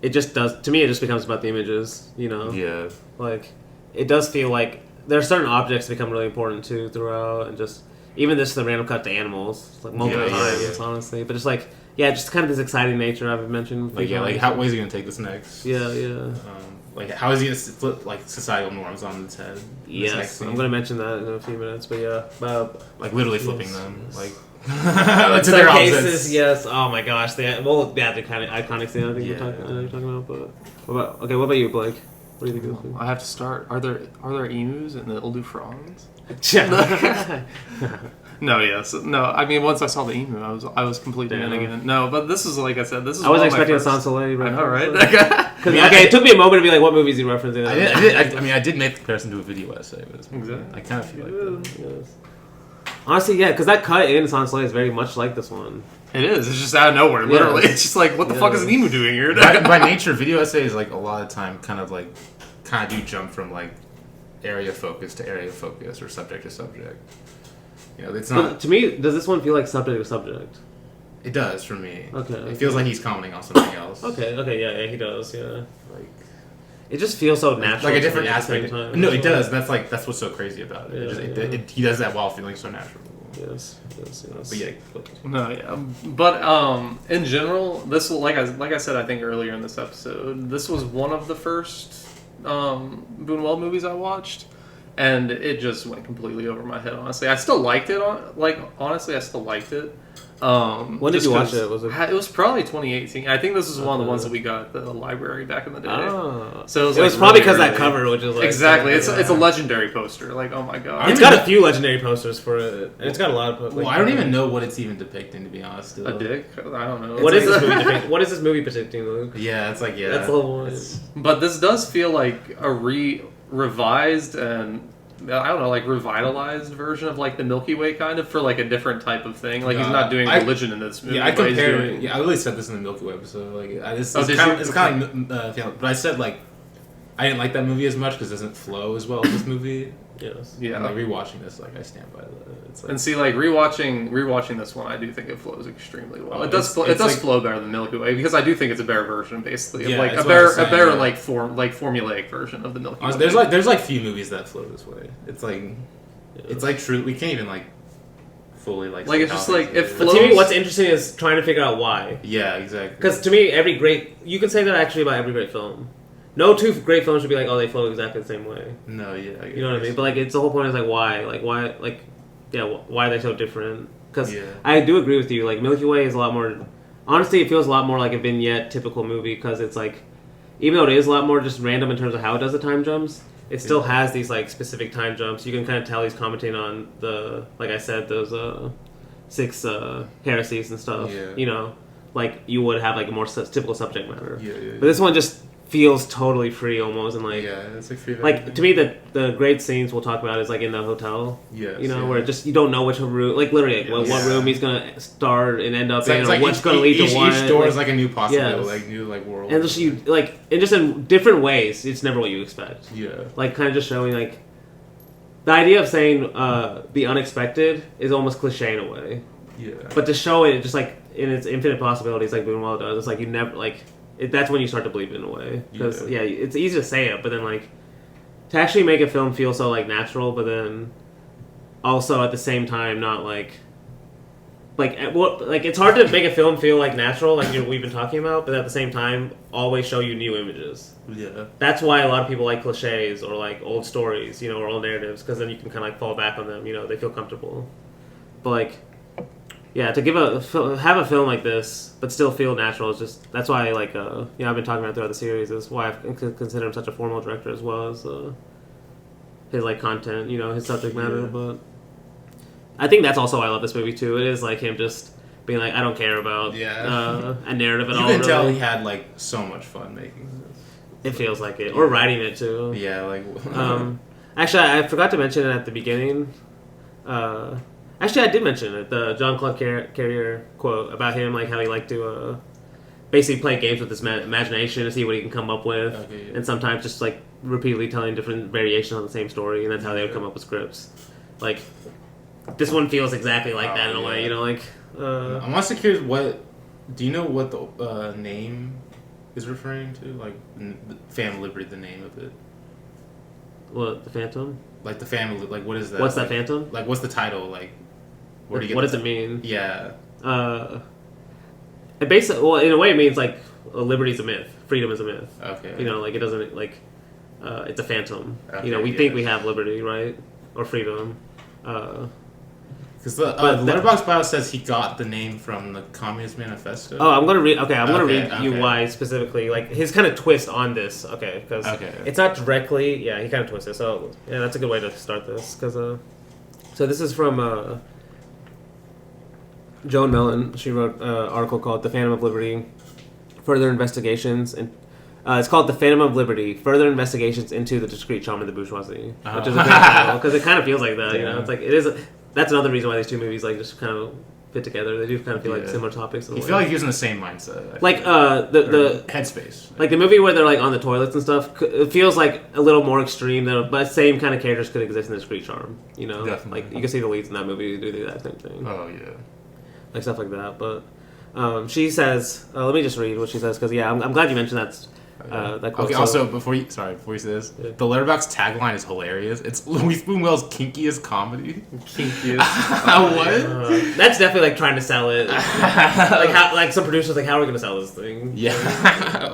it just does to me. It just becomes about the images, you know. Yeah, like. It does feel like there are certain objects that become really important too throughout, and just even this the random cut to animals like multiple times, honestly. But just like just kind of this exciting nature I've mentioned. Like how is he gonna take this next? Yeah. Like how is he gonna flip like societal norms on its head? Yes, I'm gonna mention that in a few minutes. But like literally flipping them, like. In some cases, yes. Oh my gosh, the kind of iconic scene I think you're talking about. But what about you, Blake? What do you think of this movie? I have to start. Are there emus and they'll do frogs? No, yes, no. I mean, once I saw the emu, I was completely in again. No, but this is like I said. This is. I was expecting a Sans Soleil. I know, right? It took me a moment to be like, what movies are you referencing? I did make the comparison to a video essay, but exactly. I kind of feel like that. Yes. Honestly, yeah, because that cut in Sans Soleil is very much like this one. It is. It's just out of nowhere, literally. It's just like, what the fuck is an emu doing here? By nature, video essays like a lot of time kind of do jump from like area focus to area focus or subject to subject. You know, it's not. But to me, does this one feel like subject to subject? It does for me. Okay. It feels like he's commenting on something else. Okay, yeah, he does, yeah. Like It just feels so natural. like a different to me at the same aspect. time. No, it does. That's what's so crazy about it. He does that while feeling so natural. Yes. But yeah. No, yeah, but in general, this like I said, I think earlier in this episode, this was one of the first Buñuel movies I watched, and it just went completely over my head. Honestly, I still liked it. Honestly, I still liked it. When did you watch it? It was probably 2018. I think this is one of the ones that we got at the library back in the day. Oh. So it was probably because that cover, which is like exactly. It's a legendary poster. Like, oh my god, it's got a few legendary posters for it, and it's got a lot of. Well, I don't even know what it's even depicting, to be honest. Still. a dick. I don't know. What is this movie depicting? What is this movie depicting, Luke? Yeah, it's like That's level one. But this does feel like a revised and I don't know, like revitalized version of like the Milky Way, kind of, for like a different type of thing. Like he's not doing religion in this movie. Yeah, I compare it. Yeah, I really said this in the Milky Way episode. Like, it's kind of. But I said like, I didn't like that movie as much because it doesn't flow as well as this movie. Yes. Yeah. And like rewatching this, like I stand by that. It's like, and see, like rewatching this one, I do think it flows extremely well. It does flow better than Milky Way, because I do think it's a better version, basically, of like a better like formulaic version of the Milky Way. There's like few movies that flow this way. It's like true. We can't even like fully like it's just like it flows. But to me, what's interesting is trying to figure out why. Yeah, exactly. Because to me, you can say that actually about every great film. No two great films should be like, oh, they flow exactly the same way. No, yeah. You know what I mean? But like, it's the whole point is like, why? Why are they so different? Because I do agree with you. Like, Milky Way is a lot more. Honestly, it feels a lot more like a vignette typical movie, because it's like, even though it is a lot more just random in terms of how it does the time jumps, it still has these like specific time jumps. You can kind of tell he's commenting on the, like I said, those 6 heresies and stuff. Yeah. You know, like you would have like a more typical subject matter. Yeah. But this one just feels totally free almost, and like it's like free. Like to me, the great scenes we'll talk about is like in the hotel. Yeah, you know, where just you don't know which room, like literally what room he's gonna start and end up in, or like what's gonna lead to what. Each door is like a new possibility, like new like world. And just just in different ways, it's never what you expect. Yeah, like kind of just showing like the idea of saying the unexpected is almost cliche in a way. Yeah, but to show it just like in its infinite possibilities, like Buñuel does, it's like you never like. That's when you start to believe it in a way, because it's easy to say it, but then like to actually make a film feel so like natural, but then also at the same time not like it's hard to make a film feel like natural, like we've been talking about, but at the same time always show you new images. Yeah, that's why a lot of people like cliches or like old stories, you know, or old narratives, because then you can kind of like fall back on them. You know, they feel comfortable, but like. Yeah, to have a film like this, but still feel natural is just that's why I've been talking about throughout the series is why I consider him such a formal director as well as his like content, you know, his subject matter. Yeah. But I think that's also why I love this movie too. It is like him just being like, I don't care about a narrative at all. You can tell he had like so much fun making this. It feels like it, or writing it too. Yeah, like. Actually, I forgot to mention it at the beginning. Actually, I did mention it. The Jean-Claude Carrier quote about him, like how he liked to basically play games with his imagination to see what he can come up with, and sometimes just like repeatedly telling different variations on the same story, and that's how they would come up with scripts. Like this one feels exactly like that in a way, you know. Like I'm also curious, do you know what the name is referring to? Like Phantom Liberty, the name of it. What, the Phantom? Like the family, like what is that? What's that Phantom? Like what's the title? Like where do you get? What does it mean? Yeah. It basically, well, in a way, it means like liberty's a myth, freedom is a myth. Okay. You know, like it doesn't like it's a phantom. Okay, you know, we think we have liberty, right, or freedom. Because the Letterboxd bio says he got the name from the Communist Manifesto. Oh, I'm gonna read. Okay, I'm gonna read you why specifically, like his kind of twist on this. Okay, because it's not directly. Yeah, he kind of twisted. So yeah, that's a good way to start this. Because so this is from Joan Mellon. She wrote an article called "The Phantom of Liberty: Further Investigations," and it's called "The Phantom of Liberty: Further Investigations into the Discreet Charm of the Bourgeoisie," which is a great title because it kind of feels like that. You know, it's like it is. That's another reason why these two movies like just kind of fit together. They do kind of feel like similar topics. You feel like using the same mindset. Like the headspace. Like the movie where they're like on the toilets and stuff. It feels like a little more extreme, but same kind of characters could exist in the Discreet Charm. You know, definitely. Like you can see the leads in that movie do that same thing. Oh yeah, like stuff like that. But She says, let me just read what she says, because I'm glad you mentioned that. That quote. Okay. Also, before you say this, the Letterboxd tagline is hilarious. It's Luis Buñuel's kinkiest comedy. Kinkiest. What? That's definitely like trying to sell it. like some producers how are we gonna sell this thing? Yeah.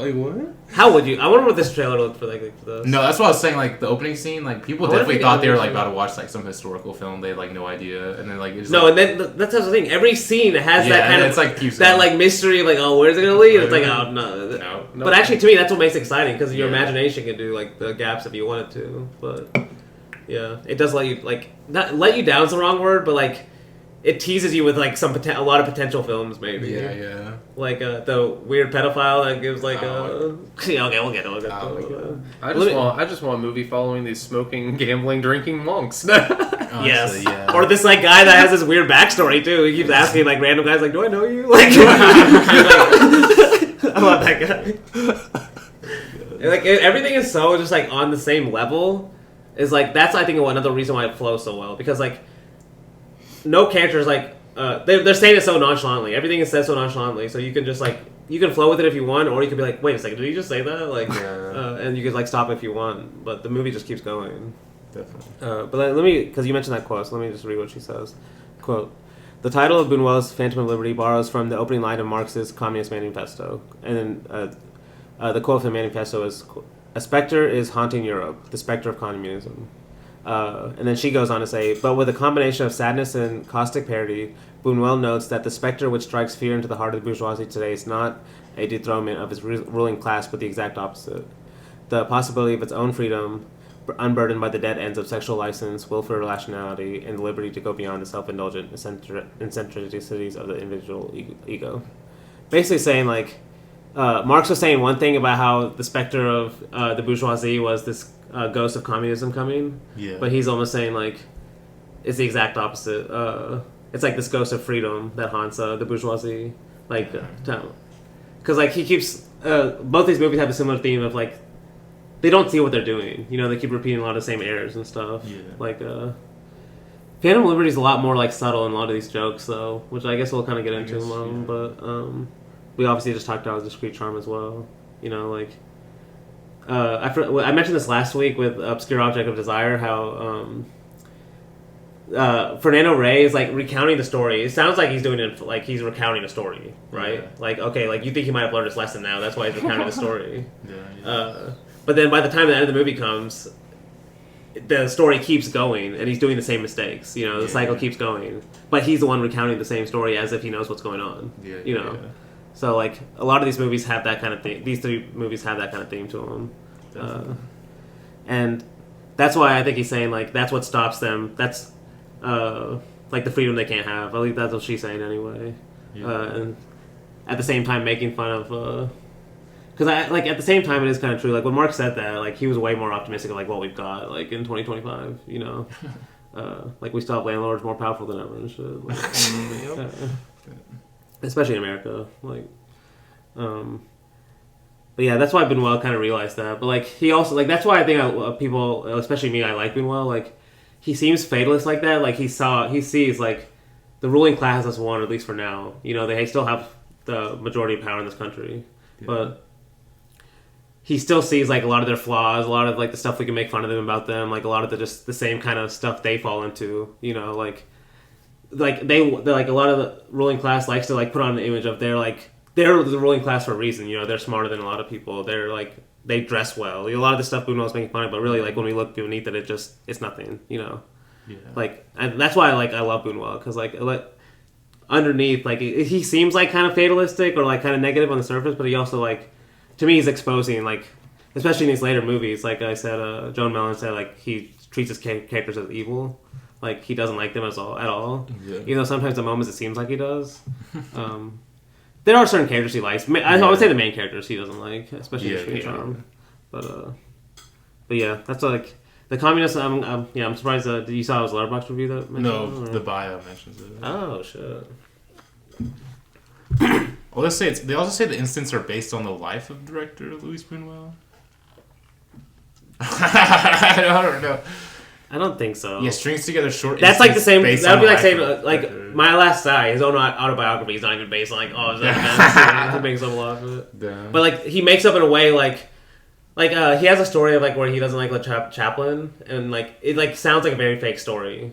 Like what? How would you? I wonder what this trailer looked for. For this. No, that's what I was saying. Like the opening scene, like people definitely thought they were like about to watch like some historical film. They had like no idea, and then like it's no, like, and then that's the thing. Every scene has that kind of it's like that like mystery, like where's it gonna lead? It's like no. But actually, to me, that's what makes it exciting because your imagination can do like the gaps if you wanted to. But yeah, it does let you like not let you down's the wrong word, but like it teases you with like a lot of potential films maybe. Yeah. Like the weird pedophile that gives like yeah, okay, we'll get it. I just want a movie following these smoking, gambling, drinking monks. Honestly, yes. Yeah. Or this like guy that has this weird backstory too. He keeps asking like random guys like, "Do I know you?" Like, I love that guy. Like everything is so just like on the same level. Is like that's I think another reason why it flows so well because like no characters like they're saying it so nonchalantly. Everything is said so nonchalantly, so you can just like you can flow with it if you want, or you can be like, wait a second, did he just say that? Like, and you can like stop if you want, but the movie just keeps going. Definitely. But let me, because you mentioned that quote, so let me just read what she says. Quote: "The title of Buñuel's Phantom of Liberty borrows from the opening line of Marx's Communist Manifesto, and then the quote from the manifesto is, 'A specter is haunting Europe, the specter of communism.' And then she goes on to say, but with a combination of sadness and caustic parody, Buñuel notes that the specter which strikes fear into the heart of the bourgeoisie today is not a dethronement of its ruling class, but the exact opposite. The possibility of its own freedom, unburdened by the dead ends of sexual license, willful irrationality, and the liberty to go beyond the self-indulgent eccentricities of the individual ego." Basically saying, like, Marx was saying one thing about how the specter of the bourgeoisie was this ghost of communism coming, but he's almost saying, like, it's the exact opposite. It's like this ghost of freedom that haunts the bourgeoisie. Like, because, like, he keeps... both these movies have a similar theme of, like, they don't see what they're doing. You know, they keep repeating a lot of the same errors and stuff. Yeah. Like, Phantom of Liberty is a lot more, like, subtle in a lot of these jokes, though, which I guess we'll kind of get into them. But we obviously just talked about Discreet Charm as well. You know, like... I mentioned this last week with Obscure Object of Desire, how Fernando Rey is, like, recounting the story. It sounds like he's doing it, like, he's recounting a story, right? Yeah. Like, okay, like, you think he might have learned his lesson now, that's why he's recounting the story. But then by the time the end of the movie comes, the story keeps going, and he's doing the same mistakes. You know, the cycle keeps going. But he's the one recounting the same story as if he knows what's going on. You know? So, like, a lot of these movies have that kind of theme. These three movies have that kind of theme to them. And that's why I think he's saying, like, that's what stops them. That's, like, the freedom they can't have. At least that's what she's saying anyway. And at the same time making fun of... Because, at the same time, it is kind of true. Like, when Mark said that, like, he was way more optimistic of, like, what we've got, like, in 2025, you know? Like, we still have landlords more powerful than ever and shit. Like, especially in America. Like, but yeah, that's why Buñuel kind of realized that. But, like, he also, like, that's why I think people, especially me, I like Buñuel. Like, he seems fatalist like that. Like, he sees, like, the ruling class has won, at least for now. You know, they still have the majority of power in this country. Yeah. But he still sees, like, a lot of their flaws, a lot of, like, the stuff we can make fun of them about them, like, a lot of the same kind of stuff they fall into, you know, like they're like, a lot of the ruling class likes to, like, put on the image of they're the ruling class for a reason, you know, they're smarter than a lot of people, they're, like, they dress well, a lot of the stuff Buñuel's making fun of, but really, like, when we look beneath it, it's nothing, you know, like, and that's why, like, I love Buñuel, because, like, underneath, like, he seems, like, kind of fatalistic, or, like, kind of negative on the surface, but he also, like, to me, he's exposing, like, especially in these later movies, like I said, Joan Mellon said, like, he treats his characters as evil. Like, he doesn't like them at all. Yeah. Even though sometimes at moments it seems like he does. There are certain characters he likes. I would say the main characters he doesn't like, especially Discreet Charm. But yeah, that's, like, the communist, I'm surprised that you saw his Letterboxd review that mentioned it, the bio mentions it. Oh, shit. Well, they also say the incidents are based on the life of director Luis Buñuel. I don't know. I don't think so. Yeah, strings together short. That's like the same. based That would on be like life saying of a like character. My Last Sigh. His own autobiography is not even based on like is that he makes up a lot of it. Damn. But like he makes up in a way like he has a story of like where he doesn't like Chaplin and like it like sounds like a very fake story,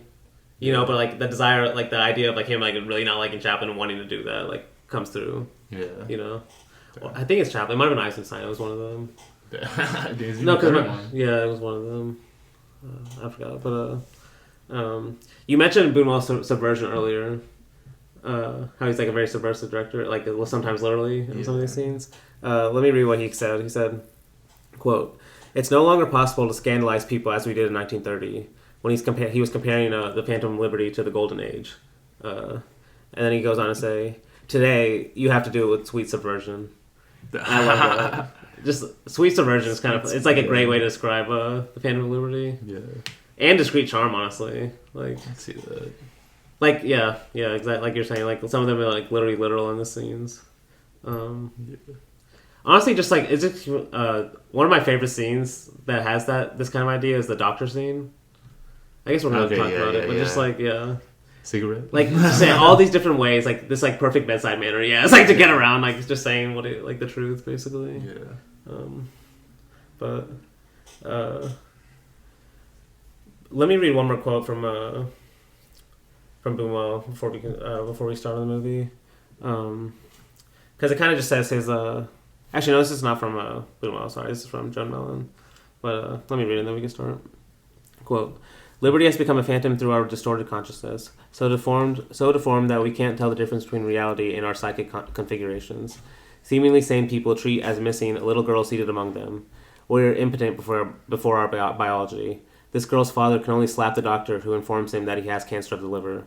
you know. But like the desire, like the idea of like him like really not liking Chaplin and wanting to do that like comes through. Yeah. You know. Well, I think it's Chaplin. It might have been Eisenstein. It was one of them. Daisy, No, because one. yeah, it was one of them. I forgot, but you mentioned Buñuel's subversion earlier. How he's like a very subversive director, like sometimes literally in some of these scenes. Let me read what he said. He said, "Quote: It's no longer possible to scandalize people as we did in 1930 when he was comparing the Phantom of Liberty to the Golden Age." And then he goes on to say, "Today you have to do it with sweet subversion." I love that. Just sweet subversion is kind of it's like a great way to describe the Phantom of Liberty. Yeah. And Discreet Charm, honestly. Like, I see that. like yeah, exactly. Like you're saying, like some of them are like literally literal in the scenes. Honestly, just like it's just one of my favorite scenes that has this kind of idea is the doctor scene. I guess we're not talking about it, but just like cigarette. like saying all these different ways, like this like perfect bedside manner. Yeah, it's like to get around, like just saying like the truth, basically. Yeah. But let me read one more quote from Buñuel before we start on the movie, because it kind of just says his. Actually, no, this is not from Buñuel. Sorry, this is from John Mellon. But let me read it, and then we can start. Quote: Liberty has become a phantom through our distorted consciousness, so deformed that we can't tell the difference between reality and our psychic configurations. Seemingly sane people treat as missing a little girl seated among them. We're impotent before our biology. This girl's father can only slap the doctor who informs him that he has cancer of the liver.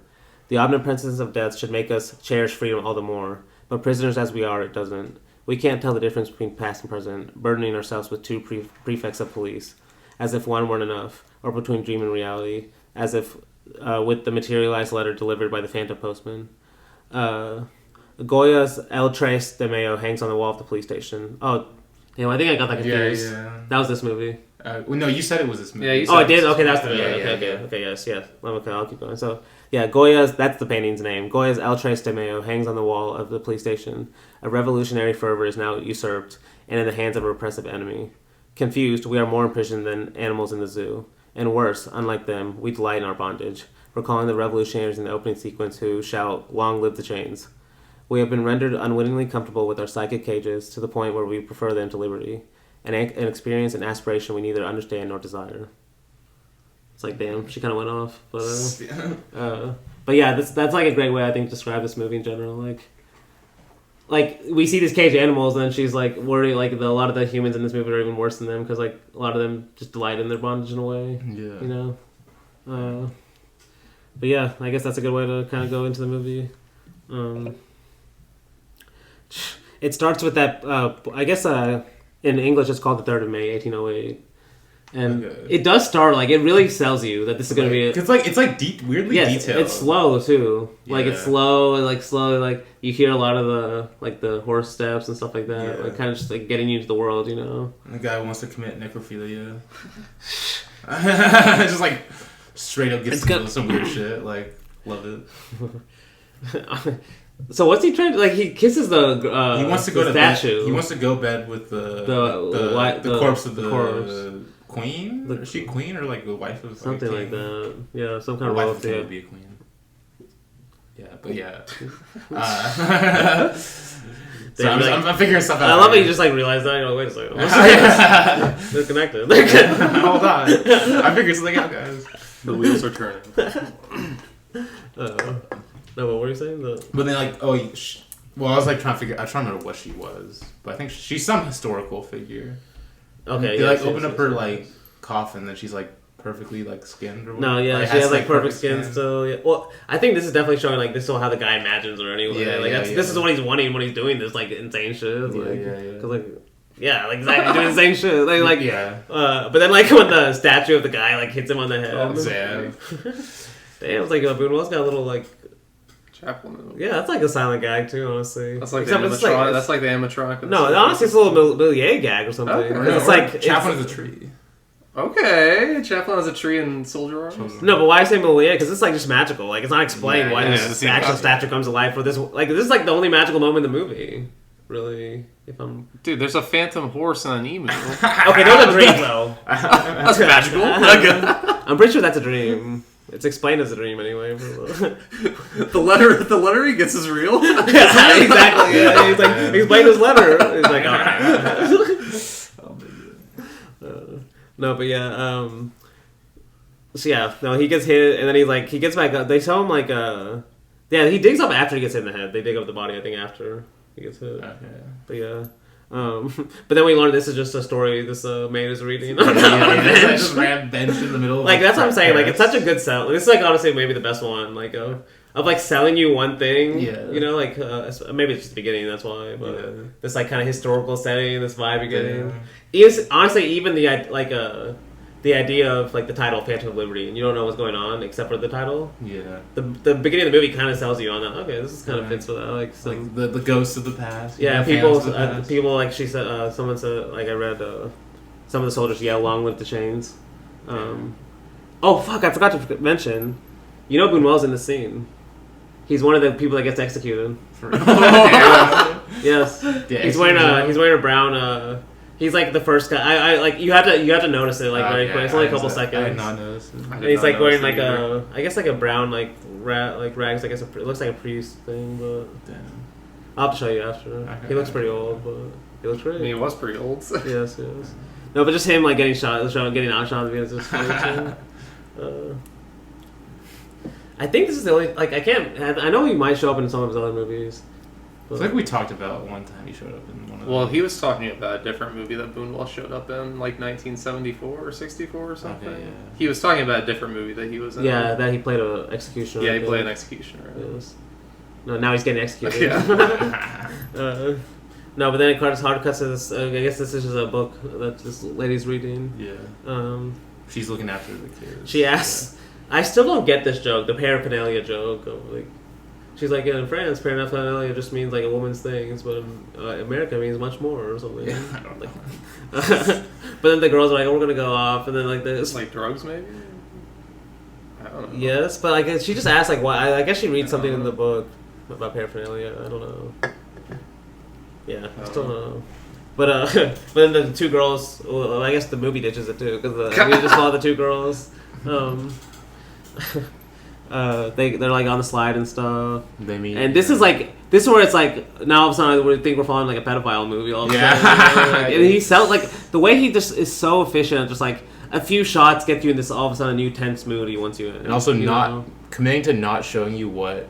The omnipresence of death should make us cherish freedom all the more, but prisoners as we are, it doesn't. We can't tell the difference between past and present, burdening ourselves with two prefects of police, as if one weren't enough, or between dream and reality, as if with the materialized letter delivered by the phantom postman. Goya's El Tres de Mayo hangs on the wall of the police station. Oh, damn, I think I got that confused. Yeah. That was this movie. Well, no, you said it was this movie. Yeah, you Oh, I said did? it was Okay, that's the this movie. movie. Okay, yes. Okay, I'll keep going. So, yeah, Goya's, that's the painting's name. Goya's El Tres de Mayo hangs on the wall of the police station. A revolutionary fervor is now usurped and in the hands of a repressive enemy. Confused, we are more imprisoned than animals in the zoo. And worse, unlike them, we delight in our bondage, recalling the revolutionaries in the opening sequence who shout, "Long live the chains." We have been rendered unwittingly comfortable with our psychic cages to the point where we prefer them to liberty, an experience and aspiration we neither understand nor desire. It's like, damn, she kind of went off. But yeah, that's like a great way, I think, to describe this movie in general. Like we see these caged animals, and then she's like worried. Like a lot of the humans in this movie are even worse than them because like a lot of them just delight in their bondage in a way. Yeah. You know. But yeah, I guess that's a good way to kind of go into the movie. It starts with that. I guess in English it's called the 3rd of May, 1808. And it does start like it really sells you that this is going to be. It's like deep, weirdly detailed. It's slow too. Like Yeah. it's slow and like slowly like you hear a lot of the horse steps and stuff like that. Yeah. Like kind of just like getting you into the world, you know. The guy wants to commit necrophilia. Just like straight up gets some weird shit. Like love it. So what's he trying to like? He kisses the He wants to go to statue. bed. He wants to go bed with the corpse of the queen. Is she queen or like the wife of something like that? Yeah, some kind of wife royalty. would be a queen. Yeah, but yeah. So I'm figuring stuff out. I love how you just like realize that. You're like, wait a second. They're connected. Hold on. I figured something out, guys. The wheels are turning. No, what were you saying? But then like, well, I was like trying to remember what she was, but I think she's some historical figure. Okay. They open up her like coffin, and she's like perfectly like skinned or whatever. No, yeah, she has like perfect skin still. Yeah. Well, I think this is definitely showing like this is how the guy imagines her anyway. This is what he's wanting when he's doing this like insane shit. Because exactly doing insane shit. But then like when the statue of the guy like hits him on the head. Oh, damn. Damn, it's like Buñuel's got a little like. Chaplin. Yeah, that's like a silent gag too, honestly. That's like the animatronic. That's like the animatronic. No, honestly, it's a little Méliès gag or something. Okay. It's like Chaplin is a tree. Okay, Chaplin has a tree and soldier arms. No, but why say Malia? Because it's like just magical. Like it's not explained why it's the actual statue comes alive for this. Like this is like the only magical moment in the movie. Really, if I'm Dude, there's a phantom horse and an emu. okay, those are dreams though. That's magical. I'm pretty sure that's a dream. It's explained as a dream anyway. The letter he gets is real. Exactly. Yeah. He's like explain his letter. He's like, all right. No, but yeah. So yeah, no, he gets hit, and then he gets back up. They tell him like, yeah, he digs up after he gets hit in the head. They dig up the body, I think, after he gets hit. Okay. But yeah. But then we learned this is just a story this maid is reading. Just ran bench in the middle. Like that's what I'm saying. Like it's such a good sell. This is like honestly maybe the best one. Like of like selling you one thing. Yeah. You know, like maybe it's just the beginning. That's why. But this like kind of historical setting, this vibe you're getting. Is honestly even the idea of like the title Phantom of Liberty, and you don't know what's going on except for the title. Yeah. The beginning of the movie kind of sells you on that. Okay, this is kind of fits for that. Like the ghosts of the past. Yeah, people like she said. Someone said like I read some of the soldiers yell "Long live the chains." Oh fuck! I forgot to mention. You know Buñuel's in the scene. He's one of the people that gets executed. Yes. He's wearing a brown. He's like the first guy. I like you have to notice it like very quick. It's only a couple seconds. I did not notice it. And he's like wearing like I guess like a brown like rags. I guess it looks like a priest thing, but damn. I'll have to show you after. Okay. He looks pretty old, but he looks great. I mean, he was pretty old. Yes. No, but just him like getting outshot because it's funny. I think this is the only like I know he might show up in some of his other movies. It's like we talked about one time he showed up in one of them. Well, he was talking about a different movie that Buñuel showed up in, like 1974 or 64 or something. Okay, yeah. He was talking about a different movie that he was in. Yeah, that he played an executioner. Yeah, he played an executioner. Yes. No, now he's getting executed. Yeah. No, but then it hard cuts to this. I guess this is just a book that this lady's reading. Yeah. She's looking after the kids. She asks. Yeah. I still don't get this joke, the paraphernalia joke of like. She's like, in France, paraphernalia just means like a woman's things, but in America means much more or something. Yeah, I don't know. But then the girls are like, oh, we're gonna go off, and then like this, like drugs maybe. I don't know. Yes, but like she just asked like why. I guess she reads something in the book about paraphernalia. I don't know. Yeah, I still don't know. But but then the two girls. Well, I guess the movie ditches it too because we just follow the two girls. They're like on the slide and stuff. They meet, and this is where it's like now all of a sudden we think we're following like a pedophile movie. All of a sudden. Like, and he sells like the way he just is so efficient. Just like a few shots get you in this all of a sudden a new tense mood he wants you in, and also not committing to not showing you what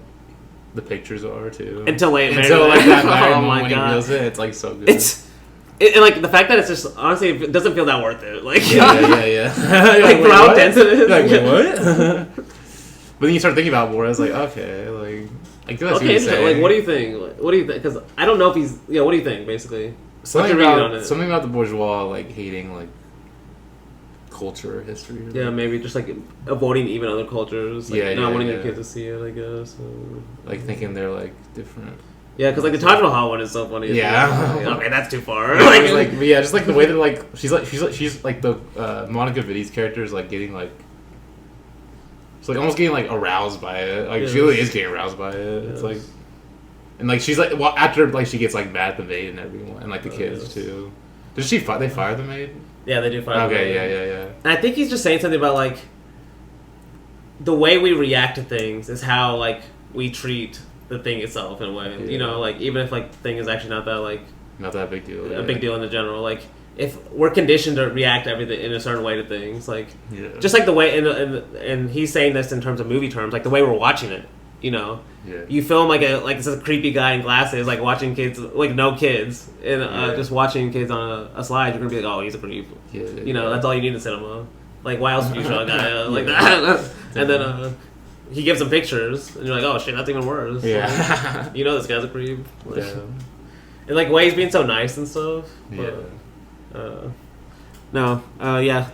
the pictures are too until like that oh my god, it's like so good. And like the fact that it's just honestly it doesn't feel that worth it. Like yeah. Like for how intense it is. Like wait, what? But then you start thinking about more. I was like, okay, like that's okay. Like, what do you think? What do you think? Because I don't know if he's. Yeah, what do you think? Basically, something about the bourgeois like hating like culture, history. Yeah, maybe just like avoiding even other cultures. Like, not wanting your kids to see it. I guess. Like thinking they're like different. Yeah, because like the Taj Mahal one is so funny. Yeah. Okay, that's too far. Just like the way that like she's like the Monica Vitti's character is like getting like. It's like almost getting like aroused by it. Like she really is getting aroused by it. It's like, and like she's like after like she gets like mad at the maid and everyone and like the kids too. Does they fire the maid? Yeah, they do fire. Okay, the maid. Yeah. And I think he's just saying something about like the way we react to things is how like we treat the thing itself in a way. Yeah. You know, like even if like the thing is actually not that big deal. A big deal in the general like. If we're conditioned to react to everything in a certain way to things, like just like the way, and he's saying this in terms of movie terms, like the way we're watching it, you know, you film like it's a creepy guy in glasses, like watching kids, like no kids, and just watching kids on a slide, you're gonna be like, oh, he's a creep, you know, that's all you need in cinema. Like, why else would you show a guy like that? And then he gives them pictures, and you're like, oh shit, that's even worse. Yeah, like, you know, this guy's a creep. Like, and like way he's being so nice and stuff. But,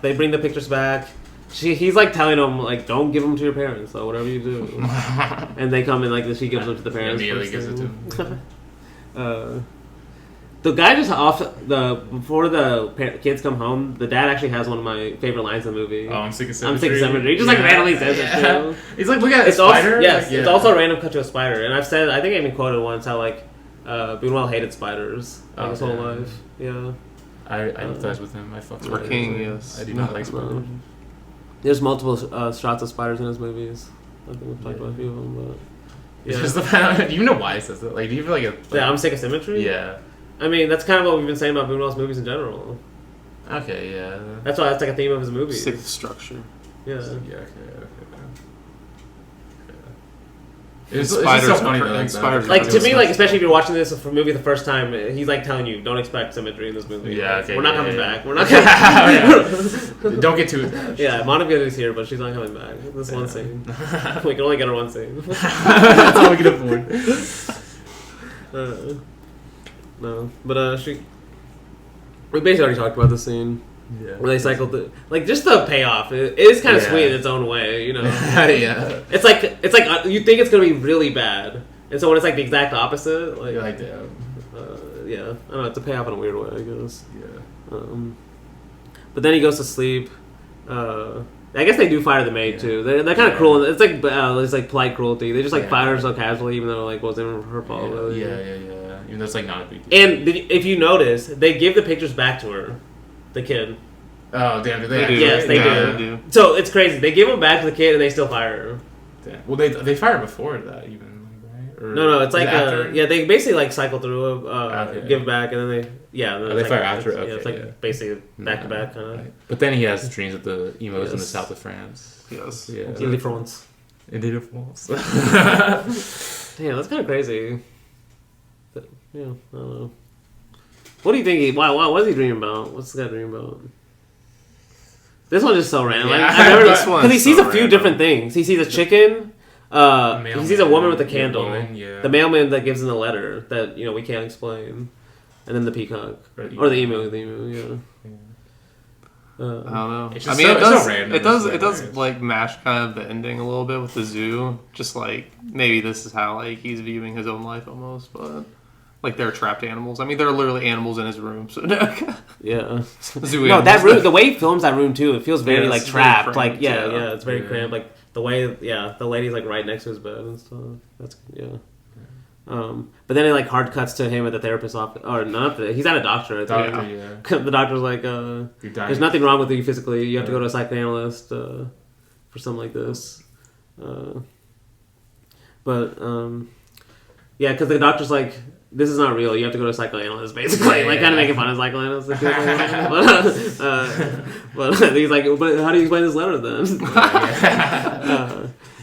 they bring the pictures back. He's like telling them like, don't give them to your parents or whatever you do. And they come and like she gives them to the parents. Immediately gives it to them. The guy just off before the kids come home. The dad actually has one of my favorite lines in the movie. Oh, I'm sick of I'm symmetry. sick of symmetry. He just like randomly says it too. He's like, look at It's a spider. Also, yes, Like, yeah. it's also a random cut to a spider. And I've said, I think I even quoted once how like Buñuel hated spiders his whole life. Yeah. I empathize with him. I fucked with him. King, yes. I do not like spiders. There's multiple shots of spiders in his movies. I think we've talked about a few of them, but It's yeah. just the fact. Do you know why he says that? Like, do you feel like I'm sick of symmetry. Yeah. I mean, that's kind of what we've been saying about Buñuel's movies in general. Okay. Yeah. That's why that's like a theme of his movies. Sick of structure. Yeah. Yeah. Okay. It's Spiders just so funny are- though. Like, spiders that. Like to me, like especially if you're watching this for movie the first time, he's like telling you, don't expect symmetry in this movie. Yeah, okay, We're not yeah, coming yeah. back. We're not coming. Don't get too attached. Yeah, Montevideo's here, but she's not coming back. This one scene. We can only get her one scene. That's all we can afford. No, but we basically already talked about the scene Yeah. where they cycled through. Like just the payoff, it is kind of Yeah. sweet in its own way, you know. Yeah. It's like you think it's gonna be really bad, and so when it's like the exact opposite, like You're like, damn. yeah, I don't know, it's a payoff in a weird way, I guess. Yeah. But then he goes to sleep. I guess they do fire the maid too. They're kind of cruel. It's like polite cruelty. They just like fire her so casually, even though like wasn't her fault. Really. Yeah. Even though it's like not a big deal. And if you notice, they give the pictures back to her, the kid. Oh damn! Did they? They do. Yes, they Yeah, do. they do. So it's crazy. They give them back to the kid, and they still fire her. Damn. Well, they fired before that even, right? Or No, it's is like it after? yeah, they basically like cycle through, Okay. give back, and then they then Oh, it's they like, fire after? Yeah, it's Okay, like yeah. basically back to back kind of. Right. But then he has dreams of the emos in the Yes. south of France. Yes. Yeah. Only for once. Indeed of France. Damn, that's kind of crazy. But, yeah, I don't know. What do you think? What is he dreaming about? What's this guy dreaming about? This one's just so random. Yeah. I've never This one's because he sees so a few random. different things. He sees a chicken. He sees a woman with a candle. Yeah. The mailman that gives him the letter that we can't explain, and then the peacock or the emu. Yeah. I don't know. It's I just mean, so- it it's so does. random, It does. it's so It does weird. like mash kind of the ending a little bit with the zoo. Just like maybe this is how like he's viewing his own life almost, but like they're trapped animals. I mean, there are literally animals in his room. So Yeah. zoo No, that animals. room. The way he films that room too, it feels very Yeah, like it's very trapped. cramped, Like yeah, yeah. it's very Yeah. cramped. Like the way, the lady's like right next to his bed and stuff. That's yeah. But then it like hard cuts to him at the therapist's office, or not. He's at a doctor. I think. Doctor, yeah. The doctor's like, You're dying. "There's nothing wrong with you physically. You have to go to a psychoanalyst for something like this." Yeah, because the doctor's like, "This is not real. You have to go to a psychoanalyst." Basically, like kind of making fun of psychoanalysts. But he's like, "But how do you explain this letter then?"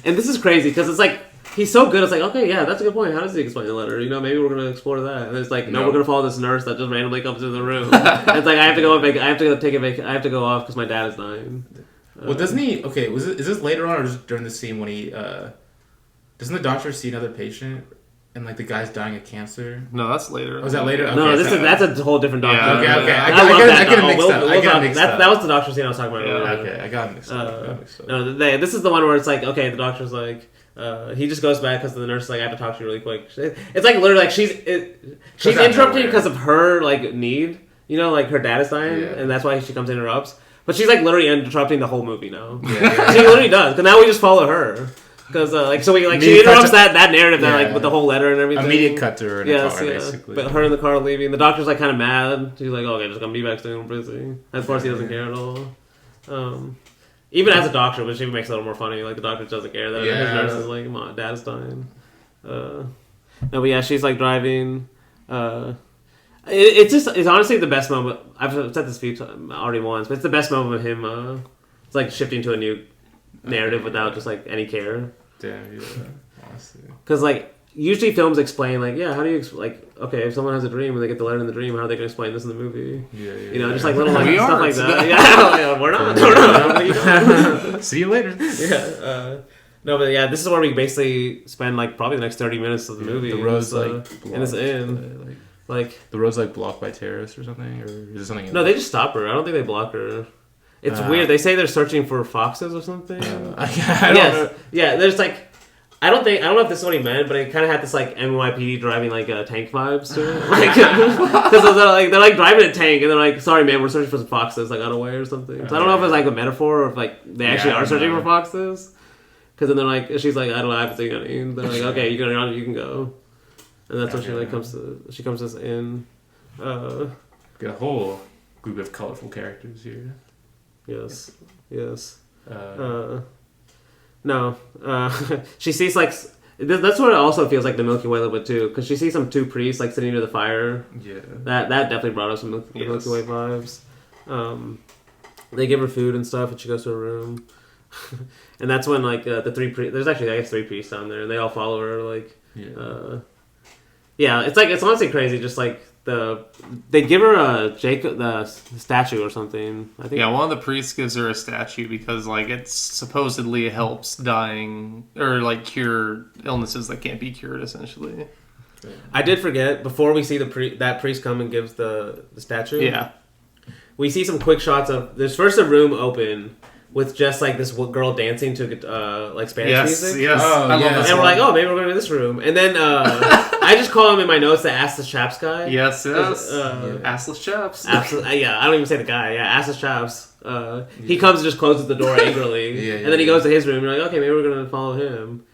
And this is crazy because it's like. He's so good. It's like, okay, yeah, that's a good point. How does he explain the letter? Maybe we're gonna explore that. And it's like, no, we're gonna follow this nurse that just randomly comes into the room. It's like I have to go. I have to take I have to go off because my dad is dying. Well, doesn't he? Okay, is this later on or just during the scene when he? Doesn't the doctor see another patient and like the guy's dying of cancer? No, that's later. Was that later? No, Okay, that's a whole different doctor. Yeah, okay. I I love get that. it mixed up. I get it mixed up. That was the doctor scene I was talking about. Yeah. earlier. Okay, I got it mixed up. No, this is the one where it's like, okay, the doctor's like, he just goes back because the nurse is like, I have to talk to you really quick. It's like literally like she's out interrupting nowhere. because of her like need, like her dad is dying, Yeah. and that's why she comes and interrupts. But she's like literally interrupting the whole movie now. Yeah. She literally does, because now we just follow her. Because she Immediate cut interrupts to- that narrative that Yeah. like with the whole letter and everything. Immediate cut to her in the Yes, car, yeah. basically. But her in the car leaving. The doctor's like kind of mad. She's like, okay, just gonna be back soon. I'm busy. Of course, he doesn't care at all. Even as a doctor, which even makes it a little more funny. Like the doctor doesn't care that his nurse is like, "Come on, Dad's dying." No, but yeah, she's like driving. It's honestly the best moment. I've said this a few times already once, but it's the best moment of him. It's like shifting to a new narrative without just like any care. Damn, yeah. Honestly. Because like usually films explain like, yeah, how do you okay, if someone has a dream and they get the letter in the dream, how are they gonna explain this in the movie? Yeah. Just like little like We stuff are. like that. Yeah, we're not. What are you doing? See you later. Yeah. No, but yeah, this is where we basically spend like probably the next 30 minutes of the movie. The road's in this inn. Like the road's like blocked by terrorists or something, or is it something? no, they just stop her. I don't think they block her. It's weird. They say they're searching for foxes or something. I don't know. Yeah. There's like I don't know if this is what he meant, but it kind of had this like NYPD driving like tank vibes to it, like because they're like driving a tank and they're like, sorry man, we're searching for some foxes like on a way or something. So I don't know if it's like a metaphor or if like they actually are searching for foxes. Because then they're like, she's like, I don't know, I haven't seen any. And they're like, okay, you can go, and that's when she like comes to this inn. Got a whole group of colorful characters here. Yes. No. She sees like that's what it also feels like the Milky Way a little bit too, because she sees some two priests like sitting near the fire. Yeah. That definitely brought us some Milky Way vibes. They give her food and stuff, and she goes to her room. And that's when like the three priests. There's actually I guess 3 priests down there, and they all follow her. Like, it's honestly crazy. Just like they give her a Jacob the statue or something. I think. Yeah, one of the priests gives her a statue because like it supposedly helps dying or like cure illnesses that can't be cured. Essentially, I did forget before we see that priest come and gives the statue. Yeah, we see some quick shots of there's first a room open. With just like this girl dancing to like Spanish music. Yes, I love this. And we're like, oh, maybe we're going to this room. And then I just call him in my notes the assless chaps guy. Yes. Assless chaps. Absolutely. Yeah, I don't even say the guy. Yeah, assless chaps. He comes and just closes the door angrily. And then he goes to his room. You're like, okay, maybe we're going to follow him.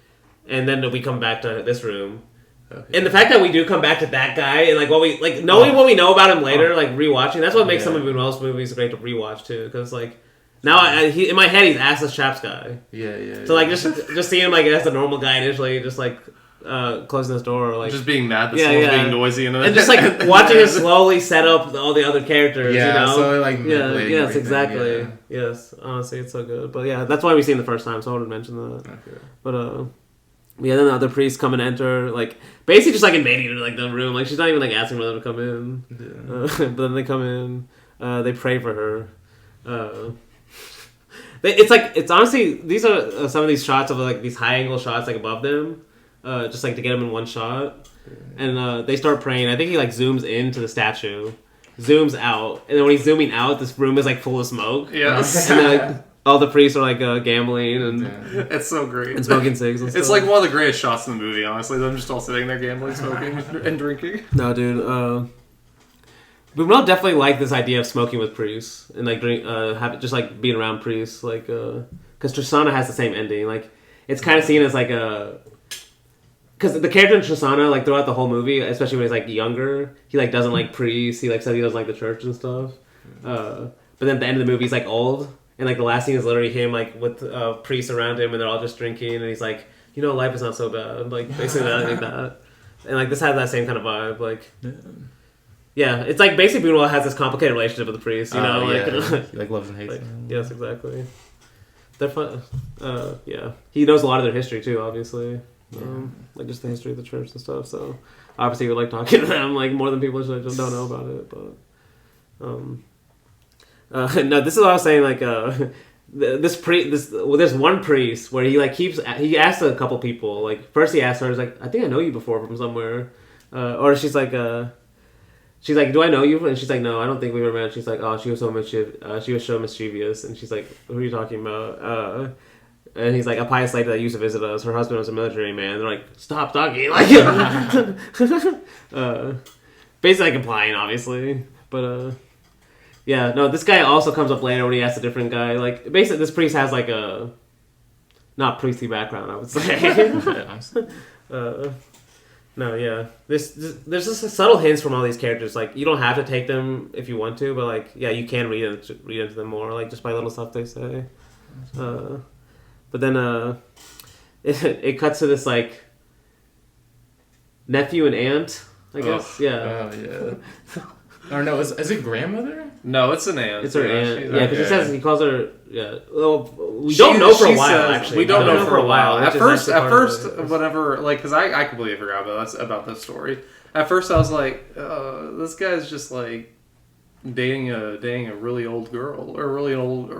And then we come back to this room. Okay. And the fact that we do come back to that guy and like knowing what we know about him later, like rewatching, that's what makes some of Buñuel's movies great to rewatch too. Because like. Now, in my head, he's assless chaps guy. Yeah. So, like, just seeing him, like, as a normal guy initially, just, like, closing his door, or, like... Just being mad that someone's being noisy. And just, like, watching him slowly set up all the other characters, you know? So, like... Yes, exactly. Yeah. Yes, honestly, it's so good. But, yeah, that's why we seen the first time, so I wanted to mention that. Okay. But, then the other priests come and enter, like, basically just, like, invading, like, the room. Like, she's not even, like, asking for them to come in. Yeah. But then they come in. They pray for her. It's honestly these are some of these shots of like these high angle shots like above them, just like to get them in one shot, and they start praying. I think he like zooms into the statue, zooms out, and then when he's zooming out, this room is like full of smoke. Yes, and then, like, all the priests are like gambling and it's so great and smoking cigs. And it's like one of the greatest shots in the movie. Honestly, them just all sitting there gambling, smoking, and drinking. No, dude. Buñuel definitely liked this idea of smoking with priests and like just like being around priests, like because Tristana has the same ending. Like it's kind of seen as like because the character in Tristana, like throughout the whole movie, especially when he's like younger, he like doesn't like priests. He like says he doesn't like the church and stuff. But then at the end of the movie, he's like old, and like the last scene is literally him like with priests around him, and they're all just drinking, and he's like, you know, life is not so bad, like basically that, like that. And like this has that same kind of vibe, like. Yeah, it's like basically Buñuel has this complicated relationship with the priest, you know, like he like loves and hates like, them. Yes, exactly. They're fun. Yeah, he knows a lot of their history too, obviously, like just the history of the church and stuff. So obviously, he would like talking to them like more than people just don't know about it. But no, this is what I was saying. Like there's one priest where he like he asks a couple people. Like first he asks her, he's like, I think I know you before from somewhere, or she's like. She's like, do I know you? And she's like, no, I don't think we ever met. She's like, oh, she was so mischievous. And she's like, who are you talking about? And he's like, a pious lady that used to visit us. Her husband was a military man. They're like, stop talking. Like, basically like implying, obviously. But, yeah, no, this guy also comes up later when he asks a different guy. Like, basically, this priest has like a not priestly background, I would say. No, yeah. There's just subtle hints from all these characters. Like, you don't have to take them if you want to, but, like, yeah, you can read into them more, like, just by little stuff they say. But then, it cuts to this, like, nephew and aunt, I guess. Yeah. Oh, yeah. Or no, is it grandmother? No, it's an aunt. It's her aunt. Yeah, because he calls her. Yeah. Well, we don't know for a while. Actually, we don't know for a while. At first, whatever. Like, because I completely forgot about this story. At first, I was like, this guy's just like dating a really old girl or a really old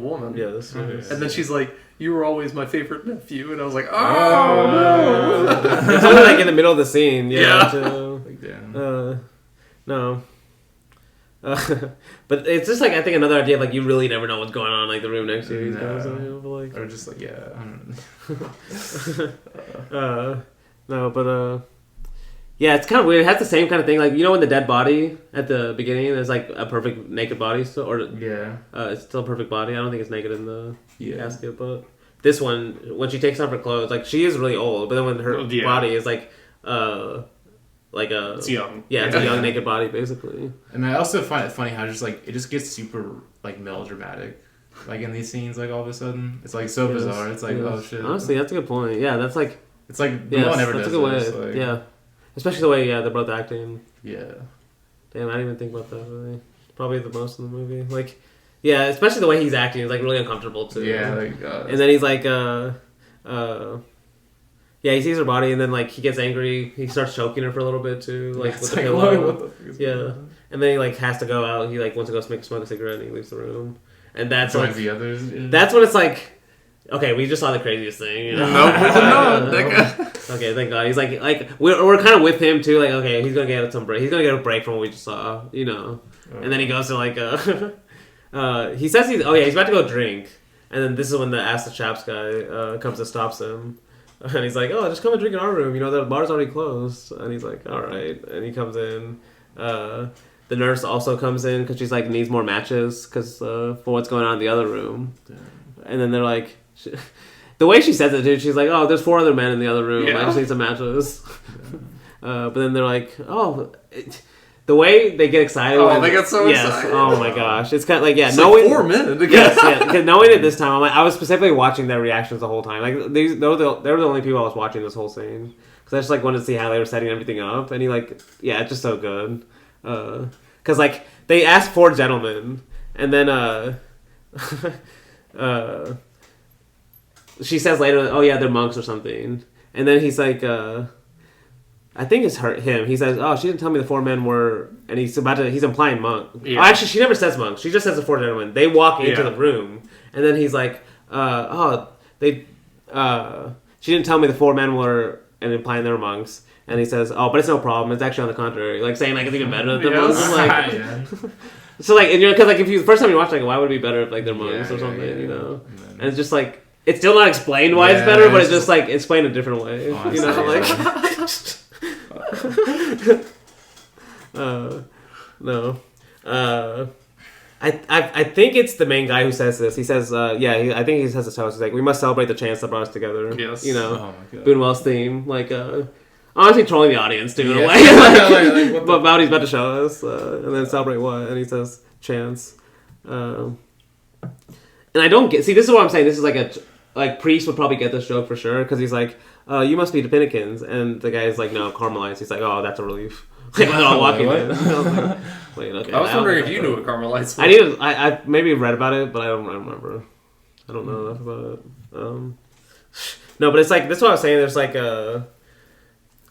woman. Yeah, this is. And then she's like, you were always my favorite nephew, and I was like, oh no. It's only like in the middle of the scene. Yeah. Like, damn. No. But it's just like I think another idea of like you really never know what's going on like the room next to you. Or just like No, but yeah, it's kind of weird. It has the same kind of thing. Like you know when the dead body at the beginning is like a perfect naked body, still, or it's still a perfect body. I don't think it's naked in the casket, but this one when she takes off her clothes, like she is really old, but then when her body is like it's young. Yeah, it's a young naked body basically. And I also find it funny how just like it just gets super like melodramatic, like in these scenes. Like all of a sudden, it's like so bizarre. It's like oh shit. Honestly, that's a good point. Yeah, that's like it's like no one ever does a good way. This, like, yeah, especially the way they're both acting. Yeah. Damn, I didn't even think about that really. Probably the most in the movie. Like, yeah, especially the way he's acting is like really uncomfortable too. Yeah, like and then he's like yeah, he sees her body and then like he gets angry. He starts choking her for a little bit too, like with the pillow. What the fuck is going on? And then he like has to go out. He like wants to go smoke a cigarette and he leaves the room. And that's joins like, the others. Yeah. That's when it's like, okay, we just saw the craziest thing. You know? Okay, thank God. He's like we're kind of with him too. Like, okay, he's gonna get some break. He's gonna get a break from what we just saw, you know. And then he goes to like he says he's about to go drink, and then this is when the Ask the Chaps guy comes and stops him, and he's like, oh, just come and drink in our room. You know, the bar's already closed. And he's like, all right, and he comes in. The nurse also comes in because she's like needs more matches because for what's going on in the other room. Damn. And then they're like. The way she says it, dude, she's like, "Oh, there's 4 other men in the other room. I just need some matches." But then they're like, "Oh," the way they get excited. Oh, they get so excited. Oh my gosh, it's kind of like it's knowing like 4 men. Yes, knowing it this time, I was specifically watching their reactions the whole time. Like they were the only people I was watching this whole scene because I just like wanted to see how they were setting everything up. And he like, yeah, it's just so good. Because like they asked 4 gentlemen, and then she says later, oh yeah, they're monks or something. And then he's like, I think it's him. He says, oh, she didn't tell me the 4 men were, and he's implying monk. Yeah. Oh, actually, she never says monk. She just says the 4 gentlemen. They walk into the room, and then he's like, she didn't tell me the 4 men were, and implying they were monks. And he says, oh, but it's no problem. It's actually on the contrary. Like saying like it's even better than the monks. Like, so like, because like if you the first time you watch like, why would it be better if like they're monks or something, you know? And it's just like. It's still not explained why it's better, but it's just like explained a different way. Oh, you know, like no. I think it's the main guy who says this. He says, I think he says this house. He's like, we must celebrate the chance that brought us together. Yes. You know, Buñuel's theme, like honestly trolling the audience too in a way. Like, what he's about to show us, and then celebrate what? And he says chance. And I don't get. See, this is what I'm saying. This is like Priest would probably get this joke for sure because he's like, you must be Dominicans, and the guy's like, no, Carmelites. He's like, oh, that's a relief. Like they're all walking in. Wait, okay. I was wondering if you knew what Carmelites were. I maybe read about it, but I don't remember. I don't know enough about it. No, but it's like this is what I was saying. There's like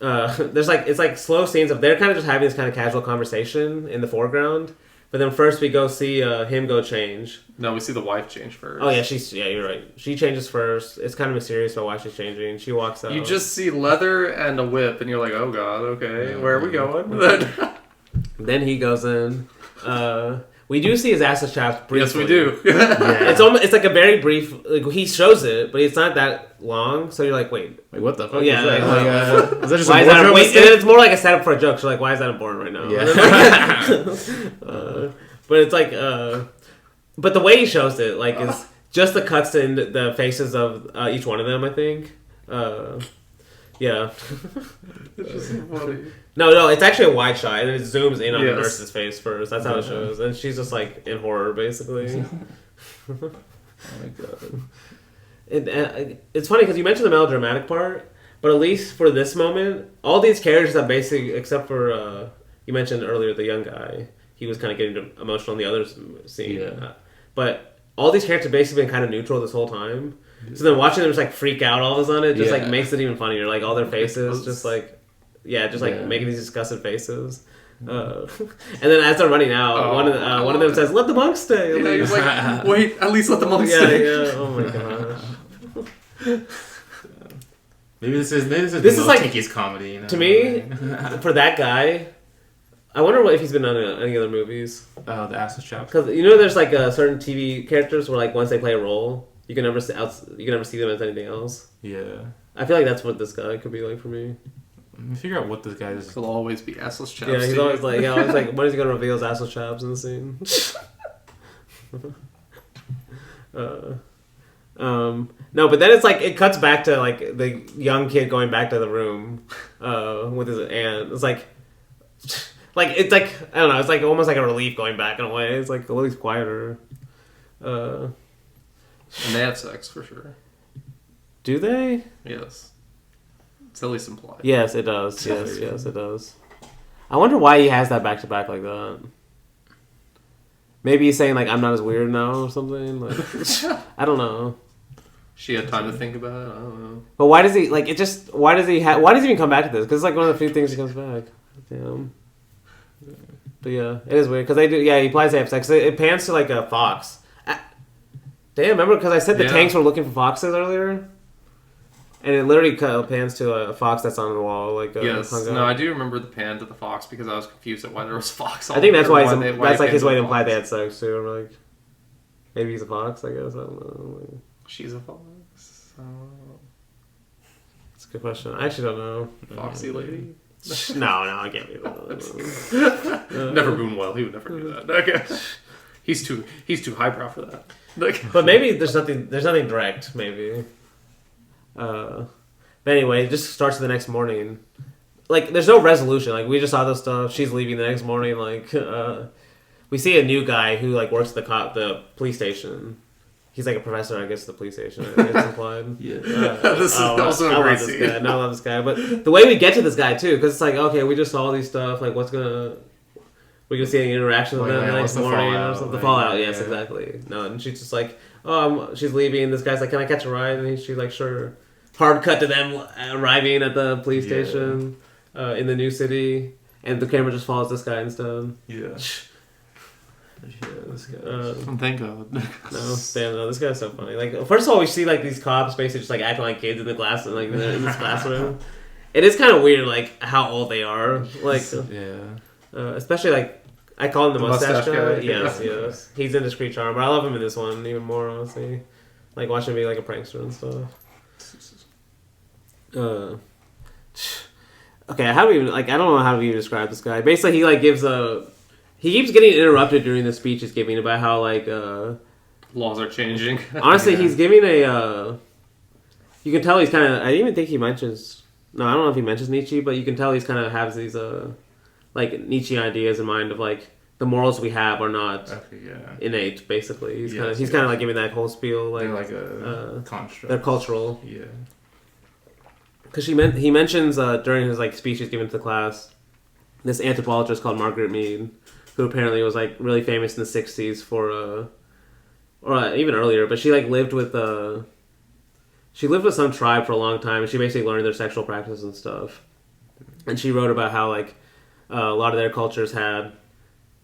it's like slow scenes of they're kind of just having this kind of casual conversation in the foreground. But then first we go see him go change. No, we see the wife change first. Oh yeah, you're right. She changes first. It's kind of mysterious about why she's changing. She walks out. You just see leather and a whip, and you're like, oh god, okay, where are we going? Then he goes in. We do see his ass chapped briefly. Yes, we do. It's like a very brief. Like he shows it, but it's not that long. So you're like, wait, what the fuck? Yeah, is that? Is that just why is that? Wait, and it's more like a setup for a joke. So like, why is that important right now? Yeah. But it's like, but the way he shows it, like, is just the cuts in the faces of each one of them. I think. Yeah. It's just so funny. No, it's actually a wide shot, and it zooms in on the Yes. nurse's face first. That's how it shows, and she's just like in horror, basically. Oh my god. It's funny because you mentioned the melodramatic part, but at least for this moment, all these characters have basically, except for you mentioned earlier the young guy, he was kind of getting emotional in the other scene. Yeah. But all these characters have basically been kind of neutral this whole time. So then watching them just like freak out all of a sudden, it just like makes it even funnier. Like all their faces, just like making these disgusted faces. And then as they're running out, one of them says, "Let the monks stay." Yeah, he's like, "Wait, at least let the monks stay." Yeah. Oh my gosh. Maybe this is like Tinky's comedy. You know? To me, for that guy, I wonder if he's been on any other movies. The Assless Chaps. Because there's like certain TV characters where like once they play a role, you can never see them as anything else. Yeah. I feel like that's what this guy could be like for me. Let me figure out what this guy is. He'll always be assless chaps. Yeah, he's always like, when is he gonna reveal his assless chaps in the scene? No, but then it's like it cuts back to like the young kid going back to the room with his aunt. It's like it's like I don't know. It's like almost like a relief going back in a way. It's like a little quieter. And they have sex for sure. Do they? Yes. It's at least implied. Yes, it does. Yes, it does. I wonder why he has that back to back like that. Maybe he's saying like I'm not as weird now or something. Like I don't know. She had time to think about it. I don't know. But why does he like it? Just why does he even come back to this? Because it's like one of the few things he comes back. Damn. But yeah, it is weird because they do. Yeah, he implies they have sex. It pans to like a fox. Damn, remember because I said the tanks were looking for foxes earlier. And it literally pans to a fox that's on the wall, like yes. hung up. No, I do remember the pan to the fox because I was confused at why there was a fox. I think that's why that's like his way to imply they had sex too. Or like maybe he's a fox. I guess I don't know. She's a fox. That's a good question. I actually don't know. Foxy lady. No, I can't be that. Never Buñuel. He would never do that. Okay. He's too highbrow for that. But maybe there's nothing direct. Maybe. But anyway, it just starts the next morning. Like, there's no resolution. Like, we just saw this stuff. She's leaving the next morning. Like, we see a new guy who like works at the police station. He's like a professor, I guess, at the police station. It's implied. Yeah. This is also a great scene. I love this guy. But the way we get to this guy too, because it's like, okay, we just saw all these stuff. Like, we're gonna see any interaction with them the next morning or something. The fallout, yes, exactly. No, and she's just like, she's leaving. This guy's like, can I catch a ride? And she's like, sure. Hard cut to them arriving at the police station in the new city, and the camera just follows this guy instead. Yeah. This guy. Thank God. No, this guy's so funny. Like, first of all, we see like these cops basically just like acting like kids in the class, like in this classroom. It is kind of weird, like how old they are. Like, especially like I call him the mustache guy. Yes. He's in Discreet Charm, but I love him in this one even more. Honestly, like watching him be like a prankster and stuff. Okay, how do we even, like, I don't know how to even describe this guy. Basically, he like gives he keeps getting interrupted during the speech he's giving about how like laws are changing. Honestly, he's giving you can tell he's kind of, I didn't even think he mentions, no, I don't know if he mentions Nietzsche, but you can tell he's kind of has these like Nietzsche ideas in mind of like the morals we have are not innate. Basically, he's kind of like giving that whole spiel like they're like a construct. They're cultural. Yeah. Because he mentions during his like speech he's given to the class, this anthropologist called Margaret Mead, who apparently was like really famous in the '60s for, or even earlier. But she like lived with some tribe for a long time, and she basically learned their sexual practices and stuff. And she wrote about how like a lot of their cultures had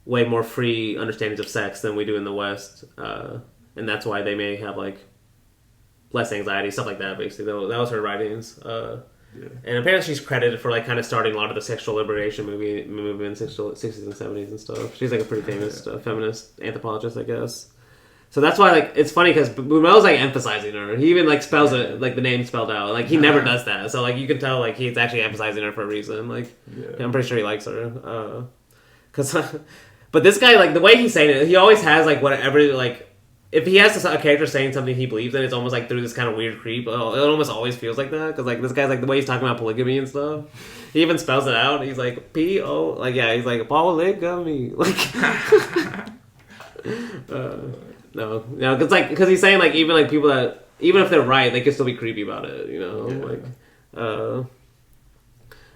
way more free understandings of sex than we do in the West, and that's why they may have like less anxiety, stuff like that. Basically, that was her writings. And apparently, she's credited for like kind of starting a lot of the sexual liberation movement in the 60s and 70s and stuff. She's like a pretty famous feminist anthropologist, I guess. So that's why like it's funny because Buñuel's like emphasizing her. He even like spells it like the name spelled out. Like he never does that. So like you can tell like he's actually emphasizing her for a reason. Like I'm pretty sure he likes her. But this guy, like the way he's saying it, he always has like whatever like. If he has a character saying something he believes in, it's almost like through this kind of weird creep. It almost always feels like that because like this guy's like the way he's talking about polygamy and stuff. He even spells it out. He's like P-O, like he's like polygamy, like. No, because he's saying like even like people that even if they're right, they can still be creepy about it, you know,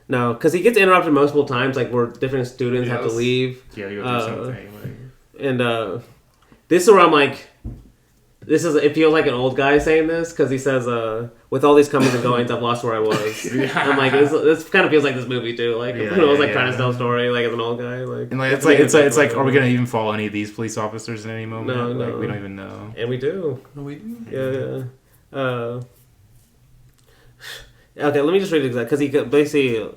no, because he gets interrupted multiple times, like where different students have to leave. Yeah, you go do something. And this is where I'm like. It feels like an old guy saying this because he says, "With all these comings and goings, I've lost where I was." I'm like, this kind of feels like this movie too. Like, I was like trying to tell a story, like as an old guy, like. And like it's like, are we gonna even follow any of these police officers in any moment? No, like, we don't even know. And we do. No, we do. Yeah. Okay, let me just read it exactly because he basically.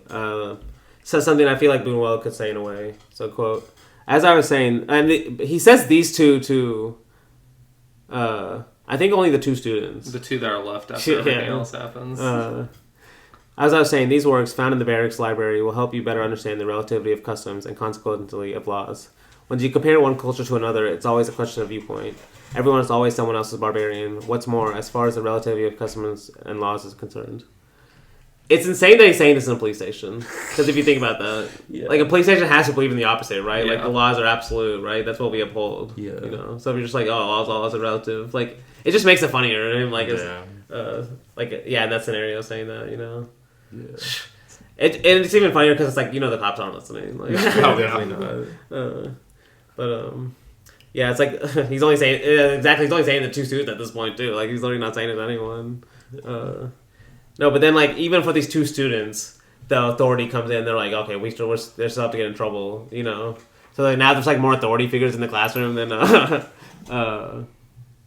says something I feel like Buñuel could say in a way. So, quote, as I was saying, and he says these two to, I think only the two students. The two that are left after everything else happens. As I was saying, these works found in the Barracks Library will help you better understand the relativity of customs and consequently of laws. When you compare one culture to another, it's always a question of viewpoint. Everyone is always someone else's barbarian. What's more, as far as the relativity of customs and laws is concerned. It's insane that he's saying this in a police station. Because if you think about that, like a police station has to believe in the opposite, right? Yeah. Like the laws are absolute, right? That's what we uphold. Yeah. You know. So if you're just like, oh, laws are relative, like it just makes it funnier. And like, in that scenario, saying that, you know. Yeah. It's even funnier because it's like, you know, the cops aren't listening. Like, definitely not. Yeah, it's like he's only saying He's only saying the two students at this point too. Like he's literally not saying it to anyone. No, but then like even for these two students, the authority comes in. They're like, okay, they're still have to get in trouble, you know. So like, now there's like more authority figures in the classroom than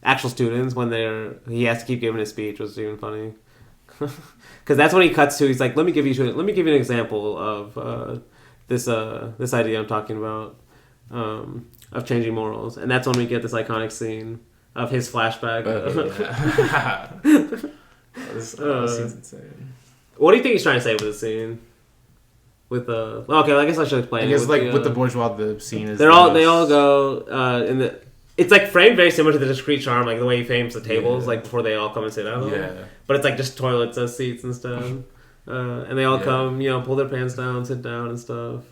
actual students when he has to keep giving his speech, which is even funny. Because that's when he cuts to. He's like, let me give you an example of this idea I'm talking about. Of changing morals, and that's when we get this iconic scene of his flashback. This scene's insane. What do you think he's trying to say with this scene? With okay, I guess I should explain. I guess with the bourgeois, the scene is they all go in the. It's like framed very similar to the Discreet Charm, like the way he frames the tables, like before they all come and sit down. Yeah. But it's like just toilets as seats and stuff, and they all come, you know, pull their pants down, sit down and stuff.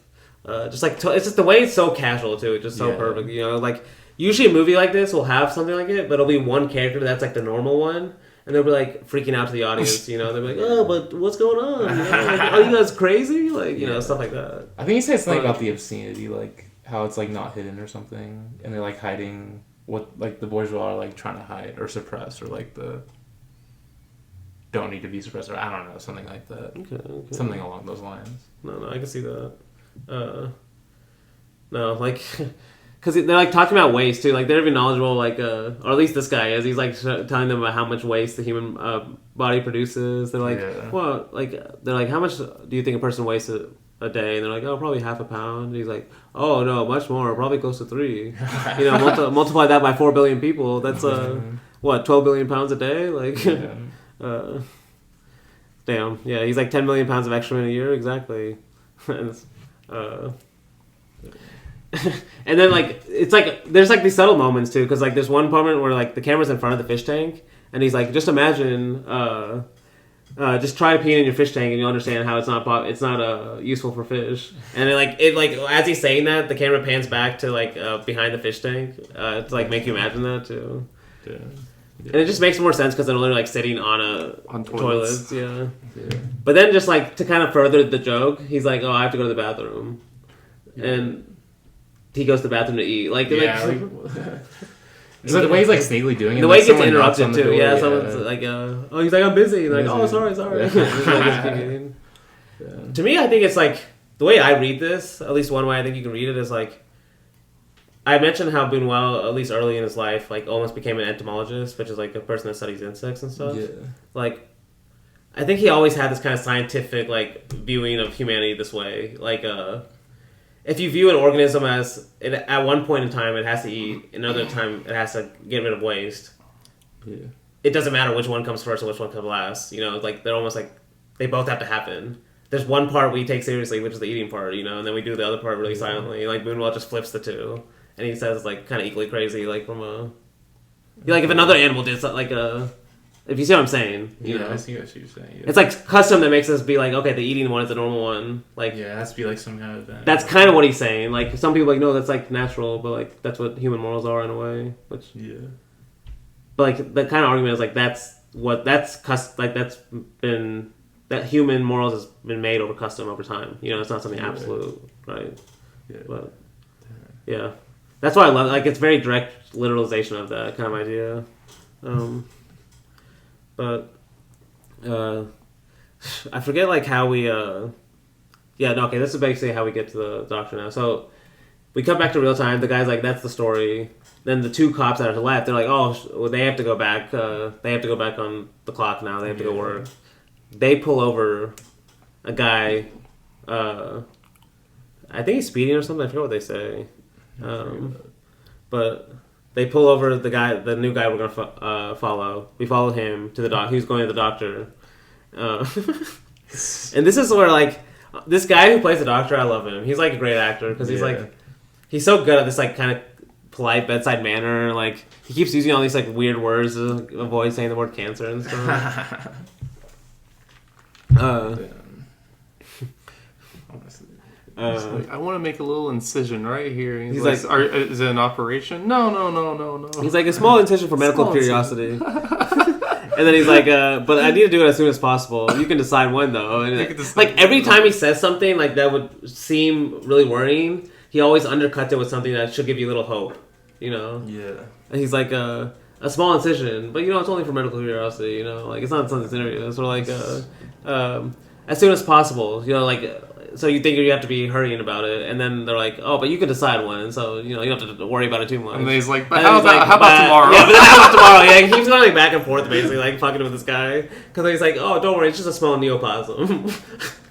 Just like it's just the way it's so casual too. It's just so perfect, you know. Like usually a movie like this will have something like it, but it'll be one character that's like the normal one, and they'll be like freaking out to the audience, you know. They'll be like, "Oh, but what's going on? You know? Like, are you guys crazy?" Like, you know, stuff like that. I think he said something about the obscenity, like how it's like not hidden or something, and they're like hiding what like the bourgeois are like trying to hide or suppress, or like the don't need to be suppressed, or I don't know, something like that. Okay. Something along those lines. No, I can see that. No, like, because they're like talking about waste too. Like they're even knowledgeable, like, or at least this guy is. He's like telling them about how much waste the human body produces. They're like, well, like they're like, how much do you think a person wastes a day? And they're like, oh, probably half a pound. And he's like, oh no, much more, probably close to 3. You know, multiply that by 4 billion people. That's 12 billion pounds a day. Like, damn, yeah. He's like 10 million pounds of excrement a year, exactly. And then like it's like there's like these subtle moments too, because like there's one moment where like the camera's in front of the fish tank, and he's like, just imagine, just try peeing in your fish tank, and you'll understand how it's not useful for fish. And it like as he's saying that, the camera pans back to like behind the fish tank to like make you imagine that too. Yeah. And it just makes more sense because they're literally like sitting on toilets. Yeah. But then just like to kind of further the joke, he's like, "Oh, I have to go to the bathroom," and he goes to the bathroom to eat. Like, so the way he's like sneakily doing it, the way he gets interrupted too. Yeah, someone's like, "Oh, he's like, I'm busy." And like, "Oh, sorry." To me, I think it's like the way I read this. At least one way I think you can read it is like. I mentioned how Buñuel, at least early in his life, like almost became an entomologist, which is like a person that studies insects and stuff. Yeah. Like, I think he always had this kind of scientific like viewing of humanity this way. Like, if you view an organism as at one point in time it has to eat, another time it has to get rid of waste. Yeah. It doesn't matter which one comes first or which one comes last. You know, like they're almost like they both have to happen. There's one part we take seriously, which is the eating part, you know, and then we do the other part really silently. Like Buñuel just flips the two. And he says it's like kind of equally crazy, like from like if another animal did something, like if you see what I'm saying, you know. I see what you're saying. Yeah. It's like custom that makes us be like, okay, the eating one is the normal one, like it has to be like some kind of event. That's kind of what he's saying. Like some people are like, no, that's like natural, but like that's what human morals are in a way. Which but like the kind of argument is like that human morals has been made over custom over time. You know, it's not something absolute, right? Yeah. But yeah. That's why I love it. Like, it's very direct literalization of that kind of idea. I forget, like, how we... this is basically how we get to the doctor now. So, we come back to real time. The guy's like, that's the story. Then the two cops that are left, they're like, oh, they have to go back. They have to go back on the clock now. They have to go work. They pull over a guy... I think he's speeding or something. I forget what they say. But they pull over the new guy we're gonna follow. We follow him to the doc. He's going to the doctor. And this is where like this guy who plays the doctor, I love him. He's like a great actor because he's so good at this like kind of polite bedside manner. Like he keeps using all these like weird words to avoid saying the word cancer and stuff. I want to make a little incision right here. And he's like, is it an operation? No. He's like, a small incision for medical curiosity. And then he's like, but I need to do it as soon as possible. You can decide when, though. And like, every time he says something like that would seem really worrying, he always undercuts it with something that should give you a little hope, you know? Yeah. And he's like, a small incision, but, you know, it's only for medical curiosity, you know? Like, it's not something serious. Or like, as soon as possible, you know, like... So you think you have to be hurrying about it, and then they're like, "Oh, but you can decide when." So you know you don't have to worry about it too much. And then he's like, "But how about tomorrow?" Yeah, but then how about tomorrow? Yeah, he keeps going like back and forth, basically like fucking with this guy because he's like, "Oh, don't worry, it's just a small neoplasm."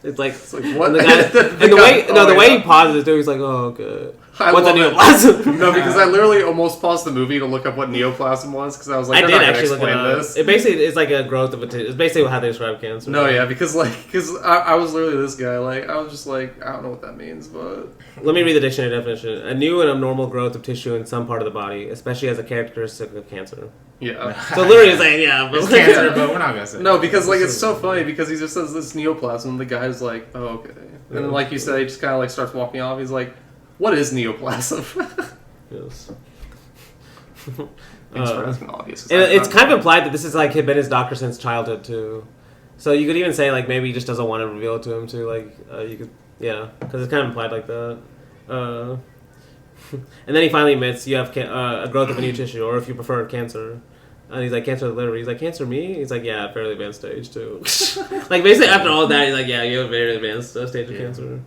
It's like what? And the way he pauses too, he's like, "Oh, okay." What's a neoplasm? No, because I literally almost paused the movie to look up what neoplasm was because I was like, I they're did not actually explain look it up. this. It basically is like a growth of a tissue. It's basically how they describe cancer. No, yeah, because I was literally this guy. Like I was just like, I don't know what that means, but let me read the dictionary definition: a new and abnormal growth of tissue in some part of the body, especially as a characteristic of cancer. Yeah. So literally, it's like, yeah, but it's cancer, but we're not gonna say. No, because like it's so funny because he just says this neoplasm. The guy's like, oh okay, and then like you said, he just kind of like starts walking off. He's like, what is neoplasm? Yes. Thanks for asking all these. And it's kind of implied that this is like had been his doctor since childhood too. So you could even say like maybe he just doesn't want to reveal it to him too. Like you could, yeah, because it's kind of implied like that. And then he finally admits you have a growth of a new tissue, or if you prefer, cancer. And he's like, cancer of the liver. He's like, cancer me? He's like, yeah, fairly advanced stage too. Like basically after all that, he's like, yeah, you have a very advanced stage of cancer.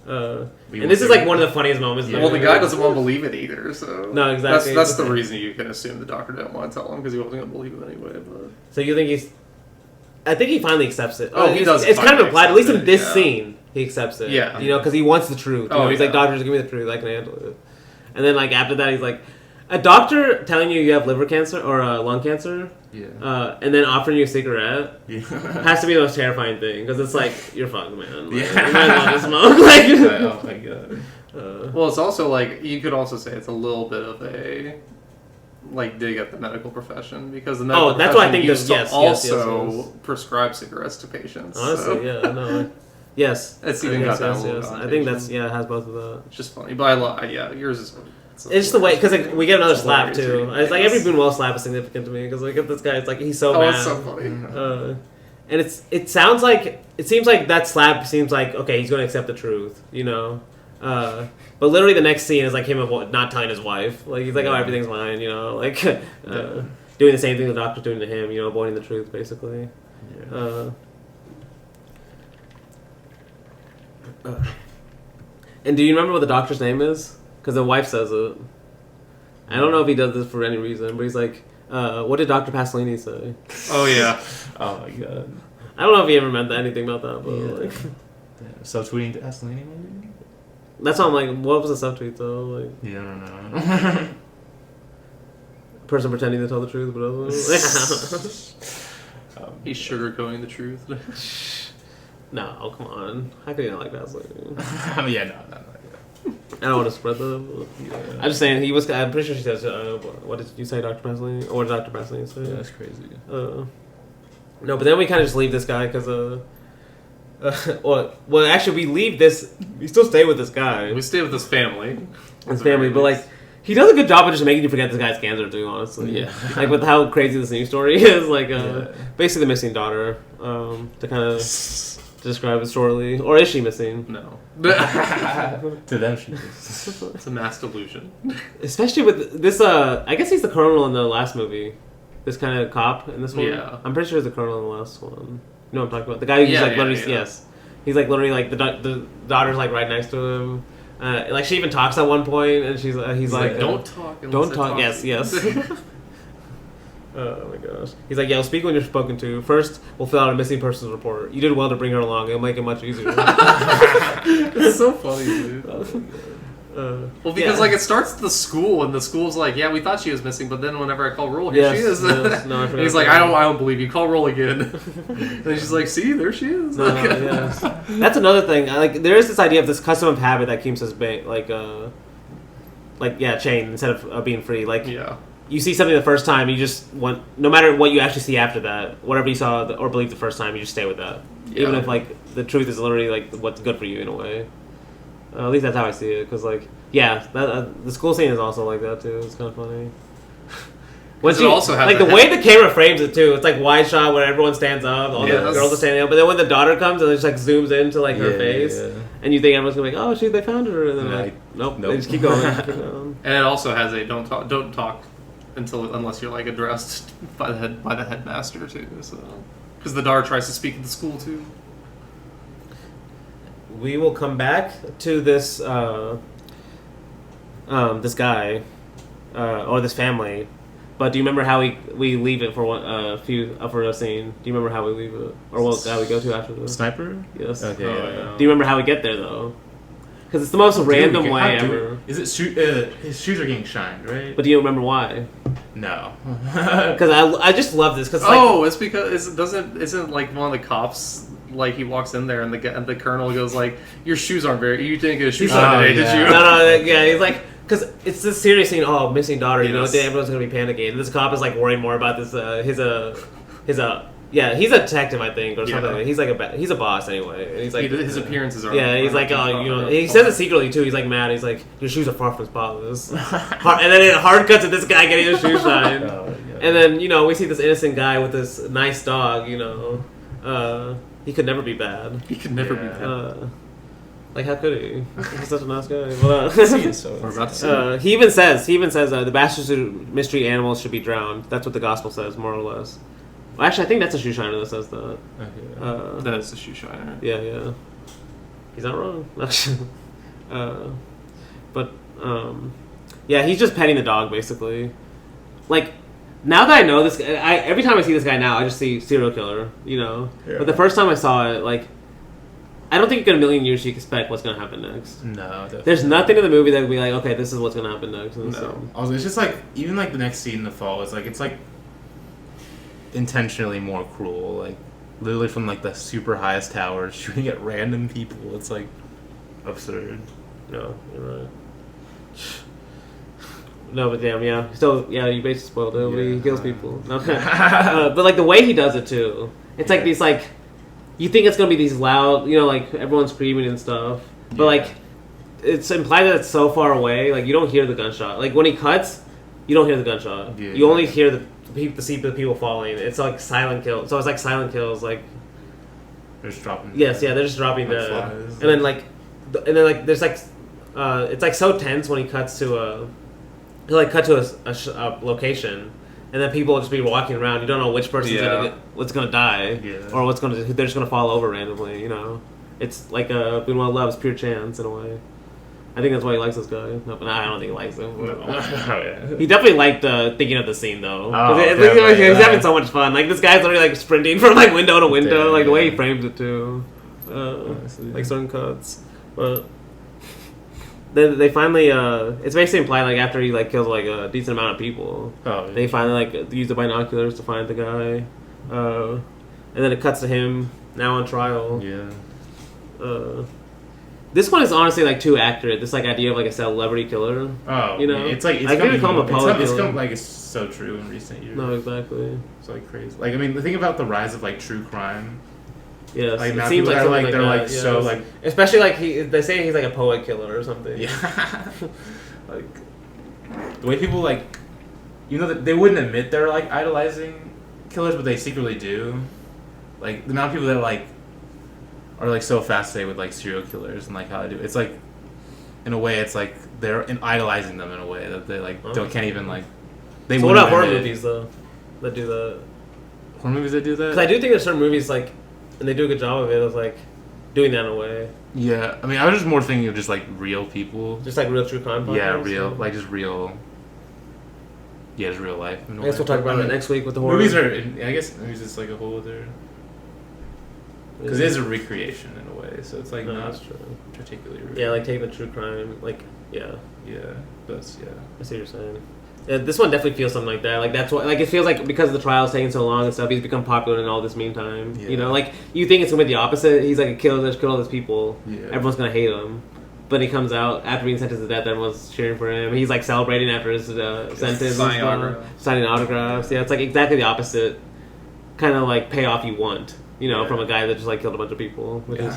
And this is like one of the funniest moments. Yeah. Well, the guy doesn't want to believe it either, so no, exactly. That's the reason you can assume the doctor didn't want to tell him because he wasn't going to believe him anyway. But so you think he's? I think he finally accepts it. Oh, he does. It's kind of implied, at least in this scene, he accepts it. Yeah, you know, because he wants the truth. Oh, he's like, doctors, give me the truth. I can handle it. And then like after that, he's like, a doctor telling you have liver cancer or lung cancer. Yeah. And then offering you a cigarette has to be the most terrifying thing because it's like you're fucked, man. Like, you might as well just smoke. Like, oh my god. Well, it's also like you could also say it's a little bit of a like dig at the medical profession because the medical that's profession why I think used yes, to also yes. prescribe cigarettes to patients. Honestly, so. yeah, no. Yes, it's even got that little yes. I think that's it has both of that. It's just funny, but I love yours is. It's just the way because like, we get another slap too. It's like every Buñuel slap is significant to me because like if this guy, it's like he's so mad. It's so funny. And it seems like that slap seems like okay, he's going to accept the truth, you know. But literally the next scene is like him not telling his wife. Like he's like, oh, everything's fine, you know, like doing the same thing the doctor's doing to him, you know, avoiding the truth basically. Yeah. And do you remember what the doctor's name is? Because the wife says it. I don't know if he does this for any reason, but he's like, what did Dr. Pasolini say? Oh, yeah. Oh, my God. I don't know if he ever meant anything about that, but like... Subtweeting to Pasolini, maybe? That's why I'm like, what was the subtweet, though? Like, yeah, I don't know. Person pretending to tell the truth, but he's sugarcoating the truth. No, come on. How could you not like Pasolini? Yeah, no. I don't want to spread the... Yeah. I'm just saying, I'm pretty sure she says, what did you say, Dr. Pasolini? Or what did Dr. Pasolini say? Yeah, that's crazy. No, but then we kind of just leave this guy because, well, actually, we leave this... We still stay with this guy. We stay with his family. His family, but, like, he does a good job of just making you forget this guy's cancer, too, honestly. Yeah. Like, with how crazy this news story is, like, basically the missing daughter, to kind of... describe it shortly. Or is she missing? No. To them, she is. It's a mass delusion. Especially with this, I guess he's the colonel in the last movie. This kind of cop in this one. Yeah. I'm pretty sure he's the colonel in the last one. You know what I'm talking about? The guy who's literally, yes. He's like literally like, the daughter's like right next to him. Like she even talks at one point and he's like, don't talk. Don't talk, yes. Oh my gosh. He's like, yeah, speak when you're spoken to. First, we'll fill out a missing persons report. You did well to bring her along. It'll make it much easier. It's so funny, dude. Well, because like it starts at the school, and the school's like, yeah, we thought she was missing, but then whenever I call roll, here she is. Yes. No, and he's like, I don't believe you. Call roll again. And then she's like, see, there she is. Yes. That's another thing. Like, there is this idea of this custom of habit that keeps us chained instead of being free. Like, yeah. You see something the first time, you just want, no matter what you actually see after that, whatever you saw or believed the first time, you just stay with that, even if like the truth is literally like what's good for you in a way. At least that's how I see it. Because like, yeah, the school scene is also like that too. It's kind of funny. It also has like the way the camera frames it too. It's like wide shot where everyone stands up, all the girls are standing up, but then when the daughter comes and it just like zooms into like her face, and you think everyone's gonna be like, oh shoot, they found her, and then like, nope, they just keep going. And it also has a don't talk unless you're like addressed by the headmaster too. So because the daughter tries to speak at the school too. We will come back to this this guy or this family, but do you remember how we leave it for for a scene? Do you remember how we leave it, or what guy we go to after this? Sniper? Yes. Okay. Do you remember how we get there though? Because it's the most random way ever. Is it his shoes are getting shined, right? But do you remember why? No. Because I just love this. Cause it's because isn't like one of the cops. Like he walks in there and the colonel goes like, "Your shoes aren't you didn't get a shoe shine today, did you?" No, he's like, because it's this serious scene. Oh, missing daughter. You know, everyone's gonna be panicking. And this cop is like worried more about this. He's a detective, I think, or something. He's like he's a boss anyway. And he's like his appearances are. Yeah, he's like, he says it secretly too. He's like mad. He's like, your shoes are far from spotless. And then it hard cuts at this guy getting his shoe shine. And then we see this innocent guy with this nice dog. He could never be bad. He could never be bad. Like, how could he? He's such a nice guy. But, We're about to see. He even says the bastards who mistreat animals should be drowned. That's what the gospel says, more or less. Well, actually, I think that's a shoe shiner that says that. Okay. That is a shoe shiner. Yeah. He's not wrong. He's just petting the dog, basically. Like, now that I know this guy, every time I see this guy now, I just see serial killer, Yeah. But the first time I saw it, like, I don't think in a million years you can expect what's going to happen next. No, definitely. There's nothing in the movie that would be like, okay, this is what's going to happen next. No. Also, it's just like, even like the next scene in the fall, it's like intentionally more cruel. Like, literally from like the super highest tower, shooting at random people. It's like absurd. No, you're right. No, but damn, yeah. So, yeah, you basically spoiled it. Yeah. He kills people. Okay. But, like, the way he does it, too. It's like these, like... You think it's going to be these loud... like, everyone's screaming and stuff. But, like, it's implied that it's so far away. Like, you don't hear the gunshot. Like, when he cuts, you don't hear the gunshot. Yeah, you only hear the people falling. It's, like, silent kill. So, it's like silent kills, like... They're just dropping... Yes, yeah, they're just dropping like the... flies. And then, like... there's, like... it's, like, so tense when he cuts to a... He'll like cut to a location, and then people will just be walking around. You don't know which person's gonna die, or they're just gonna fall over randomly. It's like Buñuel loves pure chance in a way. I think that's why he likes this guy. No, but I don't think he likes him. No. He definitely liked thinking of the scene though. He's having so much fun. Like this guy's literally like sprinting from like window to window. Like the way he frames it too, like certain cuts, but. They finally, it's basically implied, like, after he, like, kills, like, a decent amount of people, they finally, like, use the binoculars to find the guy, and then it cuts to him, now on trial. Yeah. This one is honestly, like, too accurate, this, like, idea of, like, a celebrity killer. Oh, It's like, it's I could call him a poet it's killer. like, it's so true in recent years. No, exactly. It's, like, crazy. Like, I mean, think about the rise of, like, true crime. Yes, like, it now seems like are, something like they're that, like so like especially like they say he's like a poet killer or something. Yeah, like the way people like, they wouldn't admit they're like idolizing killers, but they secretly do. Like the amount of people that like are like so fascinated with like serial killers and like how they do. It's like in a way, it's like they're idolizing them in a way that they like can't even like. So what about horror movies though that do that? Horror movies that do that? Because I do think there's certain movies like, and they do a good job of it, of like doing that in a way. Yeah, I mean, I was just more thinking of just like real people, just like real true crime. Yeah, real, like just real. Yeah, it's real life. I guess we'll talk about that next week with the horror. Movies are. I guess movies is like a whole other. Because it is a recreation in a way, so it's like not that's true. particularly. Real. Yeah, like taking the true crime, like yeah. Yeah, that's I see what you're saying. Yeah, this one definitely feels something like that. Like that's what, like it feels like because the trial's taking so long and stuff, he's become popular in all this meantime. Yeah. You know, like you think it's gonna be the opposite. He's like a killer that's killed all these people. Yeah. Everyone's gonna hate him. But he comes out after being sentenced to death. Everyone's cheering for him. He's like celebrating after his sentence, signing autographs. Yeah, it's like exactly the opposite kind of like payoff you want. You know, from a guy that just like killed a bunch of people, which is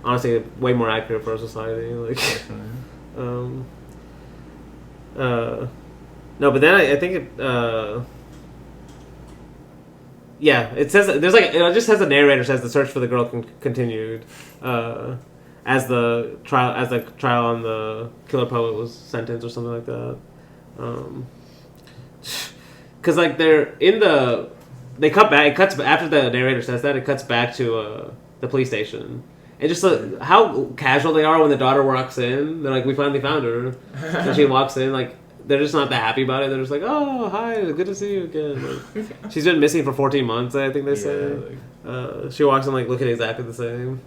honestly way more accurate for our society. Like, no, but then I think it. Yeah, it says there's like it just has a narrator says the search for the girl continued. As the trial on the killer poet was sentenced or something like that, because like they're in the they cut back. It cuts after the narrator says that it cuts back to the police station. And just how casual they are when the daughter walks in. They're like, "We finally found her," and she walks in like. They're just not that happy about it. They're just like, "Oh, hi, good to see you again." Like, she's been missing for 14 months, I think they say. She walks in like looking exactly the same.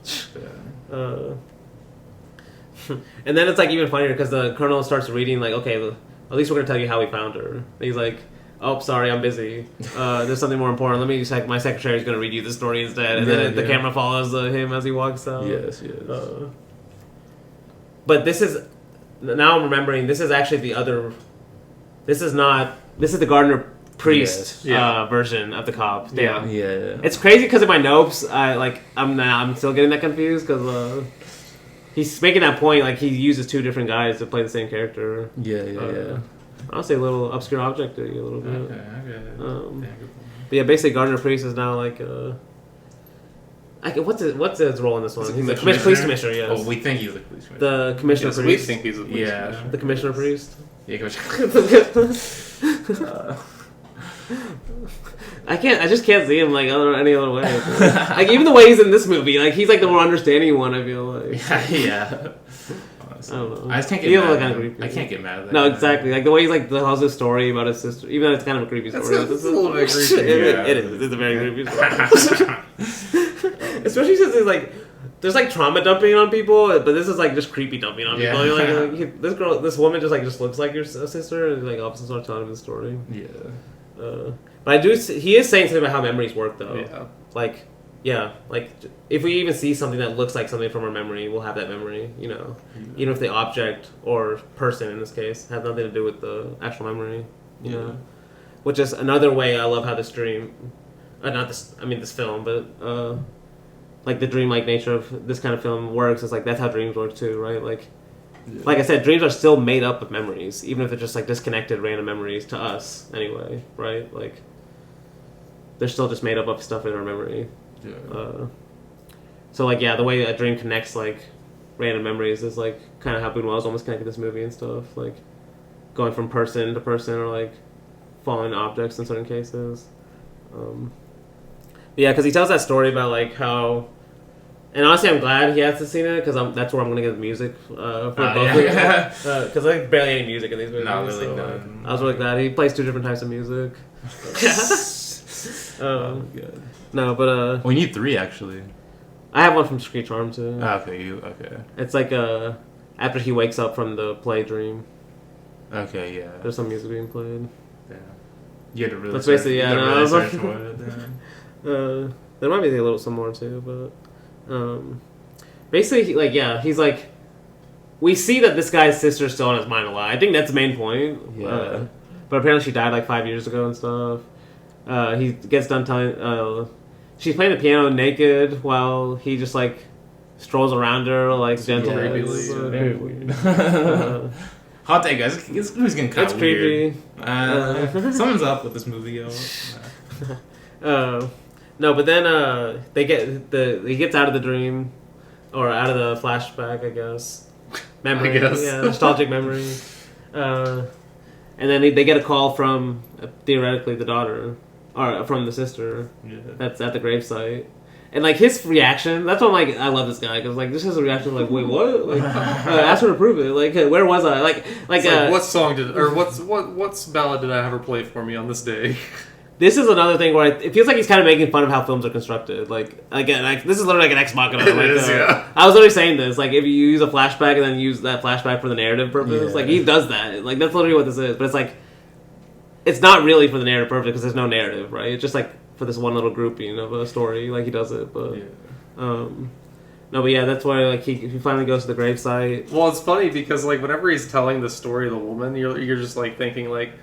And then it's like even funnier because the colonel starts reading like, "Okay, at least we're gonna tell you how we found her." And he's like, "Oh, sorry, I'm busy. There's something more important. Let me my secretary's gonna read you the story instead." And then the camera follows him as he walks out. Yes. But this is now I'm remembering. This is actually the other. This is the Gardner Priest version of the cop. Yeah. It's crazy because in my notes, I'm still getting that confused because he's making that point like he uses two different guys to play the same character. Yeah. I'll say a little obscure object to you a little bit. Okay. But yeah, basically Gardner Priest is now like what's his role in this one? He's the police commissioner. Yes. Oh, we think he's the police commissioner. The commissioner priest. We think he's the police commissioner. The commissioner priest. Yeah, I just can't see him like any other way. Like even the way he's in this movie, like he's like the more understanding one. I feel like. Yeah. I don't know. I just can't get mad. Kind of creepy. I can't get mad at that. No, exactly. Like the way he's like tells his story about his sister, even though it's kind of a creepy story. It's a little bit creepy. It is. It's a very creepy story. Especially since it's like. There's like trauma dumping on people, but this is like just creepy dumping on people. Like, this woman just looks like your sister, and like officers start telling him the story. Yeah. But he is saying something about how memories work, though. Yeah. Like if we even see something that looks like something from our memory, we'll have that memory. You know, even if the object or person in this case have nothing to do with the actual memory. You know, which is another way I love how this dream, this film, but. Like the dreamlike nature of this kind of film works is like that's how dreams work too, right? Like I said, dreams are still made up of memories, even if they're just like disconnected random memories to us anyway, right? Like they're still just made up of stuff in our memory. Yeah. So like the way a dream connects like random memories is like kind of how Buñuel's almost connected this movie and stuff, like going from person to person or like falling objects in certain cases. Yeah, because he tells that story about like how, and honestly, I'm glad he has to scene it because that's where I'm gonna get the music for both. Because like barely any music in these movies. Not really. So, None. I was really glad he plays two different types of music. Good. No, but we need 3 actually. I have one from Discreet Charm too. Okay. It's like after he wakes up from the play dream. Okay, yeah. There's some music being played. Yeah. You had to really. That's basically search for it. There might be a little some more too, but basically, he's like, we see that this guy's sister's still on his mind a lot. I think that's the main point. Yeah. But apparently she died like 5 years ago and stuff. He gets done telling. She's playing the piano naked while he just like strolls around her like gently. Very weird. Hot take, guys. This movie's getting kind of weird. It's creepy. Something's up with this movie, yo. No, but then he gets out of the dream, or out of the flashback, I guess. Memory, I guess. yeah, nostalgic memory. And then they get a call from theoretically the daughter, or from the sister. Yeah. That's at the gravesite, And like his reaction, that's why I'm like, I love this guy because like this is a reaction like, wait, what? Like, ask her to prove it. Like, where was I? Like, what song did or what's ballad did I have her play for me on this day? This is another thing where it feels like he's kind of making fun of how films are constructed. Like again, like this is literally like an ex machina. It like, is, yeah. I was literally saying this. Like if you use a flashback and then use that flashback for the narrative purpose, like he does that. Like that's literally what this is. But it's like, it's not really for the narrative purpose because there's no narrative, right? It's just like for this one little grouping of a story. Like he does it, but no, but yeah, that's why like he finally goes to the gravesite. Well, it's funny because like whenever he's telling the story of the woman, you're just like thinking like.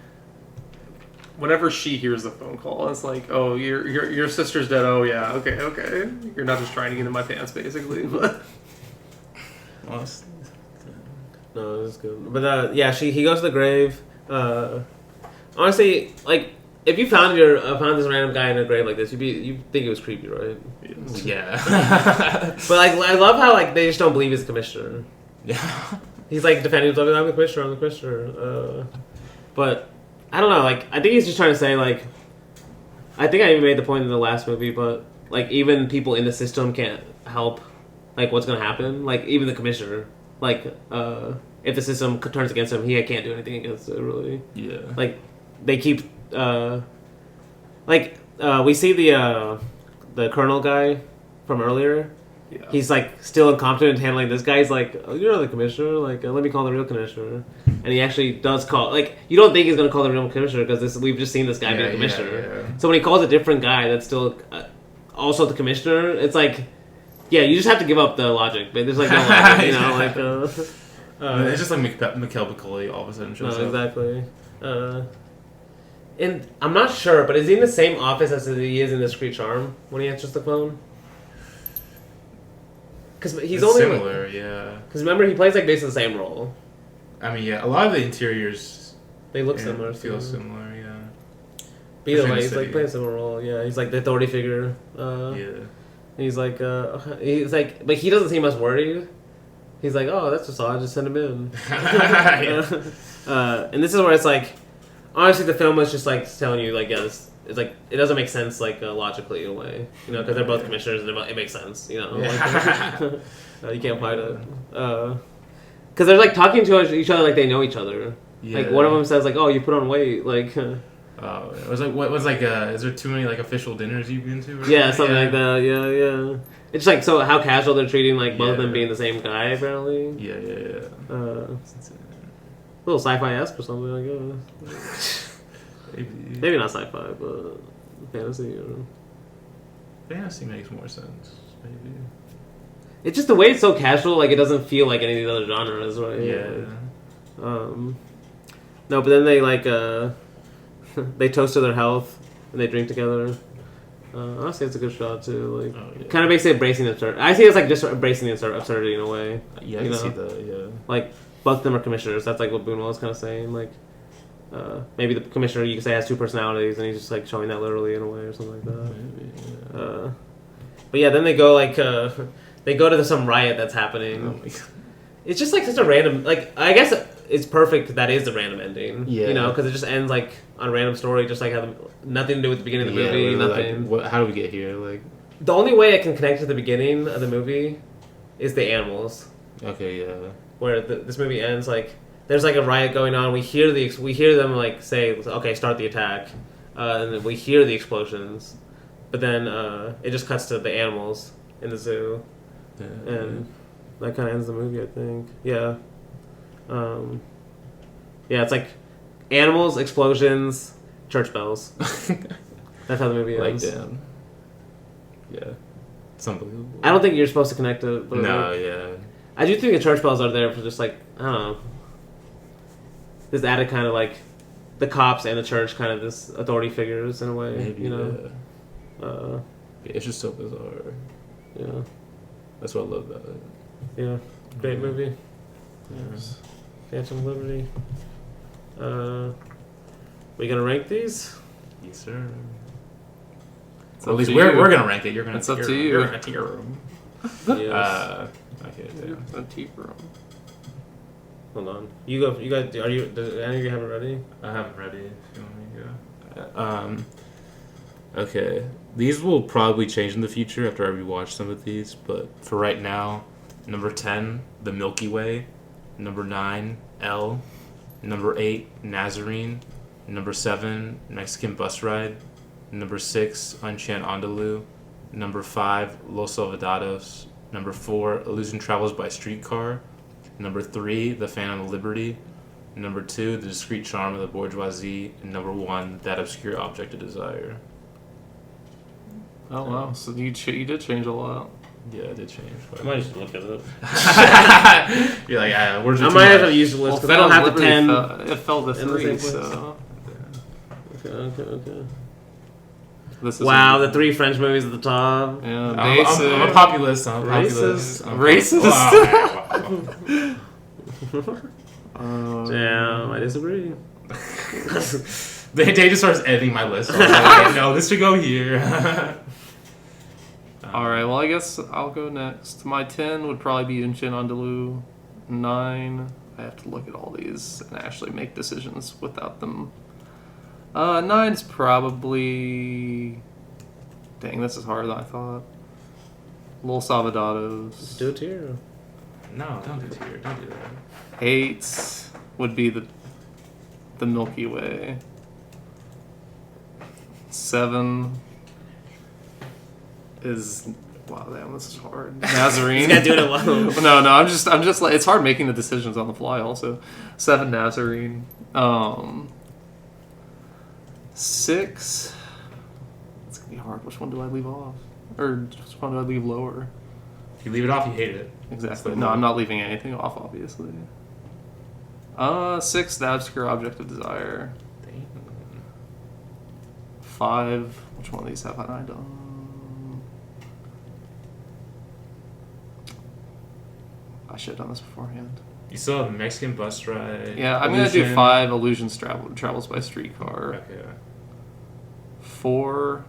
Whenever she hears the phone call, it's like, oh, your sister's dead. Oh yeah, okay. You're not just trying to get in my pants, basically. But no, it's good. But yeah, he goes to the grave. Honestly, like if you found this random guy in a grave like this, you think it was creepy, right? Yes. Yeah. But like I love how like they just don't believe he's the commissioner. Yeah. He's like defending himself. I'm the commissioner. But. I don't know, like, I think he's just trying to say, like, I think I even made the point in the last movie, but, like, even people in the system can't help, like, what's going to happen. Like, even the commissioner, like, if the system turns against him, he can't do anything against it, really. Yeah. Like, they keep, we see the colonel guy from earlier. Yeah. He's, like, still incompetent in handling this guy. He's like, oh, you're not the commissioner. Like, let me call the real commissioner. And he actually does call... Like, you don't think he's going to call the real commissioner because we've just seen this guy be the commissioner. Yeah. So when he calls a different guy that's still also the commissioner, it's like... Yeah, you just have to give up the logic. But there's, like, no logic, you know? Like, it's just like Mikhail Bakuli all of a sudden shows up. Exactly. And I'm not sure, but is he in the same office as he is in Discreet Charm when he answers the phone? Because he's only similar, yeah. Because remember, he plays like basically the same role. I mean, yeah, a lot of the interiors they look similar. Feel similar, yeah. But either way, he's like playing a similar role. Yeah, he's like the authority figure. He's like, but he doesn't seem as worried. He's like, oh, that's just odd. Just send him in. And this is where it's like, honestly, the film was just like telling you like, yeah, it's like it doesn't make sense like logically in a way, you know, because they're both commissioners and it makes sense, you know. Like, you can't fight it because they're like talking to each other like they know each other. Yeah. Like one of them says like, "Oh, you put on weight," like. Oh, it was like what was like? Is there too many like official dinners you've been to? Yeah, something like that. Yeah. It's like so how casual they're treating like both of them being the same guy apparently. Yeah. A little sci-fi-esque or something, I guess. Maybe not sci-fi, but fantasy. Or... Fantasy makes more sense. Maybe. It's just the way it's so casual. Like it doesn't feel like any of the other genres, right? Yeah. No, but then they like they toast to their health and they drink together. Honestly, it's a good shot too. Like, kind of basically embracing the absurdity. I see it's like just embracing the absurdity in a way. Yeah, I can see that. Yeah. Like both of them are commissioners. That's like what Buñuel is kind of saying. Like. Maybe the commissioner you could say has two personalities, and he's just like showing that literally in a way or something like that. Maybe, yeah. But yeah, then they go like they go to some riot that's happening. Oh my God. It's just like such a random like I guess it's perfect that is a random ending. Yeah, you know, because it just ends like on a random story, just like nothing to do with the beginning of the movie. Nothing. Like, how do we get here? Like the only way I can connect to the beginning of the movie is the animals. Okay, yeah. Where this movie ends like. There's like a riot going on. We hear them like say, "Okay, start the attack," and then we hear the explosions. But then it just cuts to the animals in the zoo, and that kind of ends the movie, I think. Yeah, yeah. It's like animals, explosions, church bells. That's how the movie ends. Like, damn. Yeah, it's unbelievable. I don't think you're supposed to connect it. But no, yeah. I do think the church bells are there for just like I don't know. This added kind of like the cops and the church kind of this authority figures in a way. Maybe, you know? Yeah. It's just so bizarre. Yeah. That's what I love about it. Yeah. Great movie. Yes. Phantom Liberty. We gonna rank these? Yes, sir. At least we're gonna rank it. You're gonna. It's up to you. You're in a tier room. Yes. Okay. Damn. A tier room. Hold on. You go. You got. Are you? Does any of you have it ready? I have it ready. If you want me to go. Okay. These will probably change in the future after I rewatch some of these, but for right now, number 10, The Milky Way. Number 9, L. Number 8, Nazarene. Number 7, Mexican Bus Ride. Number 6, Unchained Andalou. Number 5, Los Olvidados. Number 4, Illusion Travels by Streetcar. Number 3, The Phantom of Liberty. Number 2, The Discreet Charm of the Bourgeoisie. And number 1, That Obscure Object of Desire. Oh wow! So you did change a lot. Yeah, it did change. I might just look at it. You're like, ah, words are I too might have much. to use the list because I Phantom don't have the Liberty 10. It fell to in the 3, same place. so Okay. this is Wow, the 3 French movies at the top. Yeah, I'm a populist. I'm a Racist. populist. Racist. Wow. Damn, I disagree. They just starts editing my list. So I was like, okay, no, this should go here. All right. Well, I guess I'll go next. My 10 would probably be Unchained Andalou. 9. I have to look at all these and actually make decisions without them. 9 is probably. Dang, this is harder than I thought. Los Olvidados. Do it here. No, don't do it here. Don't do that. 8 would be the Milky Way. 7 is wow, damn, this is hard. Nazarene. You gotta do it alone. No, I'm just like it's hard making the decisions on the fly. Also, 7 Nazarene. 6. It's gonna be hard. Which one do I leave off, or which one do I leave lower? If you leave it off, you hate it. Exactly. No, I'm not leaving anything off, obviously. 6, The Obscure Object of Desire. 5, which one of these have I done? I should have done this beforehand. You still have Mexican Bus Ride. Yeah, I'm going to do 5, Illusions Travels by Streetcar. Okay. 4,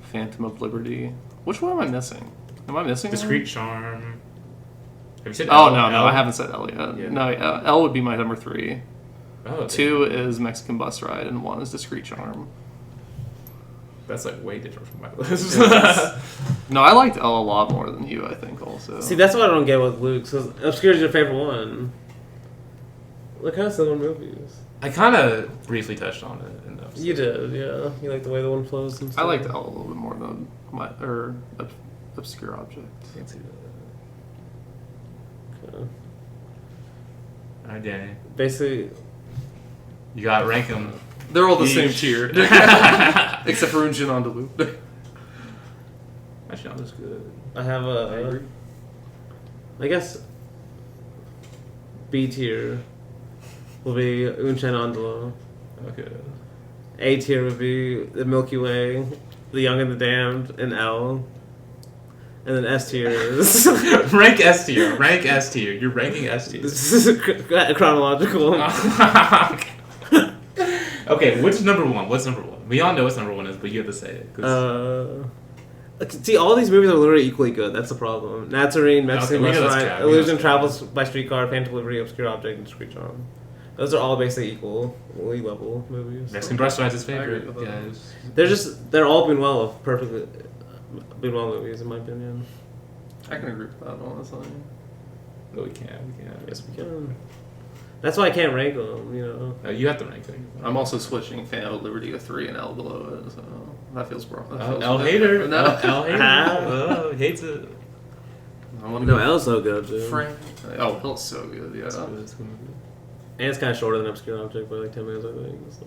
Phantom of Liberty. Which one am I missing? Am I missing Discreet Charm. Have you said one? Oh, L? no, I haven't said L yet. Yeah. No, L would be my number 3. Oh, 2 is Mexican Bus Ride, and 1 is Discreet Charm. That's like way different from my list. No, I liked L a lot more than you, I think, also. See, that's what I don't get with Luke's, because Obscure is your favorite one. What kind of similar movies? I kind of briefly touched on it in those. You did, yeah. You like the way the one flows and I stuff. liked L a little bit more than Obscure Object. Can't see that. Okay. Alright, Danny. Basically, You got to rank them. They're all the same Yeesh. tier. Except for Unchained Andalou. Actually, no, that's good. I have I guess B tier will be Unchained Andalou. Okay. A tier would be The Milky Way, The Young and the Damned, and L. And then S tier is Rank S tier. Rank S tier. You're ranking S tier. this is chronological. Okay, which number 1? What's number 1? We all know what number 1 is, but you have to say it. See, all these movies are literally equally good. That's the problem. Nazarene, Mexican Okay, Bus let's Ride, cap. Illusion Travels by Streetcar, Phantom of Liberty, Obscure Object, and Discreet Charm. Those are all basically equally level movies. Mexican Bus Ride's his I agree favorite. with that. Guys. They're all Buñuel perfectly Buñuel movies in my opinion. I can agree with that, honestly. No, we can't. Yes, we can. That's why I can't rank them. You know. No, you have to rank them. I'm also switching Phantom of Liberty to 3 and L below it, so that feels wrong. L hater. No. L hater. Oh, hates it. I want to No, go L's so good too. Frank. Oh, Hill's so good, yeah. That's good, that's good. And it's kind of shorter than Obscure Object by like 10 minutes, I think. So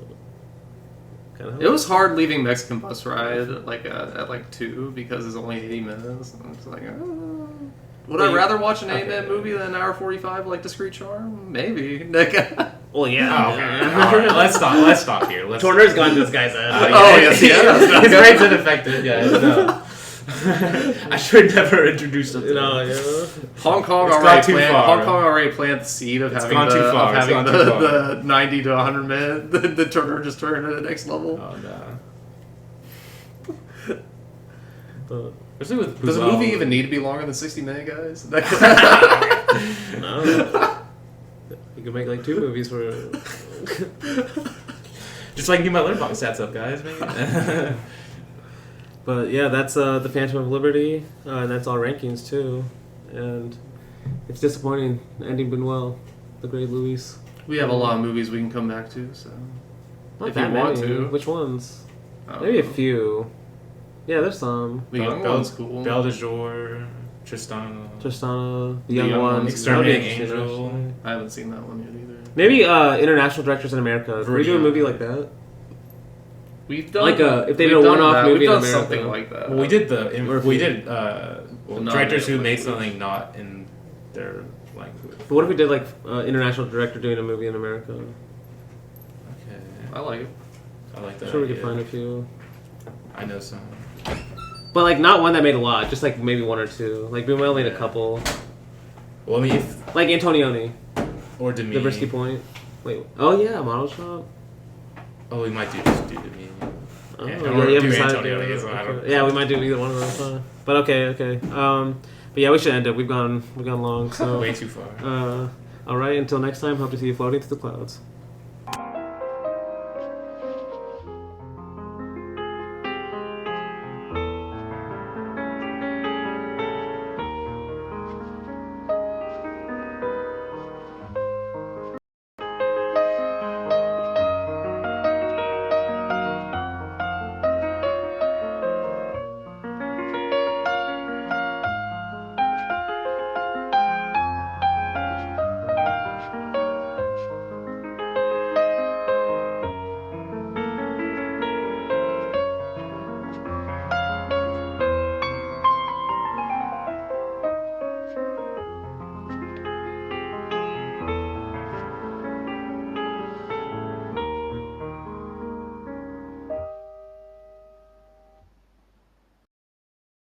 kind of. It was hard leaving Mexican Bus Ride like at like 2 because it's only 80 minutes. And it's like, would I rather watch an 8-minute movie than an hour 45 like Discreet Charm? Maybe. Well, yeah. Oh, okay. All right, let's stop here. Turner's gone to this guy's head. Oh, yes, he has. His brain's ineffective. Yeah, no. I should never introduce him. To No, him. yeah. Hong Kong It's already gone too planned. far. Hong Kong already planned the seed of It's having gone the, too far. of It's having gone too the 90 to 100 minute. The Turner just turned to the next level. Oh no. But, Especially with Does a Buñuel. movie even need to be longer than 60 minutes, guys? no. You could make like 2 movies for. Just so I can get my Letterboxd stats up, guys. Man. But yeah, that's the Phantom of Liberty, and that's all rankings too. And it's disappointing ending Buñuel, the great Luis. We have a lot of movies we can come back to, so Not if that you want many. to. Which ones? I don't Maybe a know. few. Yeah, there's some. The Young One's cool. Belle de Jour, Tristana. Tristana, The The Young Young Ones. Ones. That would be Exterminating interesting, Angel. actually. I haven't seen that one yet either. Maybe international directors in America. Can we do a movie like that? We've done Like if they did we've a done one-off that. movie We've in done America. something like that. Well, we did Not directors who in made language. something not in their language. But what if we did like international director doing a movie in America? Okay, I like it. I like that. I'm sure we could idea. find a few. I know some. But like not one that made a lot, just like maybe one or two. Like Buñuel made a couple. Well, I mean, if, Like Antonioni, or Demi. The Brisky Point. Wait. Oh yeah, Model Shop. Oh, we might just do Demi. Oh, Yeah, yeah, or yeah, do besides- Antonioni, so I don't- yeah, we might do either one of those. But okay. But yeah, we should end it. We've gone long. So Way too far. all right. Until next time. Hope to see you floating through the clouds.